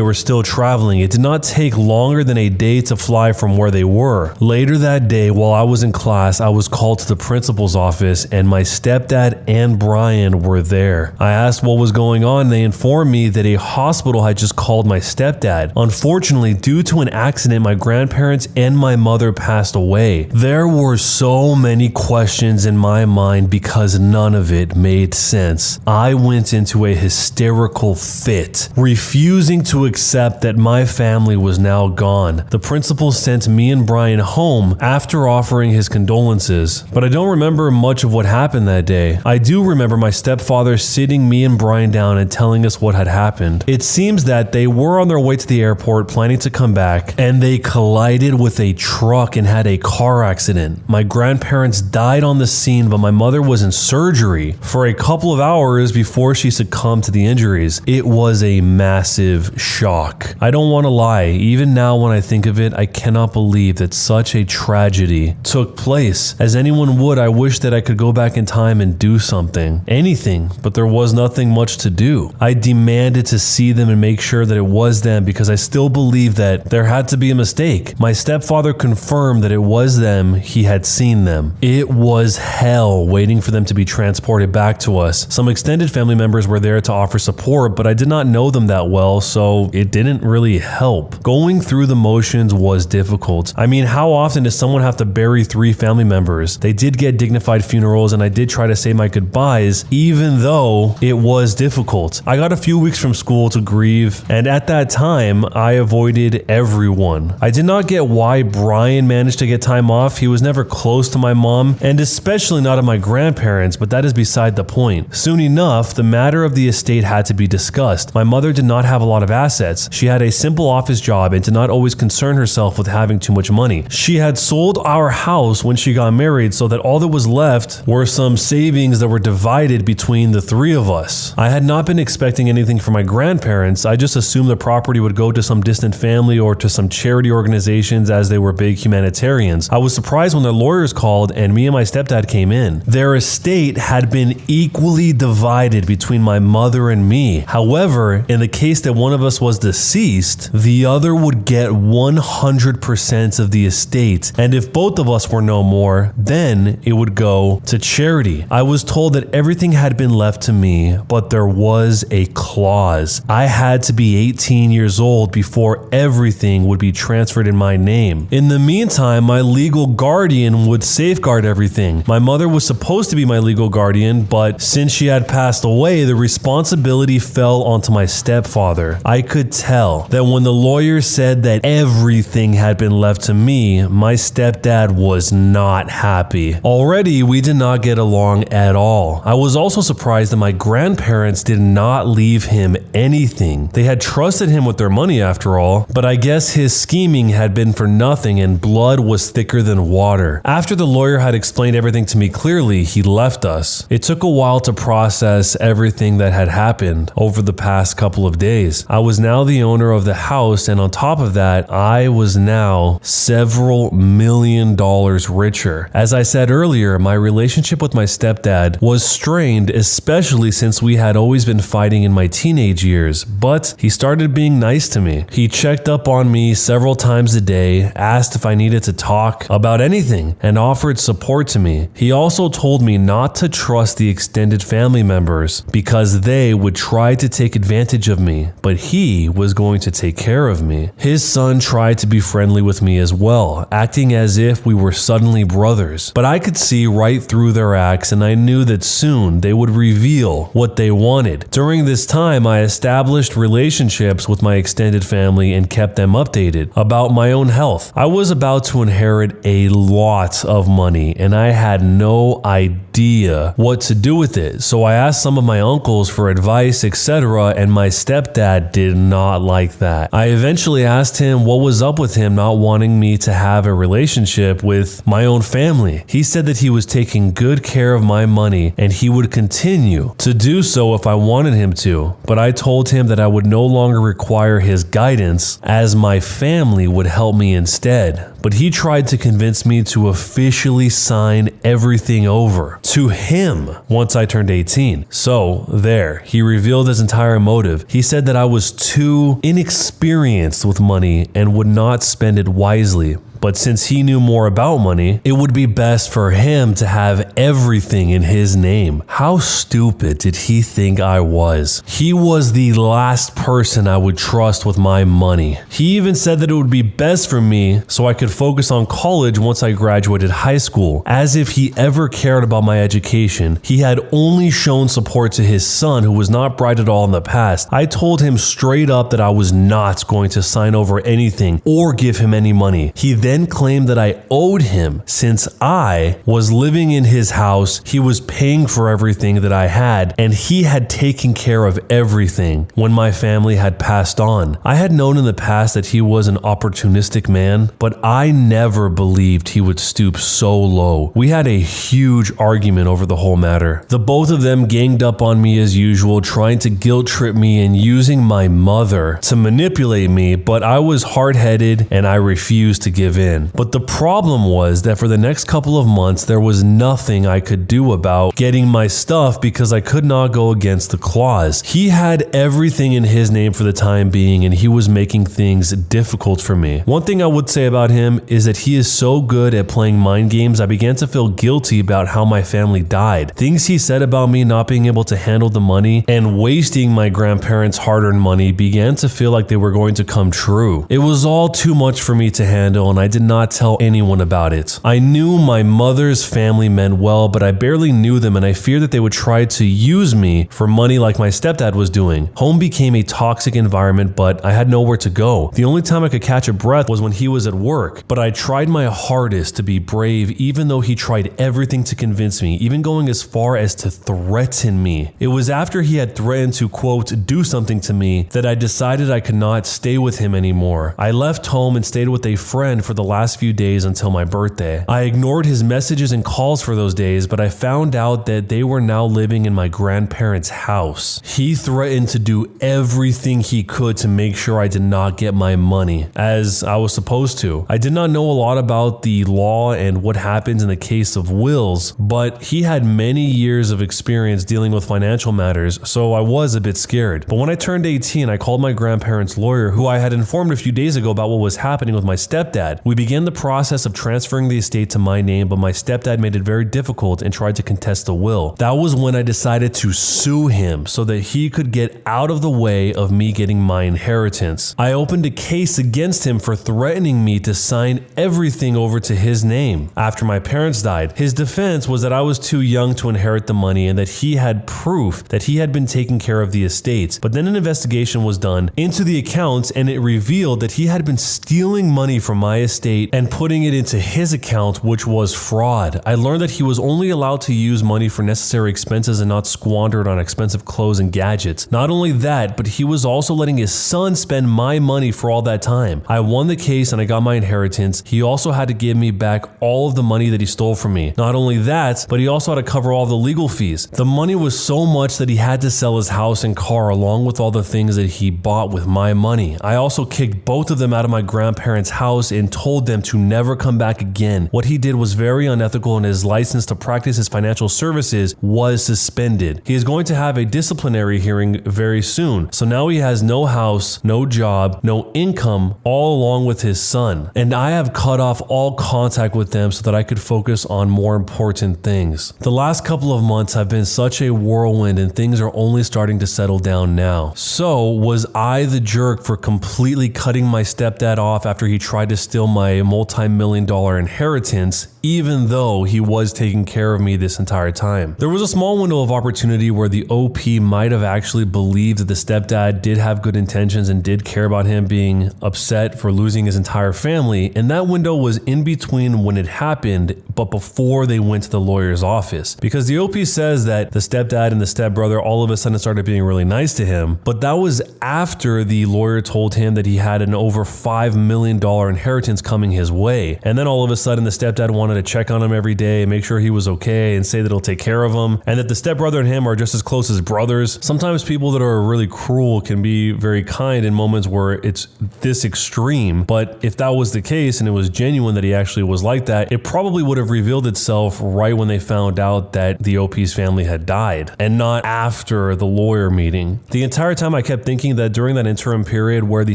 were still traveling. It did not take longer than a day to fly from where they were. Later that day, while I was in class, I was called to the principal's office and my stepdad and Brian were there. I asked what was going on and they informed me that a hospital had just called my stepdad. Unfortunately, due to an accident, my grandparents and my mother passed away. There were so many questions in my mind because none of it made sense. I went into a hysterical fit, refusing to accept that my family was now gone. The principal sent me and Brian home after offering his condolences, but I don't remember much of what happened that day. I do remember my stepfather sitting me and Brian down and telling us what had happened. It seems that they were on their way to the airport planning to come back, and they collided with a truck and had a car accident. My grandparents died on the scene, but my mother was in surgery for a couple of hours before she succumbed to the injuries. It was a massive shock. I don't want to lie, even now when I think of it, I cannot believe that such a tragedy took place. As anyone would, I wish that I could go back in time and do something. Anything, but there was nothing much to do. I demanded to see them and make sure that it was them because I still believe that there had to be a mistake. My stepfather confirmed that it was them. He had seen them. It was hell waiting for them to be transported back to us. Some extended family members were there to offer support, but I did not know them that well, so it didn't really help. Going through the motions was difficult. I mean, how often does someone have to bury 3 family members? They did get dignified funerals and I did try to say my goodbyes, even though it was difficult. I got a few weeks from school to grieve, and at that time, I avoided everyone. I did not get why Brian managed to get time off. He was never close to my mom, and especially not of my grandparents, but that is beside the point. Soon enough, the matter of the estate had to be discussed. My mother did not have a lot of assets. She had a simple office job and did not always concern herself with having too much money. She had sold our house when she got married, so that all that was left were some savings that were divided between the 3 of us. I had not been expecting anything from my grandparents. I just assumed the property would go to some distant family or to some charity organizations as they were big humanitarians. I was surprised when their lawyers called and me and my stepdad came in. Their estate had been equally divided between my mother and me. However, in the case that one of us was deceased, the other would get 100% of the estate, and if both of us were no more, then it would go to charity. I was told that everything had been left to me, but there was a clause. I had to be 18 years old before everything would be transferred in my name. In the meantime, my legal guardian would safeguard everything. My mother was supposed to be my legal guardian, but since she had passed away, the responsibility fell onto my stepfather. I could tell that when the lawyer said that everything had been left to me, my stepdad was not happy. Already, we did not get along at all. I was also surprised that my grandparents did not leave him anything. They had trusted him with their money after all, but I guess his scheming had been for nothing and blood was thicker than water. After the lawyer had explained everything to me clearly, he left us. It took a while to process everything that had happened over the past couple of days. I was now the owner of the house, and on top of that, I was now several $1 million richer. As I said earlier, my relationship with my stepdad was strained, especially since we had always been fighting in my teenage years, but he started being nice to me. He checked up on me several times a day, asked if I needed to talk about anything, and offered support to me. He also told me not to trust the extended family members because they would try to take advantage of me, but he was going to take care of me. His son tried to be friendly with me as well, acting as if we were suddenly brothers, but I could see right through their acts and I knew that soon they would reveal what they wanted. During this time, I established relationships with my extended family and kept them updated about my own health. I was about to inherit a a lot of money and I had no idea what to do with it. So I asked some of my uncles for advice, etc., and my stepdad did not like that. I eventually asked him what was up with him not wanting me to have a relationship with my own family. He said that he was taking good care of my money and he would continue to do so if I wanted him to, but I told him that I would no longer require his guidance as my family would help me instead. But he tried to convince me to officially sign everything over to him once I turned 18. So there, he revealed his entire motive. He said that I was too inexperienced with money and would not spend it wisely. But since he knew more about money, it would be best for him to have everything in his name. How stupid did he think I was? He was the last person I would trust with my money. He even said that it would be best for me so I could focus on college once I graduated high school. As if he ever cared about my education. He had only shown support to his son, who was not bright at all in the past. I told him straight up that I was not going to sign over anything or give him any money. He then claimed that I owed him since I was living in his house, he was paying for everything that I had, and he had taken care of everything when my family had passed on. I had known in the past that he was an opportunistic man, but I never believed he would stoop so low. We had a huge argument over the whole matter. The both of them ganged up on me as usual, trying to guilt trip me and using my mother to manipulate me, but I was hard-headed and I refused to give in. But the problem was that for the next couple of months, there was nothing I could do about getting my stuff because I could not go against the clause. He had everything in his name for the time being, and he was making things difficult for me. One thing I would say about him is that he is so good at playing mind games, I began to feel guilty about how my family died. Things he said about me not being able to handle the money and wasting my grandparents' hard-earned money began to feel like they were going to come true. It was all too much for me to handle, and I did not tell anyone about it. I knew my mother's family meant well, but I barely knew them, and I feared that they would try to use me for money like my stepdad was doing. Home became a toxic environment, but I had nowhere to go. The only time I could catch a breath was when he was at work, but I tried my hardest to be brave, even though he tried everything to convince me, even going as far as to threaten me. It was after he had threatened to, quote, do something to me that I decided I could not stay with him anymore. I left home and stayed with a friend for the last few days until my birthday. I ignored his messages and calls for those days, but I found out that they were now living in my grandparents' house. He threatened to do everything he could to make sure I did not get my money, as I was supposed to. I did not know a lot about the law and what happens in the case of wills, but he had many years of experience dealing with financial matters, so I was a bit scared. But when I turned 18, I called my grandparents' lawyer, who I had informed a few days ago about what was happening with my stepdad. We began the process of transferring the estate to my name, but my stepdad made it very difficult and tried to contest the will. That was when I decided to sue him so that he could get out of the way of me getting my inheritance. I opened a case against him for threatening me to sign everything over to his name after my parents died. His defense was that I was too young to inherit the money and that he had proof that he had been taking care of the estate. But then an investigation was done into the accounts and it revealed that he had been stealing money from my estate and putting it into his account, which was fraud. I learned that he was only allowed to use money for necessary expenses and not squander it on expensive clothes and gadgets. Not only that, but he was also letting his son spend my money for all that time. I won the case and I got my inheritance. He also had to give me back all of the money that he stole from me. Not only that, but he also had to cover all the legal fees. The money was so much that he had to sell his house and car along with all the things that he bought with my money. I also kicked both of them out of my grandparents' house and told them to never come back again. What he did was very unethical and his license to practice his financial services was suspended. He is going to have a disciplinary hearing very soon. So now he has no house, no job, no income, all along with his son. And I have cut off all contact with them so that I could focus on more important things. The last couple of months have been such a whirlwind and things are only starting to settle down now. So was I the jerk for completely cutting my stepdad off after he tried to steal my multi-million-dollar inheritance even though he was taking care of me this entire time. There was a small window of opportunity where the OP might have actually believed that the stepdad did have good intentions and did care about him being upset for losing his entire family, and that window was in between when it happened but before they went to the lawyer's office. Because the OP says that the stepdad and the stepbrother all of a sudden started being really nice to him, but that was after the lawyer told him that he had an over $5 million inheritance coming his way. And then all of a sudden the stepdad wanted to check on him every day, make sure he was okay, and say that he'll take care of him, and that the stepbrother and him are just as close as brothers. Sometimes people that are really cruel can be very kind in moments where it's this extreme, but if that was the case and it was genuine that he actually was like that, it probably would have revealed itself right when they found out that the OP's family had died, and not after the lawyer meeting. The entire time I kept thinking that during that interim period where the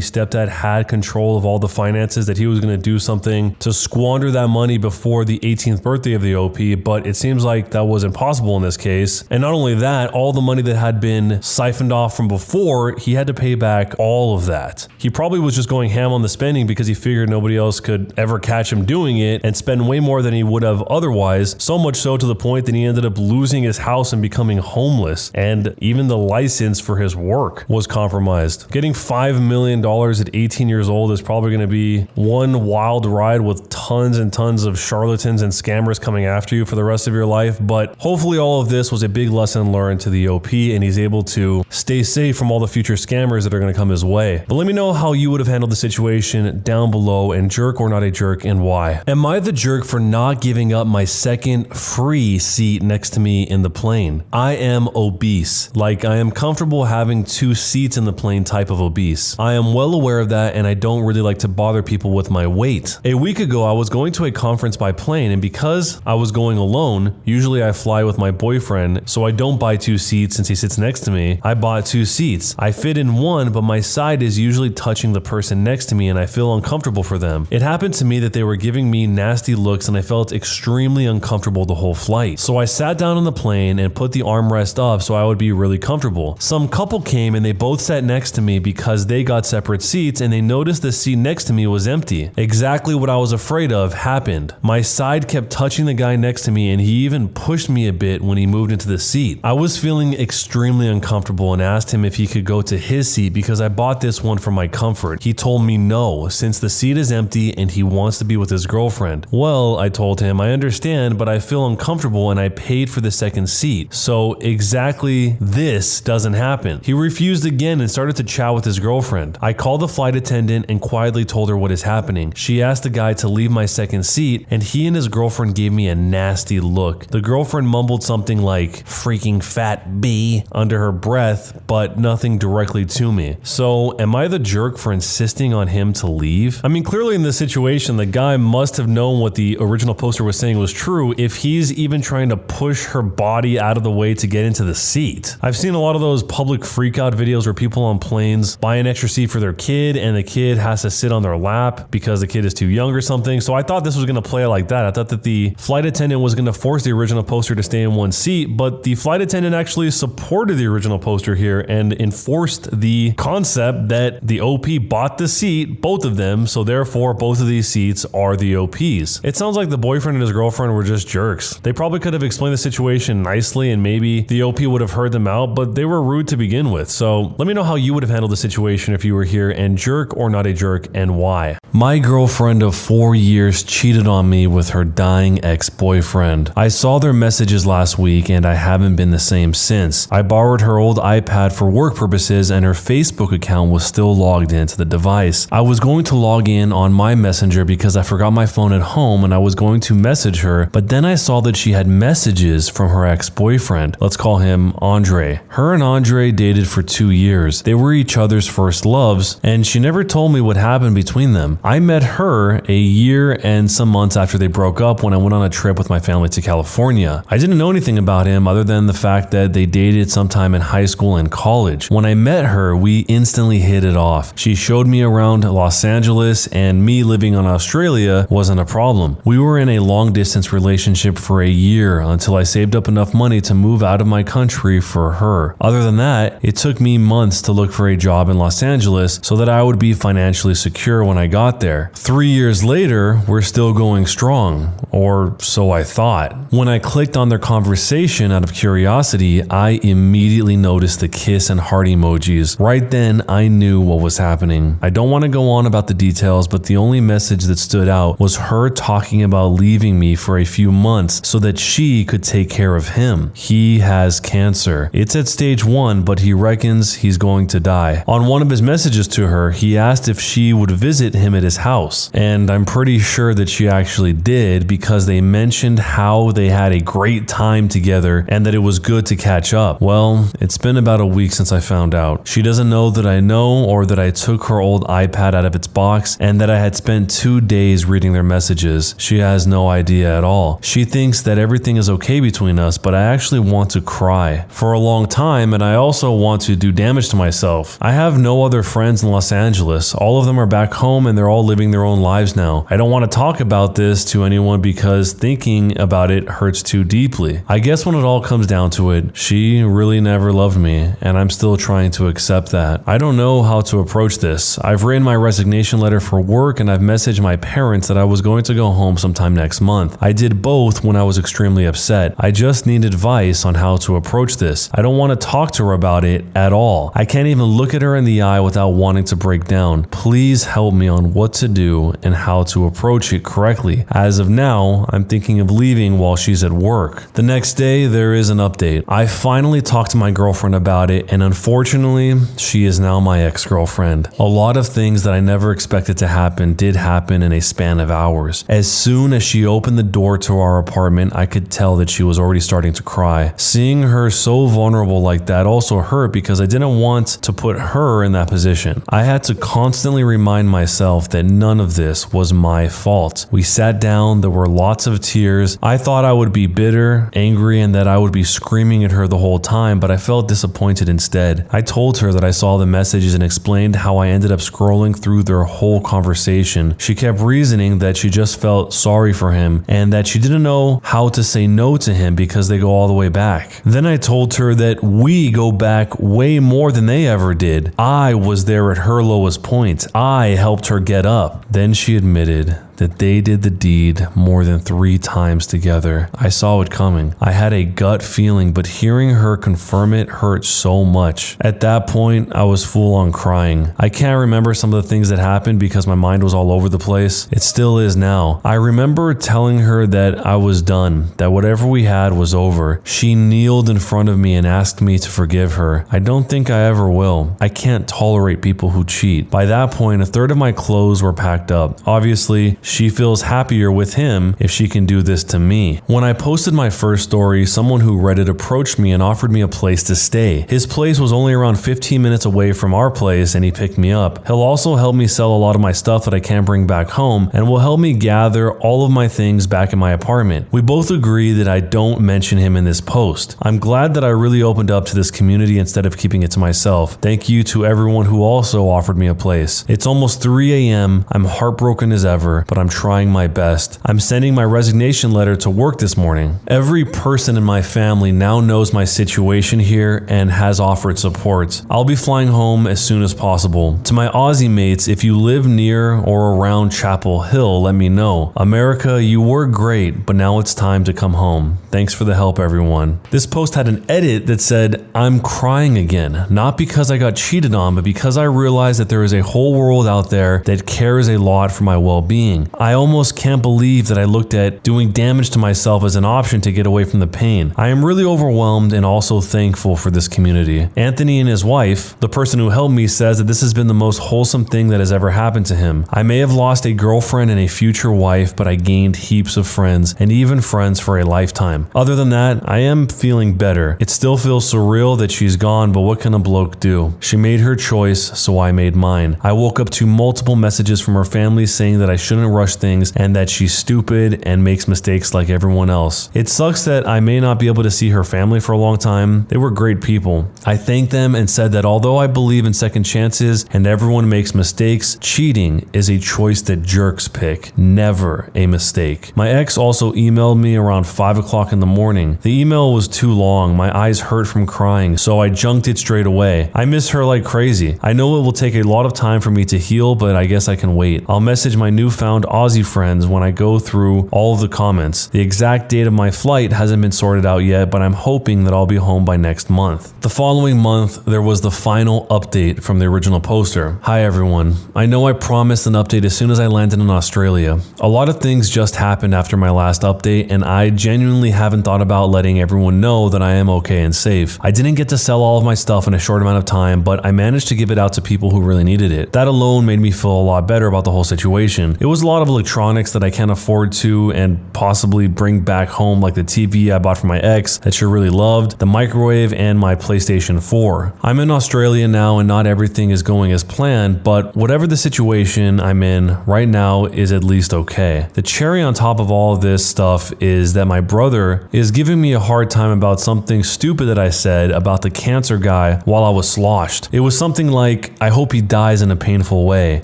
stepdad had control of all the finances, that he was going to do something to squander that money before the 18th birthday of the OP, but it seems like that was impossible in this case. And not only that, all the money that had been siphoned off from before, he had to pay back all of that. He probably was just going ham on the spending because he figured nobody else could ever catch him doing it, and spend way more than he would have otherwise, so much so to the point that he ended up losing his house and becoming homeless, and even the license for his work was compromised. Getting $5 million at 18 years old is probably going to be one wild ride with tons and tons of charlatans and scammers coming after you for the rest of your life, but hopefully all of this was a big lesson learned to the OP, and he's able to stay safe from all the future scammers that are going to come his way. But let me know how you would have handled the situation down below, and jerk or not a jerk, and why. Am I the jerk for not giving up my second free seat next to me in the plane? I am obese. Like, I am comfortable having 2 seats in the plane type of obese. I am well aware of that, and I don't really like to bother people with my weight. A week ago, I was going to a conference by plane, and because I was going alone, usually I fly with my boyfriend, so I don't buy 2 seats since he sits next to me. I bought 2 seats. I fit in one, but my side is usually touching the person next to me, and I feel uncomfortable for them. It happened to me that they were giving me nasty looks, and I felt extremely uncomfortable the whole flight. So I sat down on the plane and put the armrest up so I would be really comfortable. Some couple came and they both sat next to me because they got separate seats, and they noticed the seat next to me was empty. Exactly what I was afraid of happened. My side kept touching the guy next to me, and he even pushed me a bit when he moved into the seat. I was feeling extremely uncomfortable and asked him if he could go to his seat because I bought this one for my comfort. He told me no, since the seat is empty and he wants to be with his girlfriend. Well, I told him, I understand, but I feel uncomfortable and I paid for the second seat. So exactly this doesn't happen. He refused again and started to chat with his girlfriend. I called the flight attendant and quietly told her what is happening. She asked the guy to leave my second seat, and he and his girlfriend gave me a nasty look. The girlfriend mumbled something like freaking fat B under her breath, but nothing directly to me. So am I the jerk for insisting on him to leave? I mean, clearly in this situation, the guy must have known what the original poster was saying was true if he's even trying to push her body out of the way to get into the seat. I've seen a lot of those public freakout videos where people on planes buy an extra seat for their kid and the kid has to sit on their lap because the kid is too young or something. So I thought this was going to play like that. I thought that the flight attendant was going to force the original poster to stay in one seat, but the flight attendant actually supported the original poster here and enforced the concept that the OP bought the seat, both of them, so therefore both of these seats are the OP's. It sounds like the boyfriend and his girlfriend were just jerks. They probably could have explained the situation nicely and maybe the OP would have heard them out, but they were rude to begin with. So let me know how you would have handled the situation if you were here, and jerk or not a jerk, and why. My girlfriend of 4 years cheated on me with her dying ex-boyfriend. I saw their messages last week and I haven't been the same since. I borrowed her old iPad for work purposes and her Facebook account was still logged into the device. I was going to log in on my messenger because I forgot my phone at home and I was going to message her, but then I saw that she had messages from her ex-boyfriend. Let's call him Andre. Her and Andre dated for 2 years. They were each other's first loves, and she never told me what happened between them. I met her a year and some months after they broke up when I went on a trip with my family to California. I didn't know anything about him other than the fact that they dated sometime in high school and college. When I met her, we instantly hit it off. She showed me around Los Angeles, and me living in Australia wasn't a problem. We were in a long distance relationship for a year until I saved up enough money to move out of my country for her. Other than that, it took me months to look for a job in Los Angeles so that I would be financially secure when I got there. 3 years later, we're still going strong. wrong, or so I thought. When I clicked on their conversation out of curiosity, I immediately noticed the kiss and heart emojis. Right then, I knew what was happening. I don't want to go on about the details, but the only message that stood out was her talking about leaving me for a few months so that she could take care of him. He has cancer. It's at stage 1, but he reckons he's going to die. On one of his messages to her, he asked if she would visit him at his house, and I'm pretty sure that she actually did because they mentioned how they had a great time together and that it was good to catch up. Well, it's been about a week since I found out. She doesn't know that I know or that I took her old iPad out of its box and that I had spent 2 days reading their messages. She has no idea at all. She thinks that everything is okay between us, but I actually want to cry for a long time, and I also want to do damage to myself. I have no other friends in Los Angeles. All of them are back home and they're all living their own lives now. I don't want to talk about this to anyone because thinking about it hurts too deeply. I guess when it all comes down to it, she really never loved me, and I'm still trying to accept that. I don't know how to approach this. I've written my resignation letter for work and I've messaged my parents that I was going to go home sometime next month. I did both when I was extremely upset. I just need advice on how to approach this. I don't want to talk to her about it at all. I can't even look at her in the eye without wanting to break down. Please help me on what to do and how to approach it correctly. As of now, I'm thinking of leaving while she's at work. The next day, there is an update. I finally talked to my girlfriend about it, and unfortunately, she is now my ex-girlfriend. A lot of things that I never expected to happen did happen in a span of hours. As soon as she opened the door to our apartment, I could tell that she was already starting to cry. Seeing her so vulnerable like that also hurt because I didn't want to put her in that position. I had to constantly remind myself that none of this was my fault. We sat down, there were lots of tears. I thought I would be bitter, angry, and that I would be screaming at her the whole time, but I felt disappointed instead. I told her that I saw the messages and explained how I ended up scrolling through their whole conversation. She kept reasoning that she just felt sorry for him and that she didn't know how to say no to him because they go all the way back. Then I told her that we go back way more than they ever did. I was there at her lowest point. I helped her get up. Then she admitted that they did the deed more than 3 times together. I saw it coming. I had a gut feeling, but hearing her confirm it hurt so much. At that point, I was full on crying. I can't remember some of the things that happened because my mind was all over the place. It still is now. I remember telling her that I was done, that whatever we had was over. She kneeled in front of me and asked me to forgive her. I don't think I ever will. I can't tolerate people who cheat. By that point, 1/3 of my clothes were packed up. Obviously, she feels happier with him if she can do this to me. When I posted my first story, someone who read it approached me and offered me a place to stay. His place was only around 15 minutes away from our place and he picked me up. He'll also help me sell a lot of my stuff that I can't bring back home and will help me gather all of my things back in my apartment. We both agree that I don't mention him in this post. I'm glad that I really opened up to this community instead of keeping it to myself. Thank you to everyone who also offered me a place. It's almost 3 a.m. I'm heartbroken as ever, but I'm trying my best. I'm sending my resignation letter to work this morning. Every person in my family now knows my situation here and has offered support. I'll be flying home as soon as possible. To my Aussie mates, if you live near or around Chapel Hill, let me know. America, you were great, but now it's time to come home. Thanks for the help, everyone. This post had an edit that said, I'm crying again, not because I got cheated on, but because I realized that there is a whole world out there that cares a lot for my well-being. I almost can't believe that I looked at doing damage to myself as an option to get away from the pain. I am really overwhelmed and also thankful for this community. Anthony and his wife, the person who helped me, says that this has been the most wholesome thing that has ever happened to him. I may have lost a girlfriend and a future wife, but I gained heaps of friends and even friends for a lifetime. Other than that, I am feeling better. It still feels surreal that she's gone, but what can a bloke do? She made her choice, so I made mine. I woke up to multiple messages from her family saying that I shouldn't rush things and that she's stupid and makes mistakes like everyone else. It sucks that I may not be able to see her family for a long time. They were great people. I thanked them and said that although I believe in second chances and everyone makes mistakes, cheating is a choice that jerks pick, never a mistake. My ex also emailed me around 5 o'clock in the morning. The email was too long. My eyes hurt from crying, so I junked it straight away. I miss her like crazy. I know it will take a lot of time for me to heal, but I guess I can wait. I'll message my newfound around Aussie friends when I go through all of the comments. The exact date of my flight hasn't been sorted out yet, but I'm hoping that I'll be home by next month. The following month, there was the final update from the original poster. Hi everyone. I know I promised an update as soon as I landed in Australia. A lot of things just happened after my last update, and I genuinely haven't thought about letting everyone know that I am okay and safe. I didn't get to sell all of my stuff in a short amount of time, but I managed to give it out to people who really needed it. That alone made me feel a lot better about the whole situation. It was a lot of electronics that I can't afford to and possibly bring back home, like the TV I bought for my ex that she really loved, the microwave, and my PlayStation 4. I'm in Australia now and not everything is going as planned, but whatever the situation I'm in right now is at least okay. The cherry on top of all of this stuff is that my brother is giving me a hard time about something stupid that I said about the cancer guy while I was sloshed. It was something like, I hope he dies in a painful way.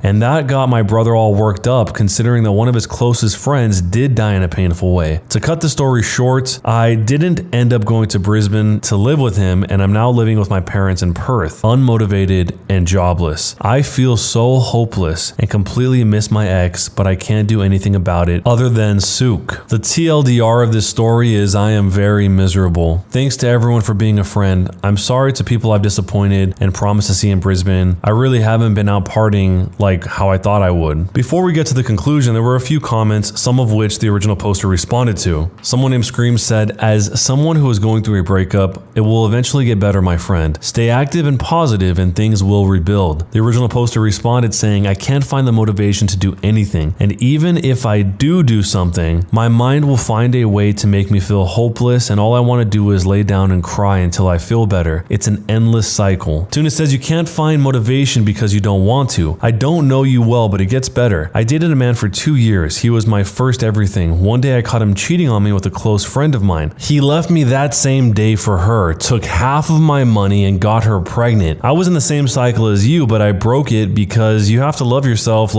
And that got my brother all worked up, considering that one of his closest friends did die in a painful way. To cut the story short, I didn't end up going to Brisbane to live with him, and I'm now living with my parents in Perth, unmotivated and jobless. I feel so hopeless and completely miss my ex, but I can't do anything about it other than sook. The TLDR of this story is I am very miserable. Thanks to everyone for being a friend. I'm sorry to people I've disappointed and promised to see in Brisbane. I really haven't been out partying like how I thought I would. Before we get to the conclusion, there were a few comments, some of which the original poster responded to. Someone named Scream said, as someone who is going through a breakup, it will eventually get better, my friend. Stay active and positive and things will rebuild. The original poster responded saying, I can't find the motivation to do anything. And even if I do something, my mind will find a way to make me feel hopeless, and all I want to do is lay down and cry until I feel better. It's an endless cycle. Tuna says you can't find motivation because you don't want to. I don't know you well, but it gets better. I dated a man for 2 years. He was my first everything. One day I caught him cheating on me with a close friend of mine. He left me that same day for her, took half of my money and got her pregnant. I was in the same cycle as you, but I broke it because you have to love yourself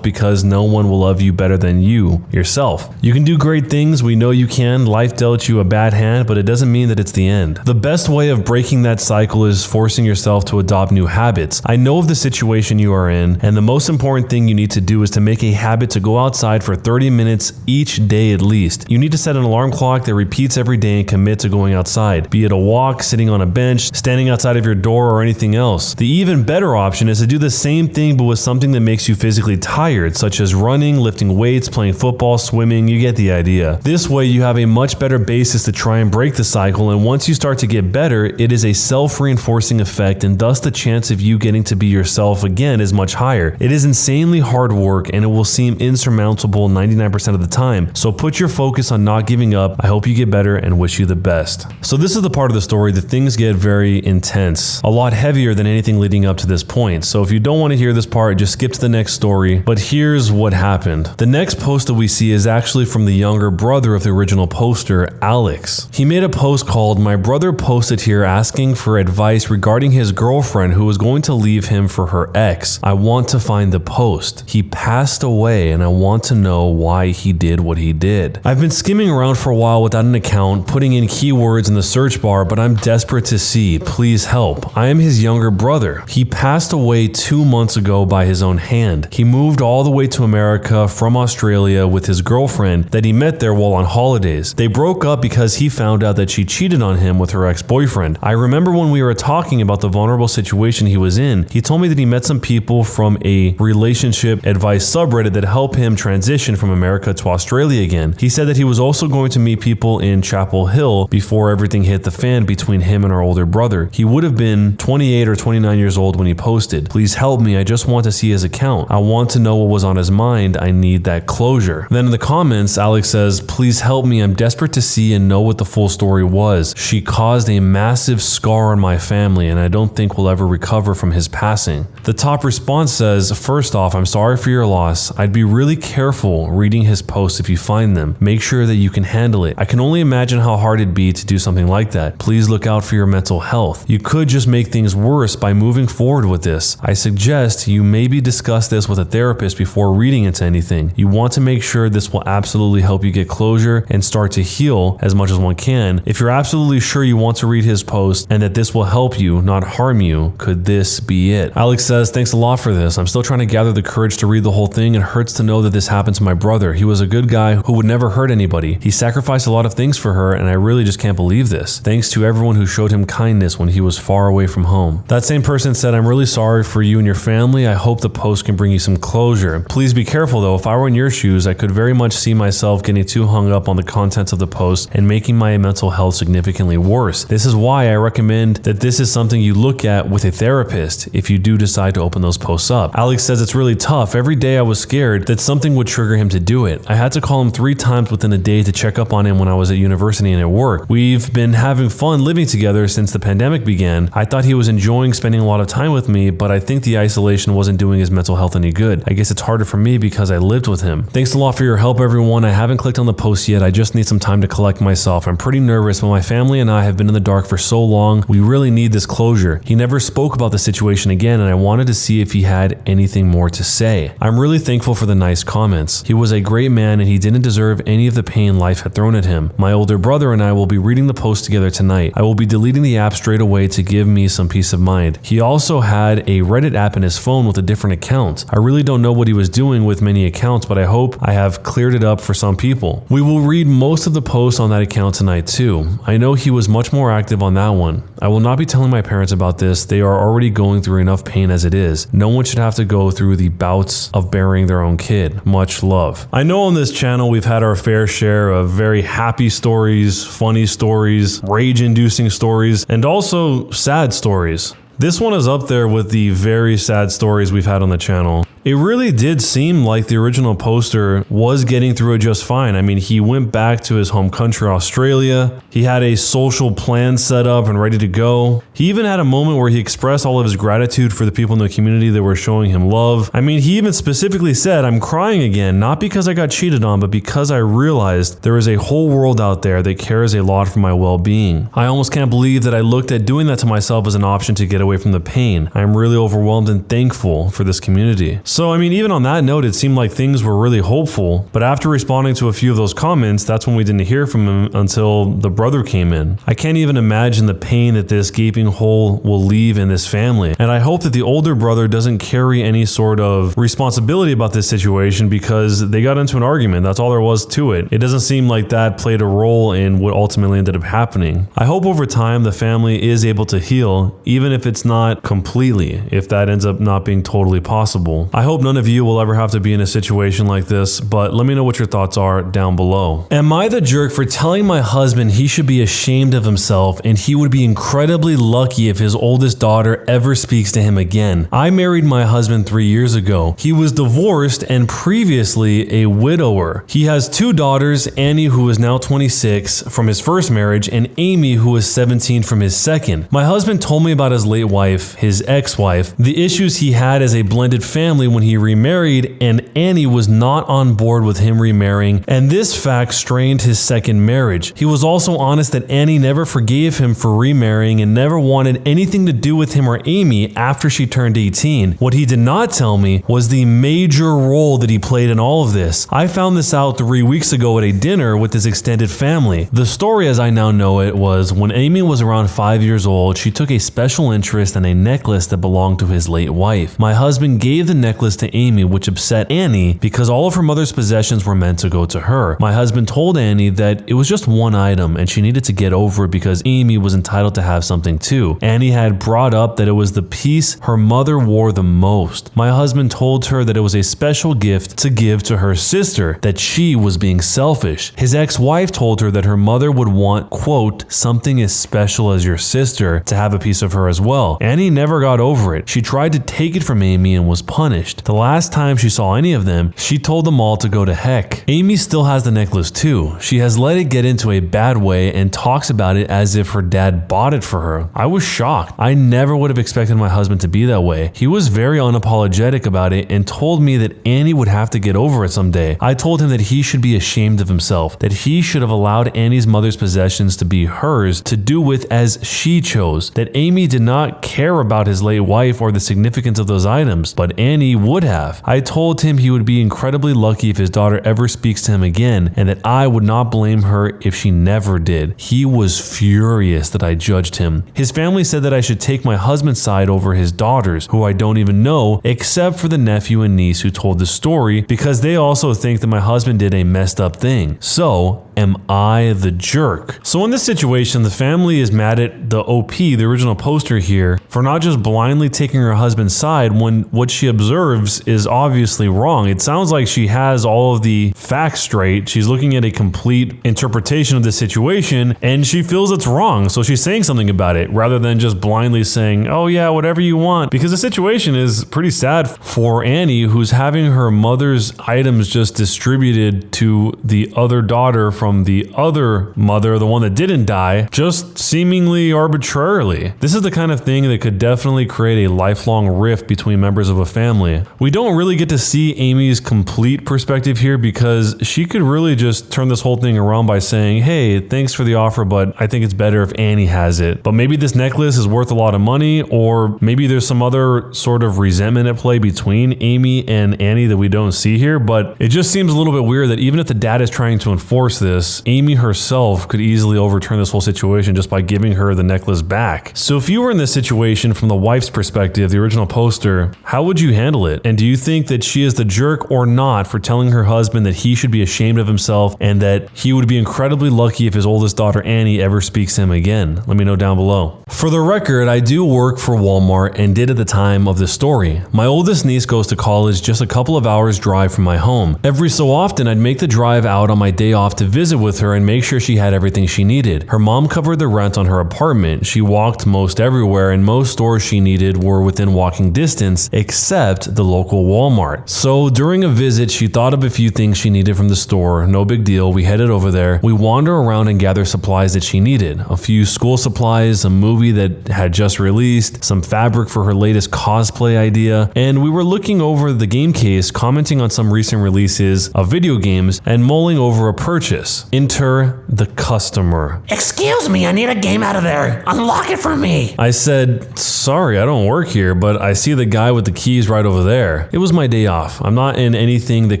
because no one will love you better than you, yourself. You can do great things. We know you can. Life dealt you a bad hand, but it doesn't mean that it's the end. The best way of breaking that cycle is forcing yourself to adopt new habits. I know of the situation you are in, and the most important thing you need to do is to make a habit to go outside for 30 minutes each day at least. You need to set an alarm clock that repeats every day and commit to going outside, be it a walk, sitting on a bench, standing outside of your door, or anything else. The even better option is to do the same thing but with something that makes you physically tired, such as running, lifting weights, playing football, swimming. You get the idea. This way you have a much better basis to try and break the cycle, and once you start to get better, it is a self-reinforcing effect, and thus the chance of you getting to be yourself again is much higher. It is insanely hard work and it will seem insurmountable 99% of the time, so put your focus on not giving up. I hope you get better and wish you the best. So this is the part of the story that things get very intense, a lot heavier than anything leading up to this point. So if you don't want to hear this part, just skip to the next story. But here's what happened. The next post that we see is actually from the younger brother of the original poster, Alex. He made a post called, "My brother posted here asking for advice regarding his girlfriend who was going to leave him for her ex. I want to find the post. He passed away and I want to know why he did what he did. I've been skimming around for a while without an account, putting in keywords in the search bar, but I'm desperate to see. Please help. I am his younger brother. He passed away 2 months ago by his own hand. He moved all the way to America from Australia with his girlfriend that he met there while on holidays. They broke up because he found out that she cheated on him with her ex-boyfriend. I remember when we were talking about the vulnerable situation he was in, he told me that he met some people from a relationship advice subreddit that helped him transition from America to Australia again. He said that he was also going to meet people in Chapel Hill before everything hit the fan between him and our older brother. He would have been 28 or 29 years old when he posted. Please help me. I just want to see his account. I want to know what was on his mind. I need that closure." Then in the comments, Alex says, "Please help me. I'm desperate to see and know what the full story was. She caused a massive scar on my family and I don't think we'll ever recover from his passing." The top response says, "First off, I'm sorry for your loss. I'd be really careful reading his posts if you find them. Make sure that you can handle it. I can only imagine how hard it'd be to do something like that. Please look out for your mental health. You could just make things worse by moving forward with this. I suggest you maybe discuss this with a therapist before reading into anything. You want to make sure this will absolutely help you get closure and start to heal as much as one can. If you're absolutely sure you want to read his post and that this will help you, not harm you, could this be it?" Alex says, says, thanks a lot for this. I'm still trying to gather the courage to read the whole thing. It hurts to know that this happened to my brother. He was a good guy who would never hurt anybody. He sacrificed a lot of things for her, and I really just can't believe this. Thanks to everyone who showed him kindness when he was far away from home. That same person said, I'm really sorry for you and your family. I hope the post can bring you some closure. Please be careful though. If I were in your shoes, I could very much see myself getting too hung up on the contents of the post and making my mental health significantly worse. This is why I recommend that this is something you look at with a therapist if you do decide to open those posts up. Alex says it's really tough. Every day I was scared that something would trigger him to do it. I had to call him 3 times within a day to check up on him when I was at university and at work. We've been having fun living together since the pandemic began. I thought he was enjoying spending a lot of time with me, but I think the isolation wasn't doing his mental health any good. I guess it's harder for me because I lived with him. Thanks a lot for your help, everyone. I haven't clicked on the post yet. I just need some time to collect myself. I'm pretty nervous, but my family and I have been in the dark for so long. We really need this closure. He never spoke about the situation again, and I wanted to see if he had anything more to say. I'm really thankful for the nice comments. He was a great man and he didn't deserve any of the pain life had thrown at him. My older brother and I will be reading the post together tonight. I will be deleting the app straight away to give me some peace of mind. He also had a Reddit app in his phone with a different account. I really don't know what he was doing with many accounts, but I hope I have cleared it up for some people. We will read most of the posts on that account tonight too. I know he was much more active on that one. I will not be telling my parents about this. They are already going through enough pain as it is. No one should have to go through the bouts of burying their own kid. Much love. I know on this channel we've had our fair share of very happy stories, funny stories, rage-inducing stories, and also sad stories. This one is up there with the very sad stories we've had on the channel. It really did seem like the original poster was getting through it just fine. I mean, he went back to his home country, Australia. He had a social plan set up and ready to go. He even had a moment where he expressed all of his gratitude for the people in the community that were showing him love. I mean, he even specifically said, I'm crying again, not because I got cheated on, but because I realized there is a whole world out there that cares a lot for my well-being. I almost can't believe that I looked at doing that to myself as an option to get away from the pain. I'm really overwhelmed and thankful for this community. So, I mean, even on that note, it seemed like things were really hopeful, but after responding to a few of those comments, that's when we didn't hear from him until the brother came in. I can't even imagine the pain that this gaping hole will leave in this family, and I hope that the older brother doesn't carry any sort of responsibility about this situation because they got into an argument. That's all there was to it. It doesn't seem like that played a role in what ultimately ended up happening. I hope over time the family is able to heal, even if it's not completely, if that ends up not being totally possible. I hope none of you will ever have to be in a situation like this, but let me know what your thoughts are down below. Am I the jerk for telling my husband he should be ashamed of himself and he would be incredibly lucky if his oldest daughter ever speaks to him again? I married my husband 3 years ago. He was divorced and previously a widower. He has 2 daughters, Annie, who is now 26 from his first marriage, and Amy, who is 17 from his second. My husband told me about his late wife, his ex-wife, the issues he had as a blended family when he remarried, and Annie was not on board with him remarrying, and this fact strained his second marriage. He was also honest that Annie never forgave him for remarrying and never wanted anything to do with him or Amy after she turned 18. What he did not tell me was the major role that he played in all of this. I found this out 3 weeks ago at a dinner with his extended family. The story as I now know it was when Amy was around 5 years old, she took a special interest in a necklace that belonged to his late wife. My husband gave the necklace to Amy, which upset Annie because all of her mother's possessions were meant to go to her. My husband told Annie that it was just one item and she needed to get over it because Amy was entitled to have something too. Annie had brought up that it was the piece her mother wore the most. My husband told her that it was a special gift to give to her sister, that she was being selfish. His ex-wife told her that her mother would want, quote, something as special as your sister to have a piece of her as well. Annie never got over it. She tried to take it from Amy and was punished. The last time she saw any of them, she told them all to go to heck. Amy still has the necklace too. She has let it get into a bad way and talks about it as if her dad bought it for her. I was shocked. I never would have expected my husband to be that way. He was very unapologetic about it and told me that Annie would have to get over it someday. I told him that he should be ashamed of himself, that he should have allowed Annie's mother's possessions to be hers to do with as she chose, that Amy did not care about his late wife or the significance of those items, but Annie would have. I told him he would be incredibly lucky if his daughter ever speaks to him again, and that I would not blame her if she never did. He was furious that I judged him. His family said that I should take my husband's side over his daughters, who I don't even know, except for the nephew and niece who told the story, because they also think that my husband did a messed up thing. So, am I the jerk? So in this situation, the family is mad at the OP, the original poster here, for not just blindly taking her husband's side when what she observes is obviously wrong. It sounds like she has all of the facts straight. She's looking at a complete interpretation of the situation and she feels it's wrong. So she's saying something about it rather than just blindly saying, oh yeah, whatever you want. Because the situation is pretty sad for Annie, who's having her mother's items just distributed to the other daughter from the other mother, the one that didn't die, just seemingly arbitrarily. This is the kind of thing that could definitely create a lifelong rift between members of a family. We don't really get to see Amy's complete perspective here because she could really just turn this whole thing around by saying, hey, thanks for the offer, but I think it's better if Annie has it. But maybe this necklace is worth a lot of money, or maybe there's some other sort of resentment at play between Amy and Annie that we don't see here. But it just seems a little bit weird that even if the dad is trying to enforce this, Amy herself could easily overturn this whole situation just by giving her the necklace back. So if you were in this situation from the wife's perspective, the original poster, how would you handle it? And do you think that she is the jerk or not for telling her husband that he should be ashamed of himself and that he would be incredibly lucky if his oldest daughter Annie ever speaks to him again? Let me know down below. For the record, I do work for Walmart and did at the time of this story. My oldest niece goes to college just a couple of hours drive from my home. Every so often, I'd make the drive out on my day off to visit with her and make sure she had everything she needed. Her mom covered the rent on her apartment. She walked most everywhere and most stores she needed were within walking distance except the local Walmart. So during a visit, she thought of a few things she needed from the store. No big deal. We headed over there. We wander around and gather supplies that she needed. A few school supplies, a movie that had just released, some fabric for her latest cosplay idea, and we were looking over the game case, commenting on some recent releases of video games and mulling over a purchase. Enter the customer. Excuse me, I need a game out of there. Unlock it for me. I said, sorry, I don't work here, but I see the guy with the keys right over there. It was my day off. I'm not in anything that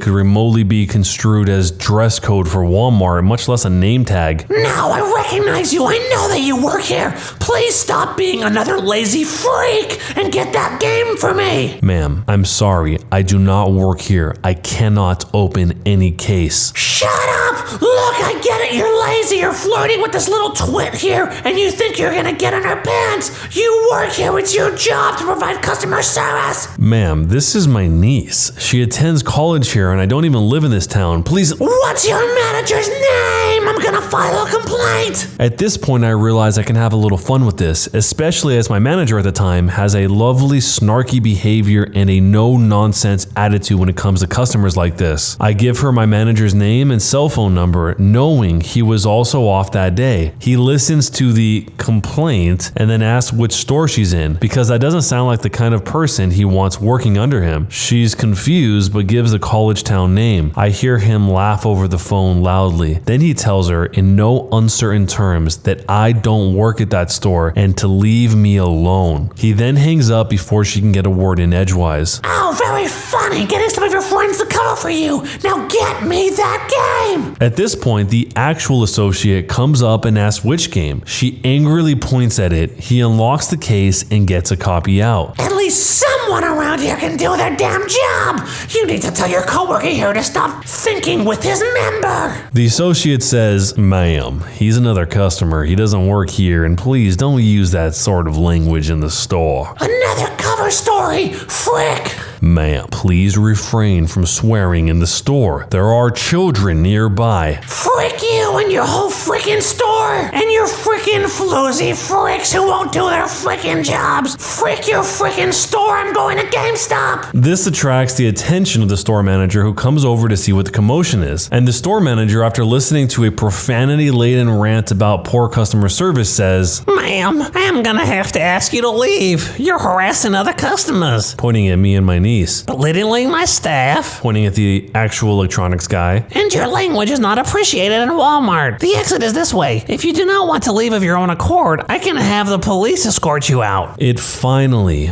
could remotely be construed as dress code for Walmart, much less a name tag. Now I recognize you. I know that you work here. Please stop being another lazy freak and get that game for me. Ma'am, I'm sorry. I do not work here. I cannot open any case. Shut up! Look, I get it. You're lazy. You're flirting with this little twit here, and you think you're gonna get in her pants. You work here. It's your job to provide customer service. Ma'am, this is my niece. She attends college here, and I don't even live in this town. Please. What's your manager's name? I'm gonna file a complaint. At this point, I realize I can have a little fun with this, especially as my manager at the time has a lovely, snarky behavior and a no-nonsense attitude when it comes to customers like this. I give her my manager's name and cell phone number, knowing he was also off that day. He listens to the complaint and then asks which store she's in, because that doesn't sound like the kind of person he wants working under him. She's confused, but gives the college town name. I hear him laugh over the phone loudly. Then he tells her in no uncertain terms that I don't work at that store and to leave me alone. He then hangs up before she can get a word in edgewise. Oh, very funny. Getting some of your friends to cover for you. Now get me that game. At this point, the actual associate comes up and asks which game. She angrily points at it. He unlocks the case and gets a copy out. At least someone around here can do their damn job. You need to tell your coworker here to stop thinking with his member. The associate says, ma'am, he's another customer. He doesn't work here, and please don't use that sort of language in the store. Another cover story, frick. Ma'am, please refrain from swearing in the store. There are children nearby. Frick you and your whole frickin' store and your frickin' floozy fricks who won't do their frickin' jobs. Frick your frickin' store. I'm going to GameStop. This attracts the attention of the store manager, who comes over to see what the commotion is. And the store manager, after listening to a profanity-laden rant about poor customer service, says, Ma'am, I'm gonna have to ask you to leave. You're harassing other customers. Pointing at me and my niece. Belittling my staff. Pointing at the actual electronics guy. And your language is not appreciated in Walmart. Walmart. The exit is this way. If you do not want to leave of your own accord, I can have the police escort you out. It finally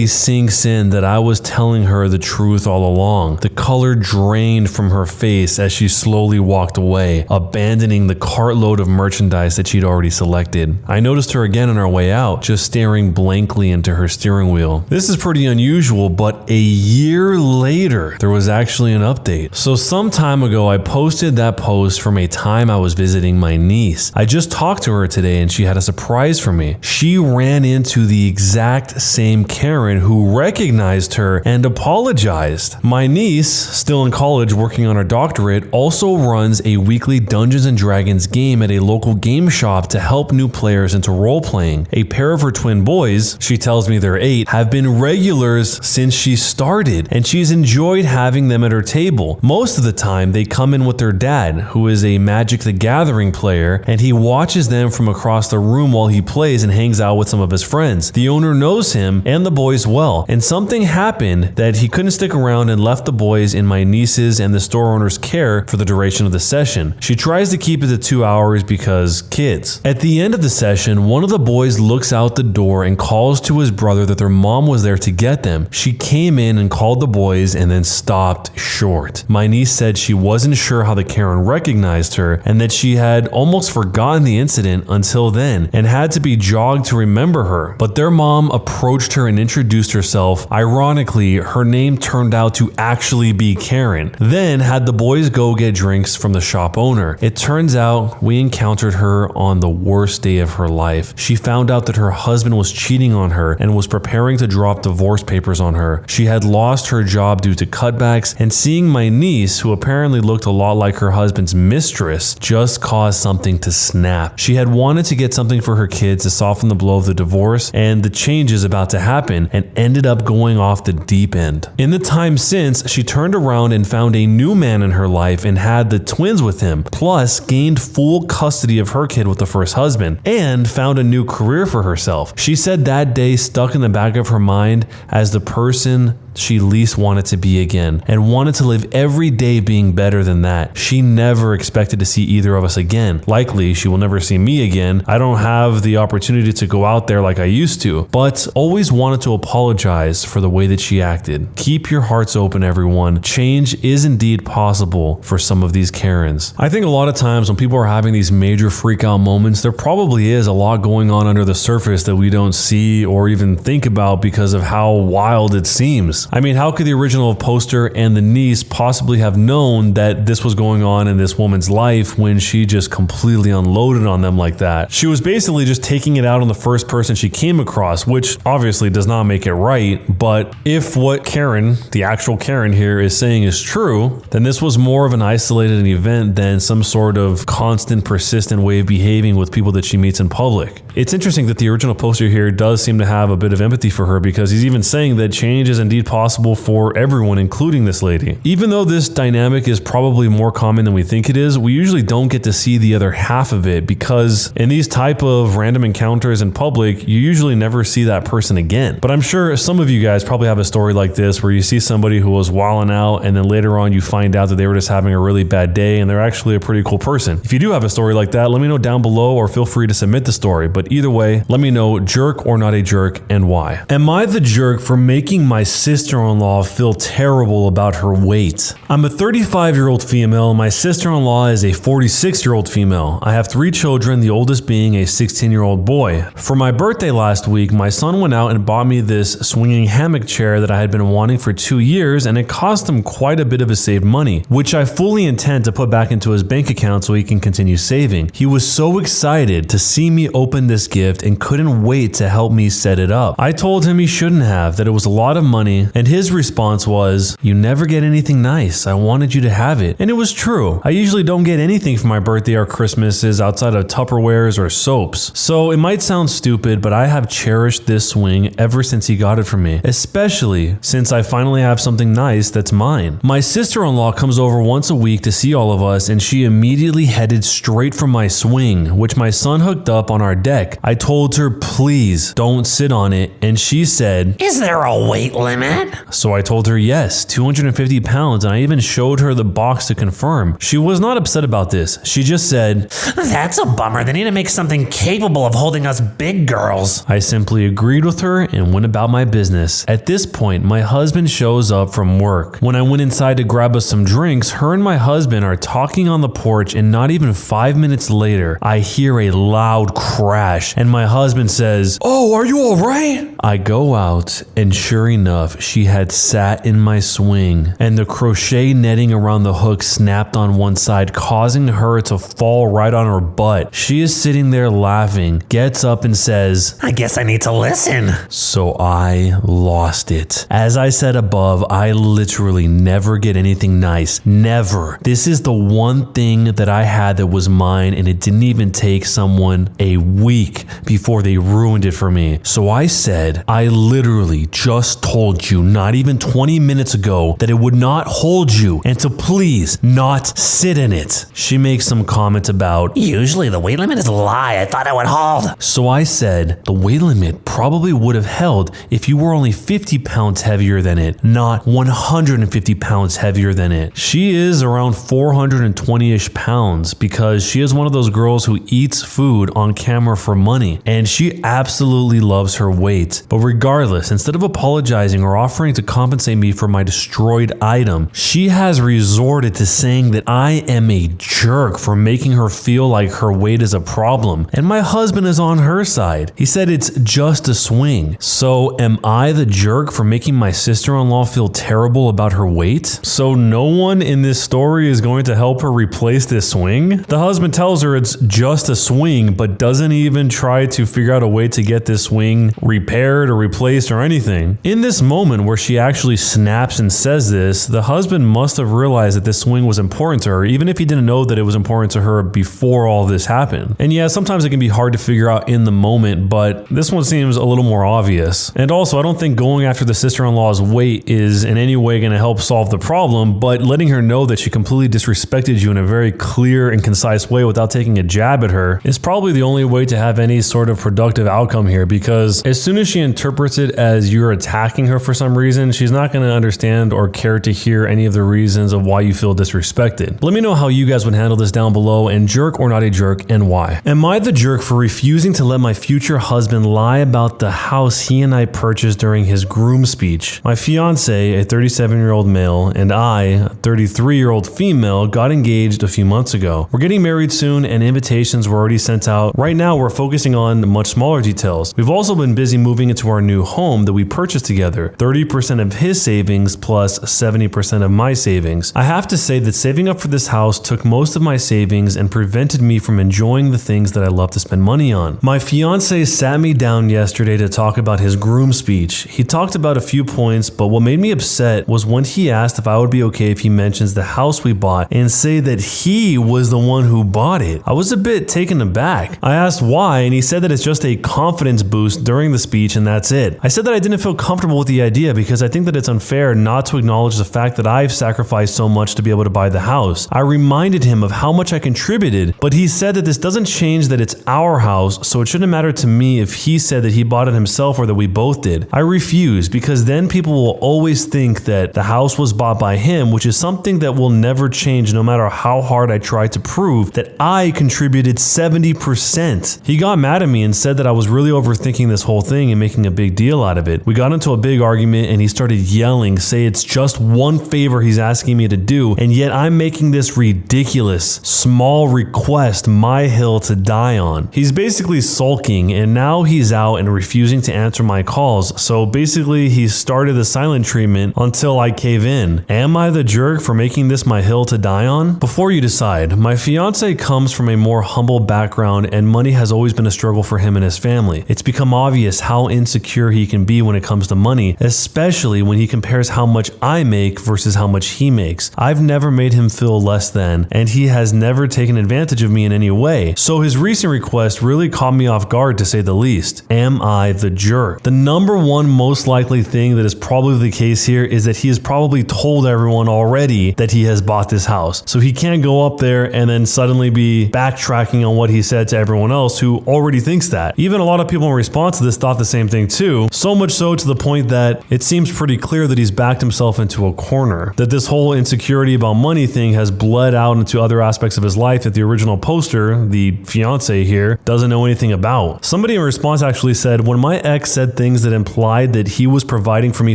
sinks in that I was telling her the truth all along. The color drained from her face as she slowly walked away, abandoning the cartload of merchandise that she'd already selected. I noticed her again on our way out, just staring blankly into her steering wheel. This is pretty unusual, but a year later, there was actually an update. So some time ago, I posted that post from a time I was visiting my niece. I just talked to her today and she had a surprise for me. She ran into the exact same Karen who recognized her and apologized. My niece, still in college working on her doctorate, also runs a weekly Dungeons & Dragons game at a local game shop to help new players into role-playing. A pair of her twin boys, she tells me they're 8, have been regulars since she started, and she's enjoyed having them at her table. Most of the time, they come in with their dad, who is a Magic the Gathering player, and he watches them from across the room while he plays and hangs out with some of his friends. The owner knows him and the boys well, and something happened that he couldn't stick around and left the boys in my niece's and the store owner's care for the duration of the session. She tries to keep it to 2 hours because kids. At the end of the session, one of the boys looks out the door and calls to his brother that their mom was there to get them. She came in and called the boys and then stopped short. My niece said she wasn't sure how the Karen recognized her and that she had almost forgotten the incident until then and had to be jogged to remember her. But their mom approached her and introduced herself. Ironically, her name turned out to actually be Karen. Then had the boys go get drinks from the shop owner. It turns out we encountered her on the worst day of her life. She found out that her husband was cheating on her and was preparing to drop divorce papers on her. She had lost her job due to cutbacks, and seeing my niece, who apparently looked a lot like her husband's mistress, just caused something to snap. She had wanted to get something for her kids to soften the blow of the divorce and the changes about to happen, and ended up going off the deep end. In the time since, she turned around and found a new man in her life and had the twins with him, plus gained full custody of her kid with the first husband, and found a new career for herself. She said that day stuck in the back of her mind as the person she least wanted to be again, and wanted to live every day being better than that. She never expected to see either of us again. Likely, she will never see me again. I don't have the opportunity to go out there like I used to, but always wanted to apologize for the way that she acted. Keep your hearts open, everyone. Change is indeed possible for some of these Karens. I think a lot of times when people are having these major freak out moments, there probably is a lot going on under the surface that we don't see or even think about because of how wild it seems. I mean, how could the original poster and the niece possibly have known that this was going on in this woman's life when she just completely unloaded on them like that? She was basically just taking it out on the first person she came across, which obviously does not make it right. But if what Karen, the actual Karen here, is saying is true, then this was more of an isolated event than some sort of constant, persistent way of behaving with people that she meets in public. It's interesting that the original poster here does seem to have a bit of empathy for her, because he's even saying that change is indeed possible for everyone, including this lady. Even though this dynamic is probably more common than we think it is, we usually don't get to see the other half of it, because in these type of random encounters in public, you usually never see that person again. But I'm sure some of you guys probably have a story like this where you see somebody who was wilding out and then later on you find out that they were just having a really bad day and they're actually a pretty cool person. If you do have a story like that, let me know down below, or feel free to submit the story. But either way, let me know, jerk or not a jerk, and why. Am I the jerk for making my sister-in-law feel terrible about her weight? I'm a 35-year-old female, and my sister-in-law is a 46-year-old female. I have 3 children, the oldest being a 16-year-old boy. For my birthday last week, my son went out and bought me this swinging hammock chair that I had been wanting for 2 years, and it cost him quite a bit of his saved money, which I fully intend to put back into his bank account so he can continue saving. He was so excited to see me open this gift and couldn't wait to help me set it up. I told him he shouldn't have, that it was a lot of money, and his response was, "You never get anything nice. I wanted you to have it." And it was true. I usually don't get anything for my birthday or Christmases outside of Tupperwares or soaps. So it might sound stupid, but I have cherished this swing ever since he got it for me, especially since I finally have something nice that's mine. My sister-in-law comes over once a week to see all of us, and she immediately headed straight for my swing, which my son hooked up on our deck. I told her, please don't sit on it, and she said, "Is there a weight limit?" that? So I told her yes, 250 pounds, and I even showed her the box to confirm. She was not upset about this. She just said, That's a bummer. They need to make something capable of holding us big girls. I simply agreed with her and went about my business. At this point, my husband shows up from work. When I went inside to grab us some drinks, her and my husband are talking on the porch, and not even 5 minutes later, I hear a loud crash, and my husband says, "Oh, are you all right?" I go out, and sure enough, she had sat in my swing, and the crochet netting around the hook snapped on one side, causing her to fall right on her butt. She is sitting there laughing, gets up and says, I guess I need to listen. So I lost it. As I said above, I literally never get anything nice. Never. This is the one thing that I had that was mine, and it didn't even take someone a week before they ruined it for me. So I said, I literally just told you not even 20 minutes ago that it would not hold you and to please not sit in it. She makes some comment about, Usually the weight limit is a lie. I thought it would hold. so I said, the weight limit probably would have held if you were only 50 pounds heavier than it, not 150 pounds heavier than it. She is around 420-ish pounds because she is one of those girls who eats food on camera for money, and she absolutely loves her weight. But regardless, instead of apologizing or offering to compensate me for my destroyed item, she has resorted to saying that I am a jerk for making her feel like her weight is a problem, and my husband is on her side. He said it's just a swing. So am I the jerk for making my sister-in-law feel terrible about her weight? So no one in this story is going to help her replace this swing? The husband tells her it's just a swing, but doesn't even try to figure out a way to get this swing repaired or replaced or anything. In this moment where she actually snaps and says this, the husband must have realized that this swing was important to her, even if he didn't know that it was important to her before all this happened. And yeah, sometimes it can be hard to figure out in the moment, but this one seems a little more obvious. And also, I don't think going after the sister-in-law's weight is in any way going to help solve the problem, but letting her know that she completely disrespected you in a very clear and concise way without taking a jab at her is probably the only way to have any sort of productive outcome here, because as soon as she interprets it as you're attacking her for some reason, she's not going to understand or care to hear any of the reasons of why you feel disrespected. Let me know how you guys would handle this down below, and jerk or not a jerk, and why. Am I the jerk for refusing to let my future husband lie about the house he and I purchased during his groom speech? My fiance, a 37-year-old male, and I, a 33-year-old female, got engaged a few months ago. We're getting married soon, and invitations were already sent out. Right now, we're focusing on much smaller details. We've also been busy moving into our new home that we purchased together. 30% of his savings plus 70% of my savings. I have to say that saving up for this house took most of my savings and prevented me from enjoying the things that I love to spend money on. My fiance sat me down yesterday to talk about his groom speech. He talked about a few points, but what made me upset was when he asked if I would be okay if he mentions the house we bought and say that he was the one who bought it. I was a bit taken aback. I asked why, and he said that it's just a confidence boost during the speech and that's it. I said that I didn't feel comfortable with the idea because I think that it's unfair not to acknowledge the fact that I've sacrificed so much to be able to buy the house. I reminded him of how much I contributed, but he said that this doesn't change that it's our house, so it shouldn't matter to me if he said that he bought it himself or that we both did. I refuse, because then people will always think that the house was bought by him, which is something that will never change no matter how hard I try to prove that I contributed 70%. He got mad at me and said that I was really overthinking this whole thing and making a big deal out of it. We got into a big argument and he started yelling, say it's just one favor he's asking me to do, and yet I'm making this ridiculous, small request my hill to die on. He's basically sulking, and now he's out and refusing to answer my calls, so basically he started the silent treatment until I cave in. Am I the jerk for making this my hill to die on? Before you decide, my fiance comes from a more humble background and money has always been a struggle for him and his family. It's become obvious how insecure he can be when it comes to money, especially when he compares how much I make versus how much he makes. I've never made him feel less than, and he has never taken advantage of me in any way. So his recent request really caught me off guard, to say the least. Am I the jerk? The number one most likely thing that is probably the case here is that he has probably told everyone already that he has bought this house. So he can't go up there and then suddenly be backtracking on what he said to everyone else who already thinks that. Even a lot of people in response to this thought the same thing too. So much so to the point that It seems pretty clear that he's backed himself into a corner, that this whole insecurity about money thing has bled out into other aspects of his life that the original poster, the fiance here, doesn't know anything about. Somebody in response actually said, when my ex said things that implied that he was providing for me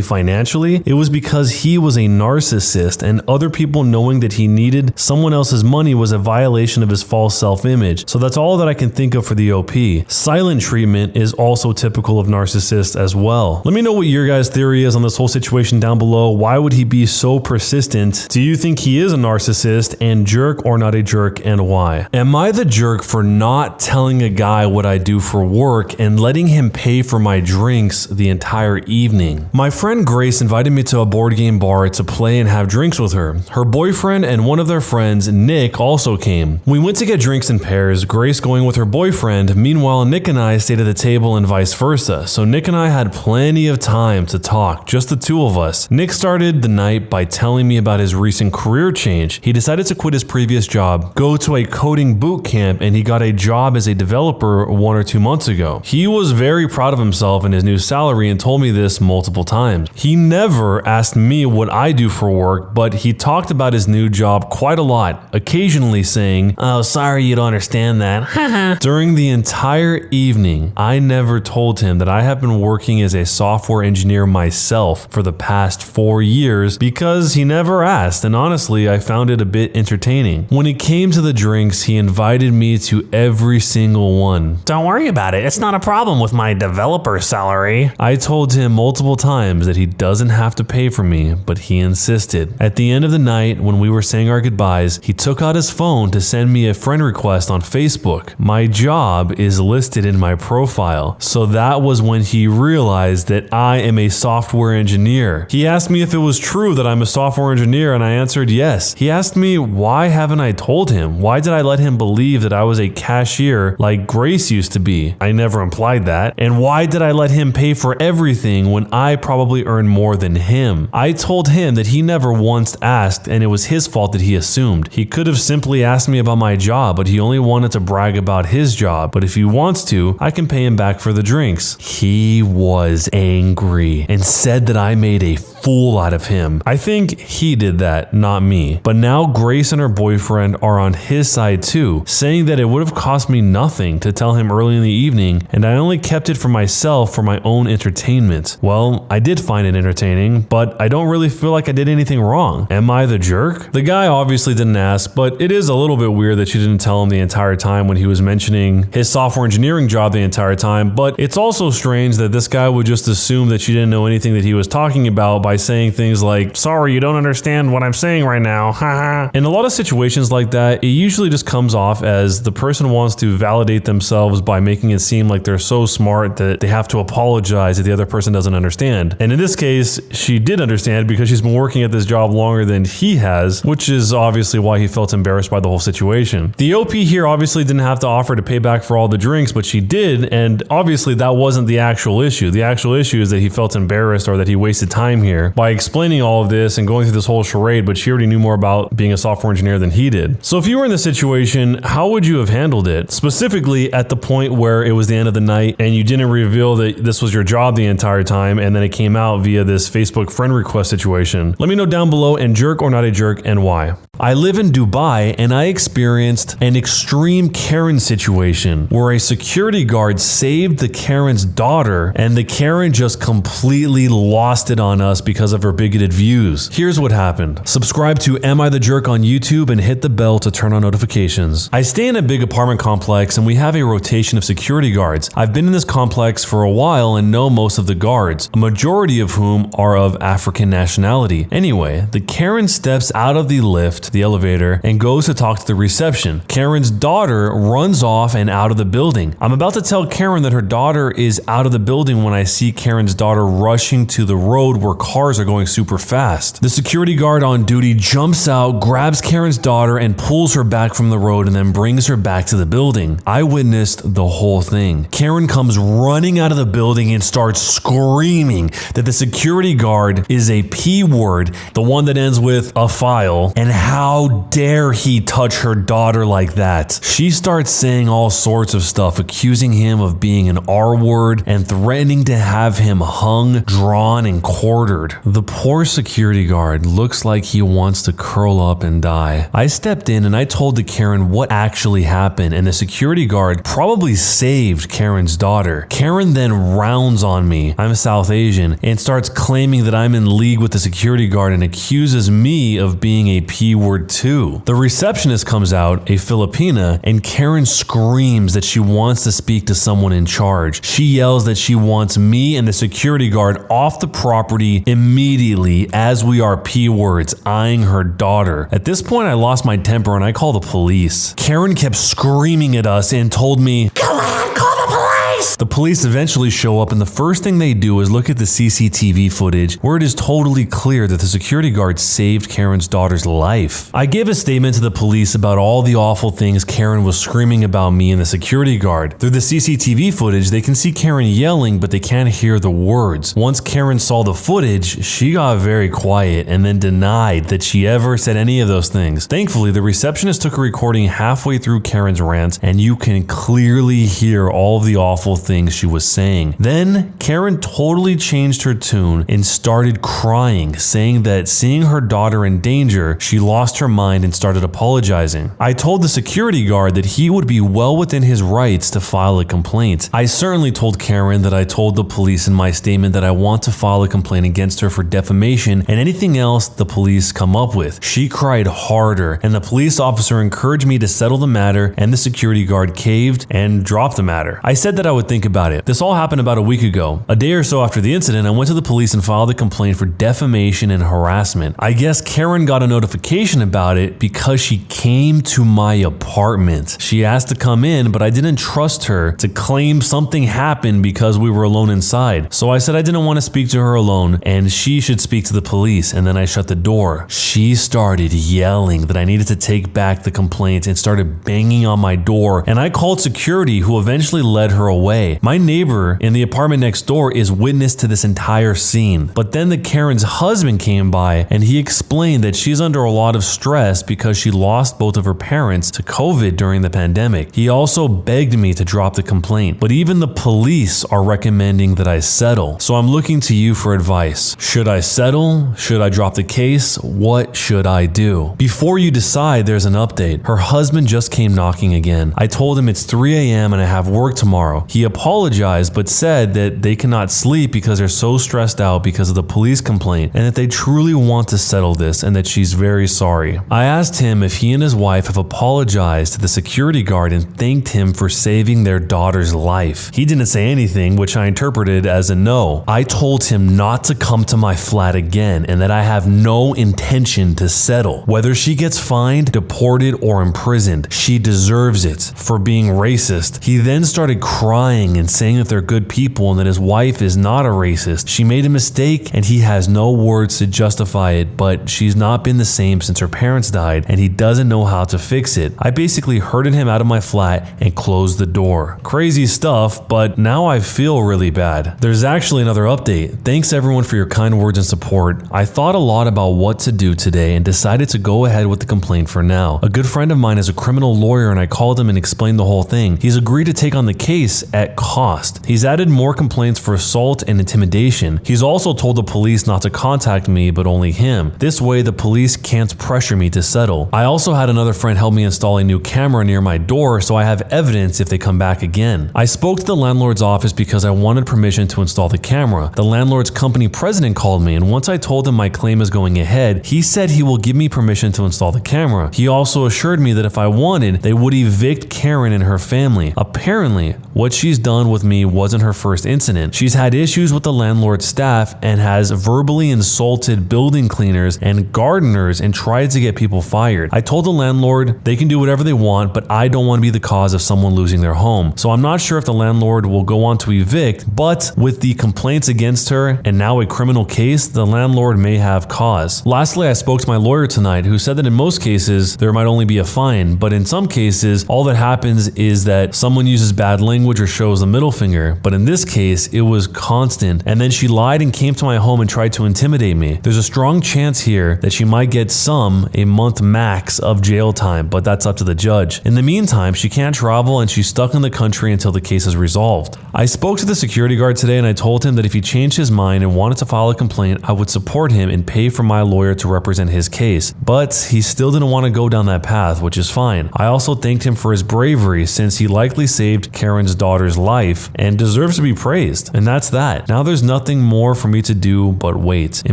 financially, it was because he was a narcissist, and other people knowing that he needed someone else's money was a violation of his false self-image. So that's all that I can think of for the OP. Silent treatment is also typical of narcissists as well. Let me know what your guys' theory is on this whole situation down below. Why would he be so persistent? Do you think he is a narcissist and jerk or not a jerk, and why? Am I the jerk for not telling a guy what I do for work and letting him pay for my drinks the entire evening? My friend Grace invited me to a board game bar to play and have drinks with her. Her boyfriend and one of their friends, Nick, also came. We went to get drinks in pairs, Grace going with her boyfriend. Meanwhile, Nick and I stayed at the table and vice versa. So Nick and I had plenty of time to talk, just the two of us. Nick started the night by telling me about his recent career change. He decided to quit his previous job, go to a coding boot camp, and he got a job as a developer 1 or 2 months ago. He was very proud of himself and his new salary and told me this multiple times. He never asked me what I do for work, but he talked about his new job quite a lot, occasionally saying, "Oh, sorry you don't understand that." During the entire evening, I never told him that I have been working as a software engineer myself for the past 4 years because he never asked, and honestly, I found it a bit entertaining. When it came to the drinks, he invited me to every single one. Don't worry about it. It's not a problem with my developer salary. I told him multiple times that he doesn't have to pay for me, but he insisted. At the end of the night, when we were saying our goodbyes, he took out his phone to send me a friend request on Facebook. My job is listed in my profile, so that was when he realized that I am a software engineer. He asked me if it was true that I'm a software engineer, and I answered yes. He asked me why haven't I told him? Why did I let him believe that I was a cashier like Grace used to be? I never implied that. And why did I let him pay for everything when I probably earn more than him? I told him that he never once asked, and it was his fault that he assumed. He could have simply asked me about my job, but he only wanted to brag about his job. But if he wants to, I can pay him back for the drinks. He was angry and said that I made a fool out of him. I think he did that, not me. But now Grace and her boyfriend are on his side too, saying that it would have cost me nothing to tell him early in the evening, and I only kept it for myself for my own entertainment. Well, I did find it entertaining, but I don't really feel like I did anything wrong. Am I the jerk? The guy obviously didn't ask, but it is a little bit weird that she didn't tell him the entire time when he was mentioning his software engineering job the entire time, but it's also strange that this guy would just assume that she didn't know anything that he was talking about by saying things like, "Sorry, you don't understand what I'm saying right now, haha." In a lot of situations like that, it usually just comes off as the person wants to validate themselves by making it seem like they're so smart that they have to apologize if the other person doesn't understand. And in this case, she did understand because she's been working at this job longer than he has, which is obviously why he felt embarrassed by the whole situation. The OP here obviously didn't have to offer to pay back for all the drinks, but she did, and obviously that wasn't the actual issue. The actual issue is that he felt embarrassed or that he wasted time here by explaining all of this and going through this whole charade, but she already knew more about being a software engineer than he did. So if you were in this situation, how would you have handled it? Specifically at the point where it was the end of the night and you didn't reveal that this was your job the entire time, and then it came out via this Facebook friend request situation. Let me know down below, and jerk or not a jerk, and why. I live in Dubai, and I experienced an extreme Karen situation where a security guard saved the Karen's daughter, and the Karen just completely lost it on us because of her bigoted views. Here's what happened. Subscribe to Am I the Jerk on YouTube and hit the bell to turn on notifications. I stay in a big apartment complex, and we have a rotation of security guards. I've been in this complex for a while and know most of the guards, a majority of whom are of African nationality. Anyway, the Karen steps out of the lift, the elevator, and goes to talk to the reception. Karen's daughter runs off and out of the building. I'm about to tell Karen that her daughter is out of the building when I see Karen's daughter rushing to the road where cars are going super fast. The security guard on duty jumps out, grabs Karen's daughter, and pulls her back from the road and then brings her back to the building. I witnessed the whole thing. Karen comes running out of the building and starts screaming that the security guard is a P word, the one that ends with a file, and how dare he touch her daughter like that. She starts saying all sorts of stuff, accusing him of being an R word and threatening to have him hung, drawn, and quartered. The poor security guard looks like he wants to curl up and die. I stepped in and I told the Karen what actually happened, and the security guard probably saved Karen's daughter. Karen then rounds on me, I'm South Asian, and starts claiming that I'm in league with the security guard and accuses me of being a P word too. The receptionist comes out, a Filipina, and Karen screams that she wants to speak to someone in charge. She yells that she wants me and the security guard off the property immediately as we are P words, eyeing her daughter. At this point, I lost my temper and I called the police. Karen kept screaming at us and told me, "Go ahead, call the police!" The police eventually show up, and the first thing they do is look at the CCTV footage where it is totally clear that the security guard saved Karen's daughter's life. I gave a statement to the police about all the awful things Karen was screaming about me and the security guard. Through the CCTV footage, they can see Karen yelling, but they can't hear the words. Once Karen saw the footage, she got very quiet and then denied that she ever said any of those things. Thankfully, the receptionist took a recording halfway through Karen's rant, and you can clearly hear all of the awful things she was saying. Then, Karen totally changed her tune and started crying, saying that seeing her daughter in danger, she lost her mind and started apologizing. I told the security guard that he would be well within his rights to file a complaint. I certainly told Karen that I told the police in my statement that I want to file a complaint against her for defamation and anything else the police come up with. She cried harder, and the police officer encouraged me to settle the matter, and the security guard caved and dropped the matter. I said that I would think about it. This all happened about a week ago. A day or so after the incident, I went to the police and filed a complaint for defamation and harassment. I guess Karen got a notification about it because she came to my apartment. She asked to come in, but I didn't trust her to claim something happened because we were alone inside. So I said I didn't want to speak to her alone and she should speak to the police, and then I shut the door. She started yelling that I needed to take back the complaint and started banging on my door, and I called security, who eventually led her away. My neighbor in the apartment next door is witness to this entire scene. But then the Karen's husband came by and he explained that she's under a lot of stress because she lost both of her parents to COVID during the pandemic. He also begged me to drop the complaint, but even the police are recommending that I settle. So I'm looking to you for advice. Should I settle? Should I drop the case? What should I do? Before you decide, there's an update. Her husband just came knocking again. I told him it's 3 a.m. and I have work tomorrow. He apologized but said that they cannot sleep because they're so stressed out because of the police complaint, and that they truly want to settle this and that she's very sorry. I asked him if he and his wife have apologized to the security guard and thanked him for saving their daughter's life. He didn't say anything, which I interpreted as a no. I told him not to come to my flat again and that I have no intention to settle. Whether she gets fined, deported, or imprisoned, she deserves it for being racist. He then started crying and saying that they're good people and that his wife is not a racist. She made a mistake and he has no words to justify it, but she's not been the same since her parents died and he doesn't know how to fix it. I basically herded him out of my flat and closed the door. Crazy stuff, but now I feel really bad. There's actually another update. Thanks everyone for your kind words and support. I thought a lot about what to do today and decided to go ahead with the complaint for now. A good friend of mine is a criminal lawyer and I called him and explained the whole thing. He's agreed to take on the case at cost. He's added more complaints for assault and intimidation. He's also told the police not to contact me, but only him. This way the police can't pressure me to settle. I also had another friend help me install a new camera near my door so I have evidence if they come back again. I spoke to the landlord's office because I wanted permission to install the camera. The landlord's company president called me, and once I told him my claim is going ahead, he said he will give me permission to install the camera. He also assured me that if I wanted, they would evict Karen and her family. Apparently, What she's done with me wasn't her first incident. She's had issues with the landlord staff and has verbally insulted building cleaners and gardeners and tried to get people fired. I told the landlord they can do whatever they want, but I don't want to be the cause of someone losing their home. So I'm not sure if the landlord will go on to evict, but with the complaints against her and now a criminal case, the landlord may have cause. Lastly, I spoke to my lawyer tonight, who said that in most cases there might only be a fine, but in some cases all that happens is that someone uses bad language or shows the middle finger. But in this case, it was constant, and then she lied and came to my home and tried to intimidate me. There's a strong chance here that she might get a month max of jail time, but that's up to the judge. In the meantime, she can't travel and she's stuck in the country until the case is resolved. I spoke to the security guard today and I told him that if he changed his mind and wanted to file a complaint, I would support him and pay for my lawyer to represent his case. But he still didn't want to go down that path, which is fine. I also thanked him for his bravery, since he likely saved Karen's daughter's life and deserves to be praised. And that's that. Now there's nothing more for me to do but wait. It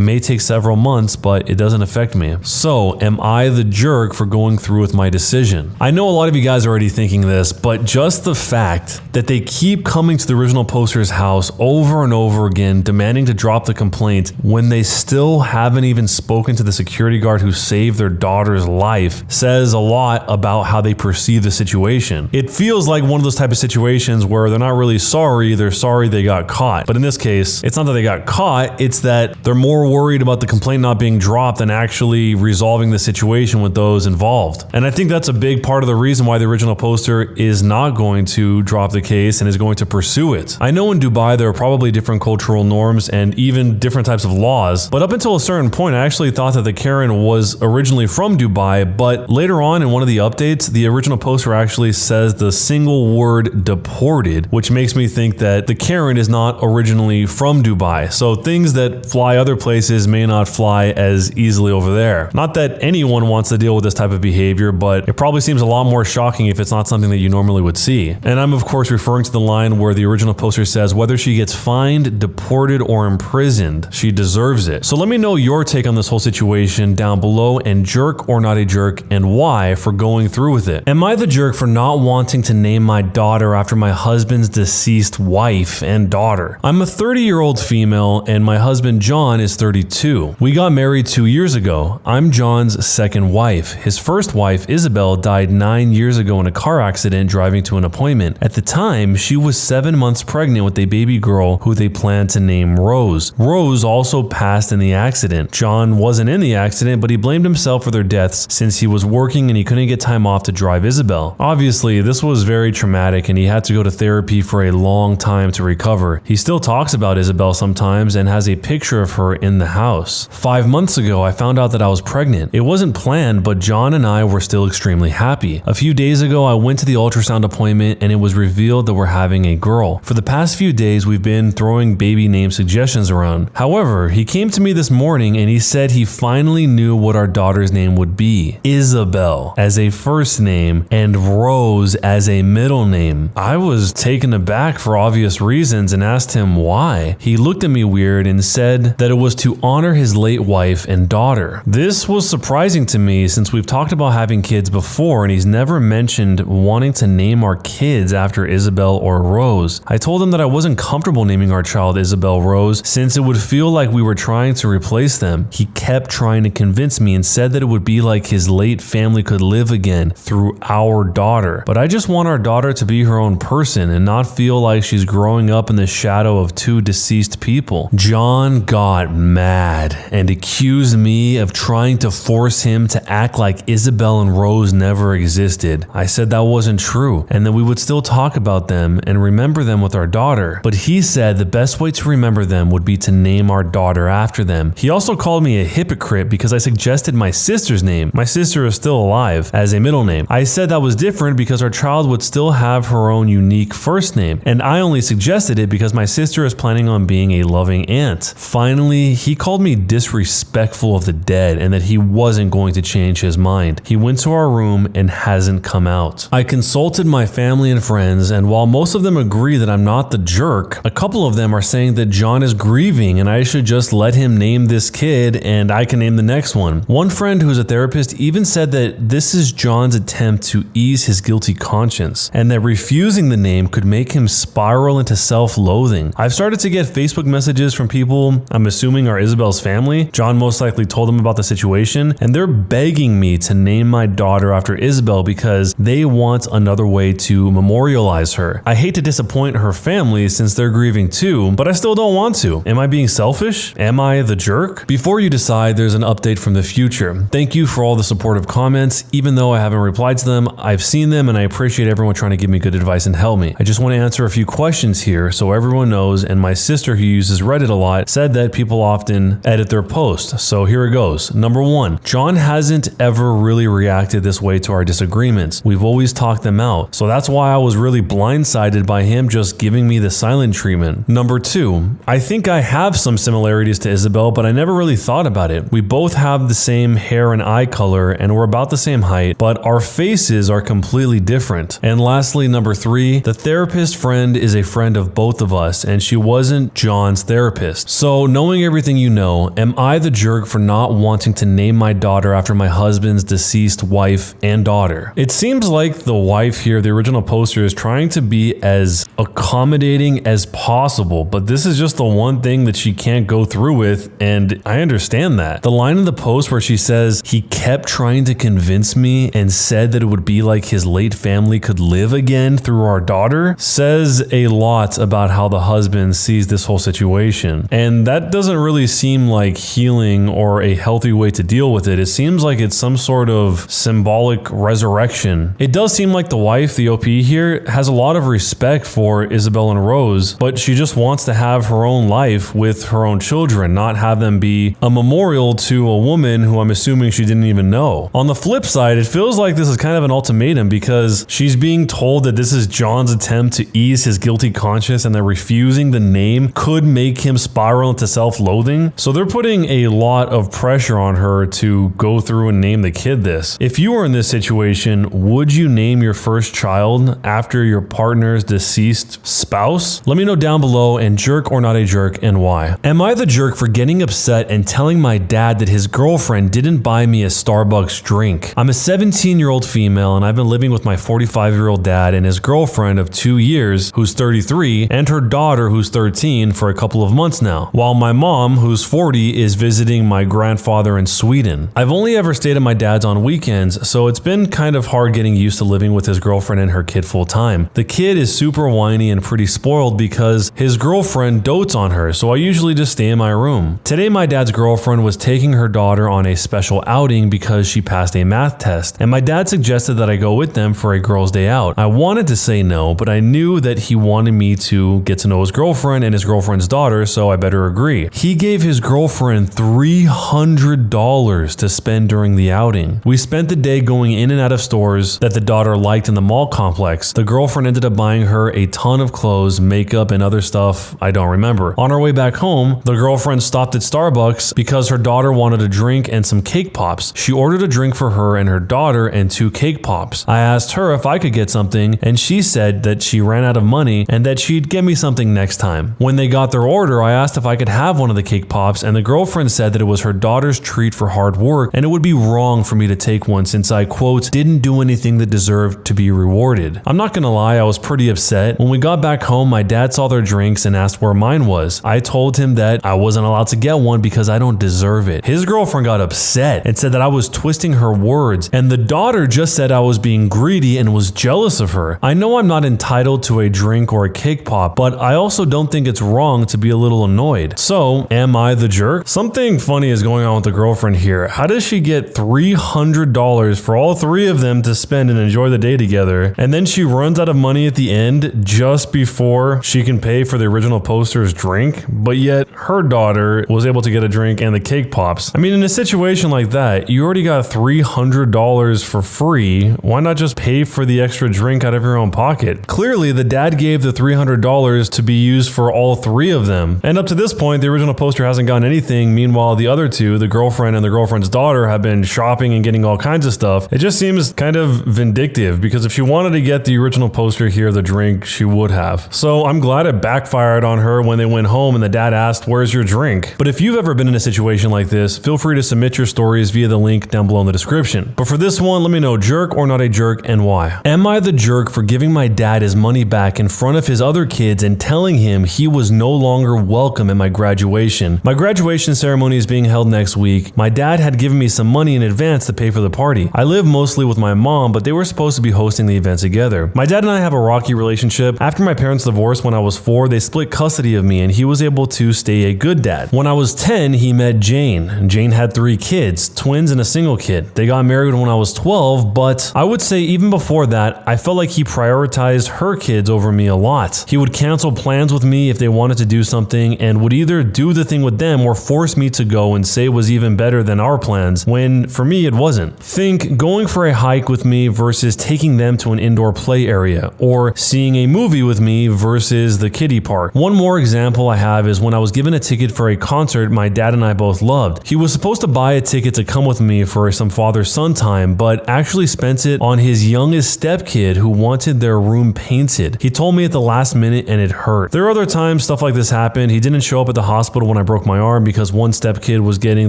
may take several months, but it doesn't affect me. So, am I the jerk for going through with my decision? I know a lot of you guys are already thinking this, but just the fact that they keep coming to the original poster's house over and over again, demanding to drop the complaint when they still haven't even spoken to the security guard who saved their daughter's life, says a lot about how they perceive the situation. It feels like one of those type of situations where they're not really sorry, they're sorry they got caught. But in this case, it's not that they got caught, it's that they're more worried about the complaint not being dropped than actually resolving the situation with those involved. And I think that's a big part of the reason why the original poster is not going to drop the case and is going to pursue it. I know in Dubai there are probably different cultural norms and even different types of laws, but up until a certain point I actually thought that the Karen was originally from Dubai, but later on in one of the updates, the original poster actually says the single word deported, which makes me think that the Karen is not originally from Dubai. So things that fly other places may not fly as easily over there. Not that anyone wants to deal with this type of behavior, but it probably seems a lot more shocking if it's not something that you normally would see. And I'm of course referring to the line where the original poster says whether she gets fined, deported, or imprisoned, she deserves it. So let me know your take on this whole situation down below, and jerk or not a jerk, and why for going through with it. Am I the jerk for not wanting to name my daughter after my husband's deceased wife and daughter? I'm a 30-year-old female and my husband John is 32. We got married 2 years ago. I'm John's second wife. His first wife, Isabel, died 9 years ago in a car accident driving to an appointment. At the time, she was 7 months pregnant with a baby girl who they planned to name Rose. Rose also passed in the accident. John wasn't in the accident, but he blamed himself for their deaths since he was working and he couldn't get time off to drive Isabel. Obviously, this was very traumatic and he had to go to therapy for a long time to recover. He still talks about Isabel sometimes and has a picture of her in the house. 5 months ago, I found out that I was pregnant. It wasn't planned, but John and I were still extremely happy. A few days ago, I went to the ultrasound appointment and it was revealed that we're having a girl. For the past few days, we've been throwing baby name suggestions around. However, he came to me this morning and he said he finally knew what our daughter's name would be. Isabel as a first name and Rose as a middle name. I was taken aback for obvious reasons and asked him why. He looked at me weird and said that it was to honor his late wife and daughter. This was surprising to me since we've talked about having kids before and he's never mentioned wanting to name our kids after Isabel or Rose. I told him that I wasn't comfortable naming our child Isabel Rose since it would feel like we were trying to replace them. He kept trying to convince me and said that it would be like his late family could live again through our daughter. But I just want our daughter to be her own person and not feel like she's growing up in the shadow of two deceased people. John got mad and accused me of trying to force him to act like Isabel and Rose never existed. I said that wasn't true and that we would still talk about them and remember them with our daughter. But he said the best way to remember them would be to name our daughter after them. He also called me a hypocrite because I suggested my sister's name. My sister is still alive as a middle name. I said that was different because our child would still have her own unique first name, and I only suggested it because my sister is planning on being a loving aunt. Finally, he called me disrespectful of the dead and that he wasn't going to change his mind. He went to our room and hasn't come out. I consulted my family and friends, and while most of them agree that I'm not the jerk, a couple of them are saying that John is grieving and I should just let him name this kid and I can name the next one. One friend who's a therapist even said that this is John's attempt to ease his guilty conscience and that refusing the name could make him spiral into self-loathing. I've started to get Facebook messages from people I'm assuming are Isabel's family. John most likely told them about the situation, and they're begging me to name my daughter after Isabel because they want another way to memorialize her. I hate to disappoint her family since they're grieving too, but I still don't want to. Am I being selfish? Am I the jerk? Before you decide, there's an update from the future. Thank you for all the supportive comments. Even though I haven't replied to them, I've seen them and I appreciate everyone trying to give me good advice and help me. I just want to answer a few questions here so everyone knows, and my sister who uses Reddit a lot said that people often edit their posts. So here it goes. Number 1, John hasn't ever really reacted this way to our disagreements. We've always talked them out. So that's why I was really blindsided by him just giving me the silent treatment. Number 2, I think I have some similarities to Isabel, but I never really thought about it. We both have the same hair and eye color and we're about the same height, but our faces are completely different. And lastly, number 3, the therapist friend is a friend of both of us and she wasn't John's therapist. So knowing everything you know, am I the jerk for not wanting to name my daughter after my husband's deceased wife and daughter? It seems like the wife here, the original poster, is trying to be as accommodating as possible, but this is just the one thing that she can't go through with, and I understand that. The line in the post where she says, "He kept trying to convince me and said that it would be like his late family could live again through our daughter," says a lot about how the husband sees this whole situation. And that doesn't really seem like healing or a healthy way to deal with it. It seems like it's some sort of symbolic resurrection. It does seem like the wife, the OP here, has a lot of respect for Isabel and Rose, but she just wants to have her own life with her own children, not have them be a memorial to a woman who I'm assuming she didn't even know. On the flip side, it feels like this is kind of an ultimatum because she's being told that this is John's attempt to ease his guilty conscience and that refusing the name could make him spiral into self-loathing. So they're putting a lot of pressure on her to go through and name the kid this. If you were in this situation, would you name your first child after your partner's deceased spouse? Let me know down below, and jerk or not a jerk, and why. Am I the jerk for getting upset and telling my dad that his girlfriend didn't buy me a Starbucks drink? I'm a 17-year-old female and I've been living with my 45-year-old dad and his girlfriend of 2 years, who's 33, and her daughter, who's 13, for a couple of months now, while my mom, who's 40, is visiting my grandfather in Sweden. I've only ever stayed at my dad's on weekends, so it's been kind of hard getting used to living with his girlfriend and her kid full time. The kid is super whiny and pretty spoiled because his girlfriend dotes on her, so I usually just stay in my room. Today, my dad's girlfriend was taking her daughter on a special outing because she passed a math test, and my dad suggested that I go with them for a girls' day out. I wanted to say no, but I knew that he wanted me to get to know his girlfriend and his girlfriend's daughter, so I better agree. He gave his girlfriend $300 to spend during the outing. We spent the day going in and out of stores that the daughter liked in the mall complex. The girlfriend ended up buying her a ton of clothes, makeup, and other stuff I don't remember. On our way back home, the girlfriend stopped at Starbucks because her daughter wanted a drink and some cake pops. She ordered a drink for her and her daughter and 2 cake pops. I asked her if I could get something, and she said that she ran out of money and that she'd get me something next time. When they got their order, I asked if I could have one of the cake pops, and the girlfriend said that it was her daughter's treat for hard work and it would be wrong for me to take one since I, quote, didn't do anything that deserved to be rewarded. I'm not gonna lie, I was pretty upset. When we got back home, my dad saw their drinks and asked where mine was. I told him that I wasn't allowed to get one because I don't deserve it. His girlfriend got upset and said that I was twisting her words, and the daughter just said I was being greedy and was jealous of her. I know I'm not entitled to a drink or a cake pop, but I also don't think it's wrong to be a little annoyed. So, am I the jerk? Something funny is going on with the girlfriend here. How does she get $300 for all 3 of them to spend and enjoy the day together, and then she runs out of money at the end just before she can pay for the original poster's drink, but yet her daughter was able to get a drink and the cake pops? I mean, in a situation like that, you already got $300 for free. Why not just pay for the extra drink out of your own pocket? Clearly, the dad gave the $300 to be used for all 3 of them. And up to this point, the original poster hasn't gotten anything. Meanwhile, the other 2, the girlfriend and the girlfriend's daughter, have been shopping and getting all kinds of stuff. It just seems kind of vindictive because if she wanted to get the original poster here, the drink, she would have. So I'm glad it backfired on her when they went home and the dad asked, "Where's your drink?" But if you've ever been in a situation like this, feel free to submit your stories via the link down below in the description. But for this one, let me know, jerk or not a jerk, and why. Am I the jerk for giving my my dad his money back in front of his other kids and telling him he was no longer welcome at my graduation. My graduation ceremony is being held next week. My dad had given me some money in advance to pay for the party. I live mostly with my mom, but they were supposed to be hosting the event together. My dad and I have a rocky relationship. After my parents divorced when I was 4, they split custody of me and he was able to stay a good dad. When I was 10, he met Jane. Jane had 3 kids, twins and a single kid. They got married when I was 12, but I would say even before that, I felt like he prioritized her kids over me a lot. He would cancel plans with me if they wanted to do something and would either do the thing with them or force me to go and say it was even better than our plans, when for me it wasn't. Think going for a hike with me versus taking them to an indoor play area, or seeing a movie with me versus the kiddie park. One more example I have is when I was given a ticket for a concert my dad and I both loved. He was supposed to buy a ticket to come with me for some father-son time, but actually spent it on his youngest stepkid who wanted their room painted. He told me at the last minute and it hurt. There are other times stuff like this happened. He didn't show up at the hospital when I broke my arm because one stepkid was getting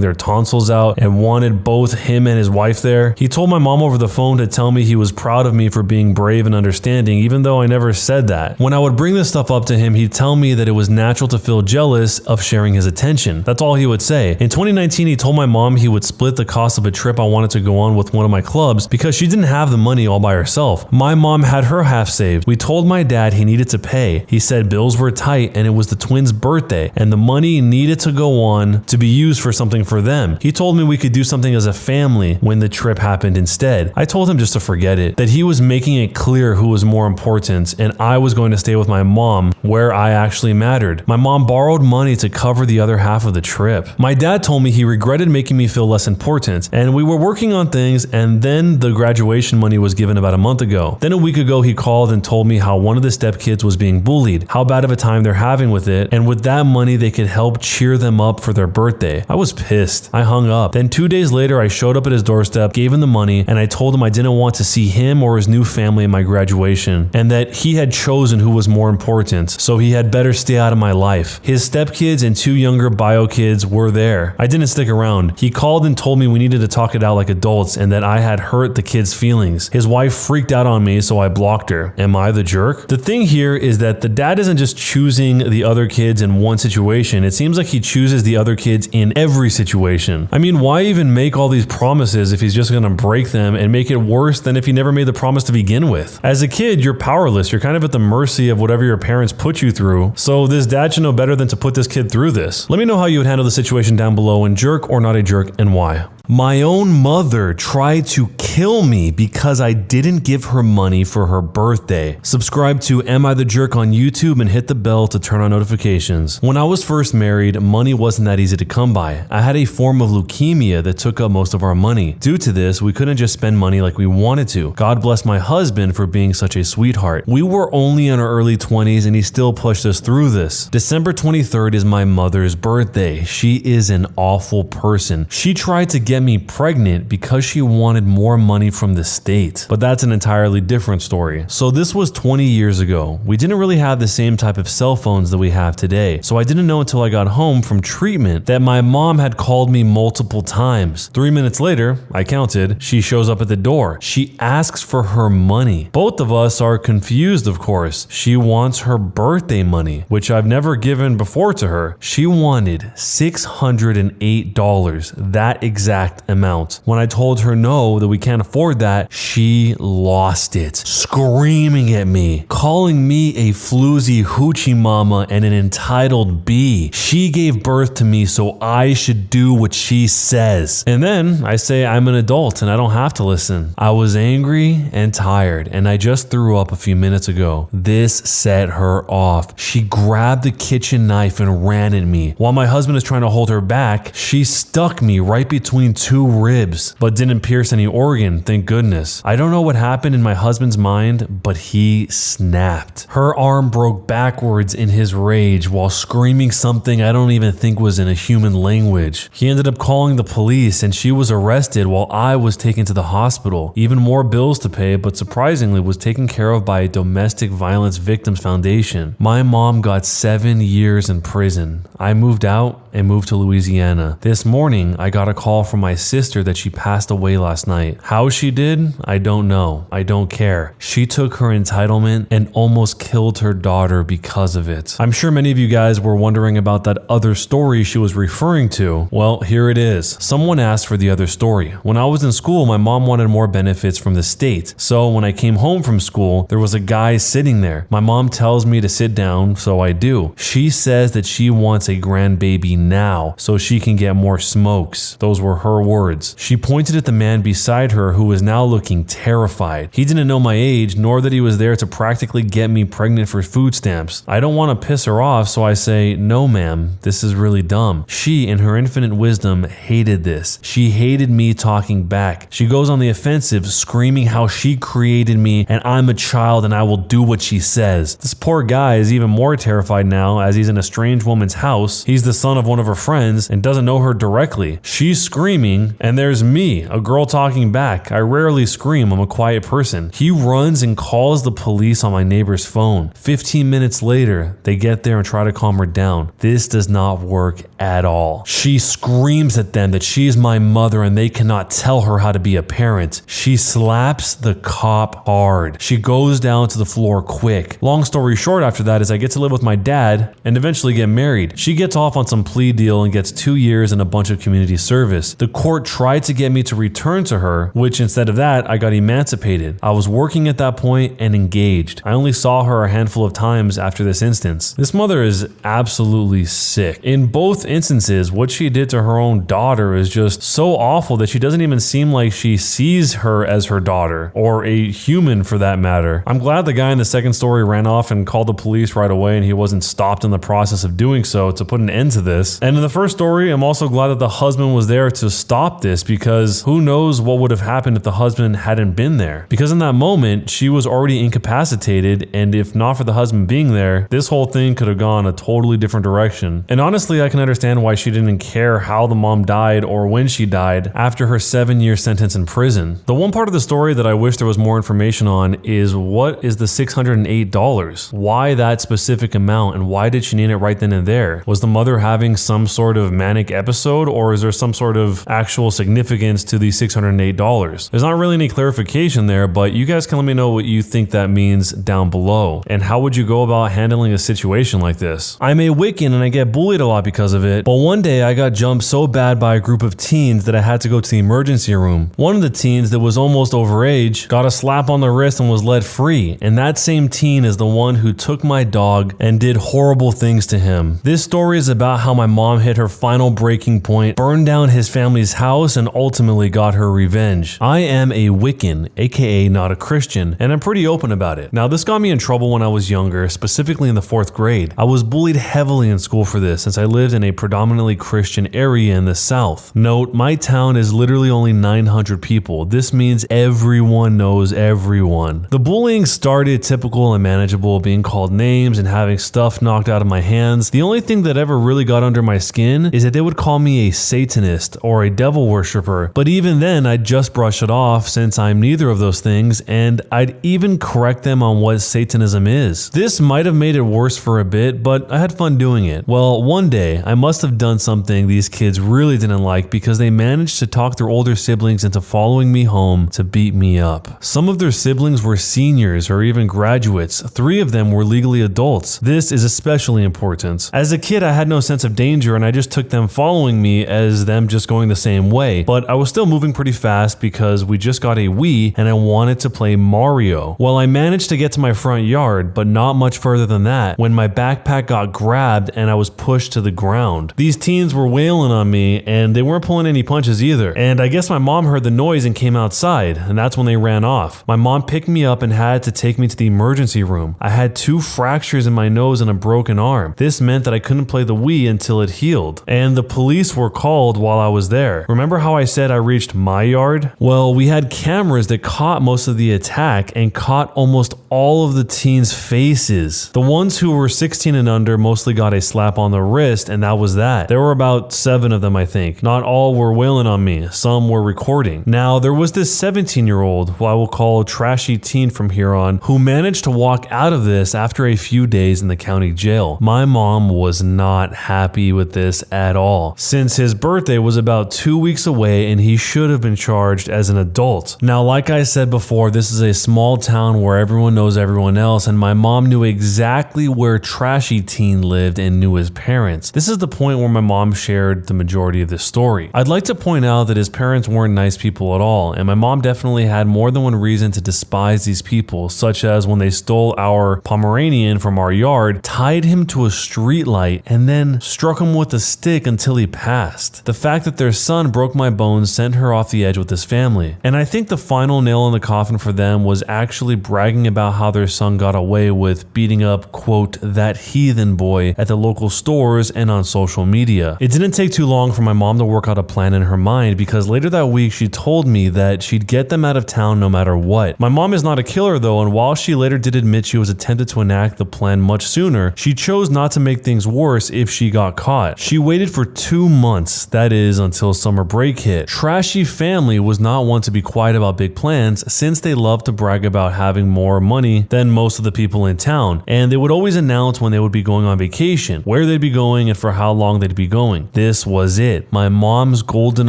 their tonsils out and wanted both him and his wife there. He told my mom over the phone to tell me he was proud of me for being brave and understanding, even though I never said that. When I would bring this stuff up to him, he'd tell me that it was natural to feel jealous of sharing his attention. That's all he would say. In 2019, he told my mom he would split the cost of a trip I wanted to go on with one of my clubs because she didn't have the money all by herself. My mom had her half saved. We told my dad he needed to pay. He said bills were tight and it was the twins' birthday and the money needed to go on to be used for something for them. He told me we could do something as a family when the trip happened instead. I told him just to forget it, that he was making it clear who was more important and I was going to stay with my mom where I actually mattered. My mom borrowed money to cover the other half of the trip. My dad told me he regretted making me feel less important and we were working on things, and then the graduation money was given about a month ago. Then a week ago he called and told me how one of the stepkids was being bullied, how bad of a time they're having with it, and with that money they could help cheer them up for their birthday. I was pissed. I hung up. Then 2 days later I showed up at his doorstep, gave him the money, and I told him I didn't want to see him or his new family at my graduation, and that he had chosen who was more important, so he had better stay out of my life. His stepkids and 2 younger bio kids were there. I didn't stick around. He called and told me we needed to talk it out like adults and that I had hurt the kids' feelings. His wife freaked out on me, so I blocked her. Am I the jerk? The thing here is that the dad isn't just choosing the other kids in one situation. It seems like he chooses the other kids in every situation. I mean, why even make all these promises if he's just gonna break them and make it worse than if he never made the promise to begin with? As a kid, you're powerless. You're kind of at the mercy of whatever your parents put you through. So this dad should know better than to put this kid through this. Let me know how you would handle the situation down below, and jerk or not a jerk, and why. My own mother tried to kill me because I didn't give her money for her birthday. Subscribe to Am I the Jerk on YouTube and hit the bell to turn on notifications. When I was first married, money wasn't that easy to come by. I had a form of leukemia that took up most of our money. Due to this, we couldn't just spend money like we wanted to. God bless my husband for being such a sweetheart. We were only in our early 20s and he still pushed us through this. December 23rd is my mother's birthday. She is an awful person. She tried to get me pregnant because she wanted more money from the state. But that's an entirely different story. So this was 20 years ago. We didn't really have the same type of cell phones that we have today. So I didn't know until I got home from treatment that my mom had called me multiple times. 3 minutes later, I counted, she shows up at the door. She asks for her money. Both of us are confused, of course. She wants her birthday money, which I've never given before to her. She wanted $608, that exact amount. When I told her no, that we can't afford that, she lost it, screaming at me, calling me a floozy hoochie mama and an entitled bee. She gave birth to me, so I should do what she says. And then I say I'm an adult and I don't have to listen. I was angry and tired, and I just threw up a few minutes ago. This set her off. She grabbed the kitchen knife and ran at me. While my husband is trying to hold her back, she stuck me right between 2 ribs, but didn't pierce any organ, thank goodness. I don't know what happened in my husband's mind, but he snapped. Her arm broke backwards in his rage while screaming something I don't even think was in a human language. He ended up calling the police and she was arrested while I was taken to the hospital. Even more bills to pay, but surprisingly was taken care of by a domestic violence victims foundation. My mom got 7 years in prison. I moved out and moved to Louisiana. This morning, I got a call from my sister that she passed away last night. How she did, I don't know. I don't care. She took her entitlement and almost killed her daughter because of it. I'm sure many of you guys were wondering about that other story she was referring to. Well, here it is. Someone asked for the other story. When I was in school, my mom wanted more benefits from the state. So when I came home from school, there was a guy sitting there. My mom tells me to sit down, so I do. She says that she wants a grandbaby now so she can get more smokes. Those were her words. She pointed at the man beside her who was now looking terrified. He didn't know my age, nor that he was there to practically get me pregnant for food stamps. I don't want to piss her off, so I say, "No, ma'am, this is really dumb." She, in her infinite wisdom, hated this. She hated me talking back. She goes on the offensive, screaming how she created me and I'm a child and I will do what she says. This poor guy is even more terrified now as he's in a strange woman's house. He's the son of one of her friends and doesn't know her directly. She's screaming and there's me, a girl talking back. I rarely scream, I'm a quiet person. He runs and calls the police on my neighbor's phone. 15 minutes later, they get there and try to calm her down. This does not work at all. She screams at them that she is my mother and they cannot tell her how to be a parent. She slaps the cop hard. She goes down to the floor quick. Long story short after that is I get to live with my dad and eventually get married. She gets off on some plea deal and gets 2 years and a bunch of community service. The court tried to get me to return to her, which instead of that, I got emancipated. I was working at that point and engaged. I only saw her a handful of times after this instance. This mother is absolutely sick. In both instances, what she did to her own daughter is just so awful that she doesn't even seem like she sees her as her daughter, or a human for that matter. I'm glad the guy in the second story ran off and called the police right away and he wasn't stopped in the process of doing so to put an end to this. And in the first story, I'm also glad that the husband was there to stop this, because who knows what would have happened if the husband hadn't been there. Because in that moment, she was already incapacitated, and if not for the husband being there, this whole thing could have gone a totally different direction. And honestly, I can understand why she didn't care how the mom died or when she died after her 7-year sentence in prison. The one part of the story that I wish there was more information on is what is the $608? Why that specific amount, and why did she need it right then and there? Was the mother having some sort of manic episode, or is there some sort of actual significance to the $608? There's not really any clarification there, but you guys can let me know what you think that means down below. And how would you go about handling a situation like this? I'm a Wiccan and I get bullied a lot because of it, but one day I got jumped so bad by a group of teens that I had to go to the emergency room. One of the teens that was almost overage got a slap on the wrist and was let free, and that same teen is the one who took my dog and did horrible things to him. This story is about how my mom hit her final breaking point, burned down his family's house, and ultimately got her revenge. I am a Wiccan, aka not a Christian, and I'm pretty open about it. Now, this got me in trouble when I was younger, specifically in the 4th grade. I was bullied heavily in school for this since I lived in a predominantly Christian area in the South. Note, my town is literally only 900 people. This means everyone knows everyone. The bullying started typical and manageable, being called names and having stuff knocked out of my hands. The only thing that ever really got under my skin is that they would call me a Satanist or a devil worshiper, but even then I'd just brush it off since I'm neither of those things, and I'd even correct them on what Satanism is. This might have made it worse for a bit, but I had fun doing it. Well, one day I must have done something these kids really didn't like, because they managed to talk their older siblings into following me home to beat me up. Some of their siblings were seniors or even graduates. 3 of them were legally adults. This is especially important. As a kid, I had no sense of danger and I just took them following me as them just going the same way, but I was still moving pretty fast because we just got a Wii and I wanted to play Mario. Well, I managed to get to my front yard, but not much further than that when my backpack got grabbed and I was pushed to the ground. These teens were wailing on me and they weren't pulling any punches either, and I guess my mom heard the noise and came outside, and that's when they ran off. My mom picked me up and had to take me to the emergency room. I had 2 fractures in my nose and a broken arm. This meant that I couldn't play the Wii until it healed, and the police were called while I was there. Remember how I said I reached my yard? Well, we had cameras that caught most of the attack and caught almost all of the teens' faces. The ones who were 16 and under mostly got a slap on the wrist, and that was that. There were about 7 of them, I think. Not all were wailing on me. Some were recording. Now, there was this 17-year-old, who I will call trashy teen from here on, who managed to walk out of this after a few days in the county jail. My mom was not happy with this at all, since his birthday was about 2 weeks away and he should have been charged as an adult. Now, like I said before, this is a small town where everyone knows everyone else, and my mom knew exactly where Trashy Teen lived and knew his parents. This is the point where my mom shared the majority of this story. I'd like to point out that his parents weren't nice people at all, and my mom definitely had more than one reason to despise these people, such as when they stole our Pomeranian from our yard, tied him to a street light, and then struck him with a stick until he passed. The fact that their son broke my bones sent her off the edge with this family. And I think the final nail in the coffin for them was actually bragging about how their son got away with beating up, quote, that heathen boy at the local stores and on social media. It didn't take too long for my mom to work out a plan in her mind, because later that week she told me that she'd get them out of town no matter what. My mom is not a killer though, and while she later did admit she was tempted to enact the plan much sooner, she chose not to make things worse if she got caught. She waited for 2 months, that is until summer break hit. Trashy family was not one to be quiet about big plans, since they loved to brag about having more money than most of the people in town, and they would always announce when they would be going on vacation, where they'd be going, and for how long they'd be going. This was it, my mom's golden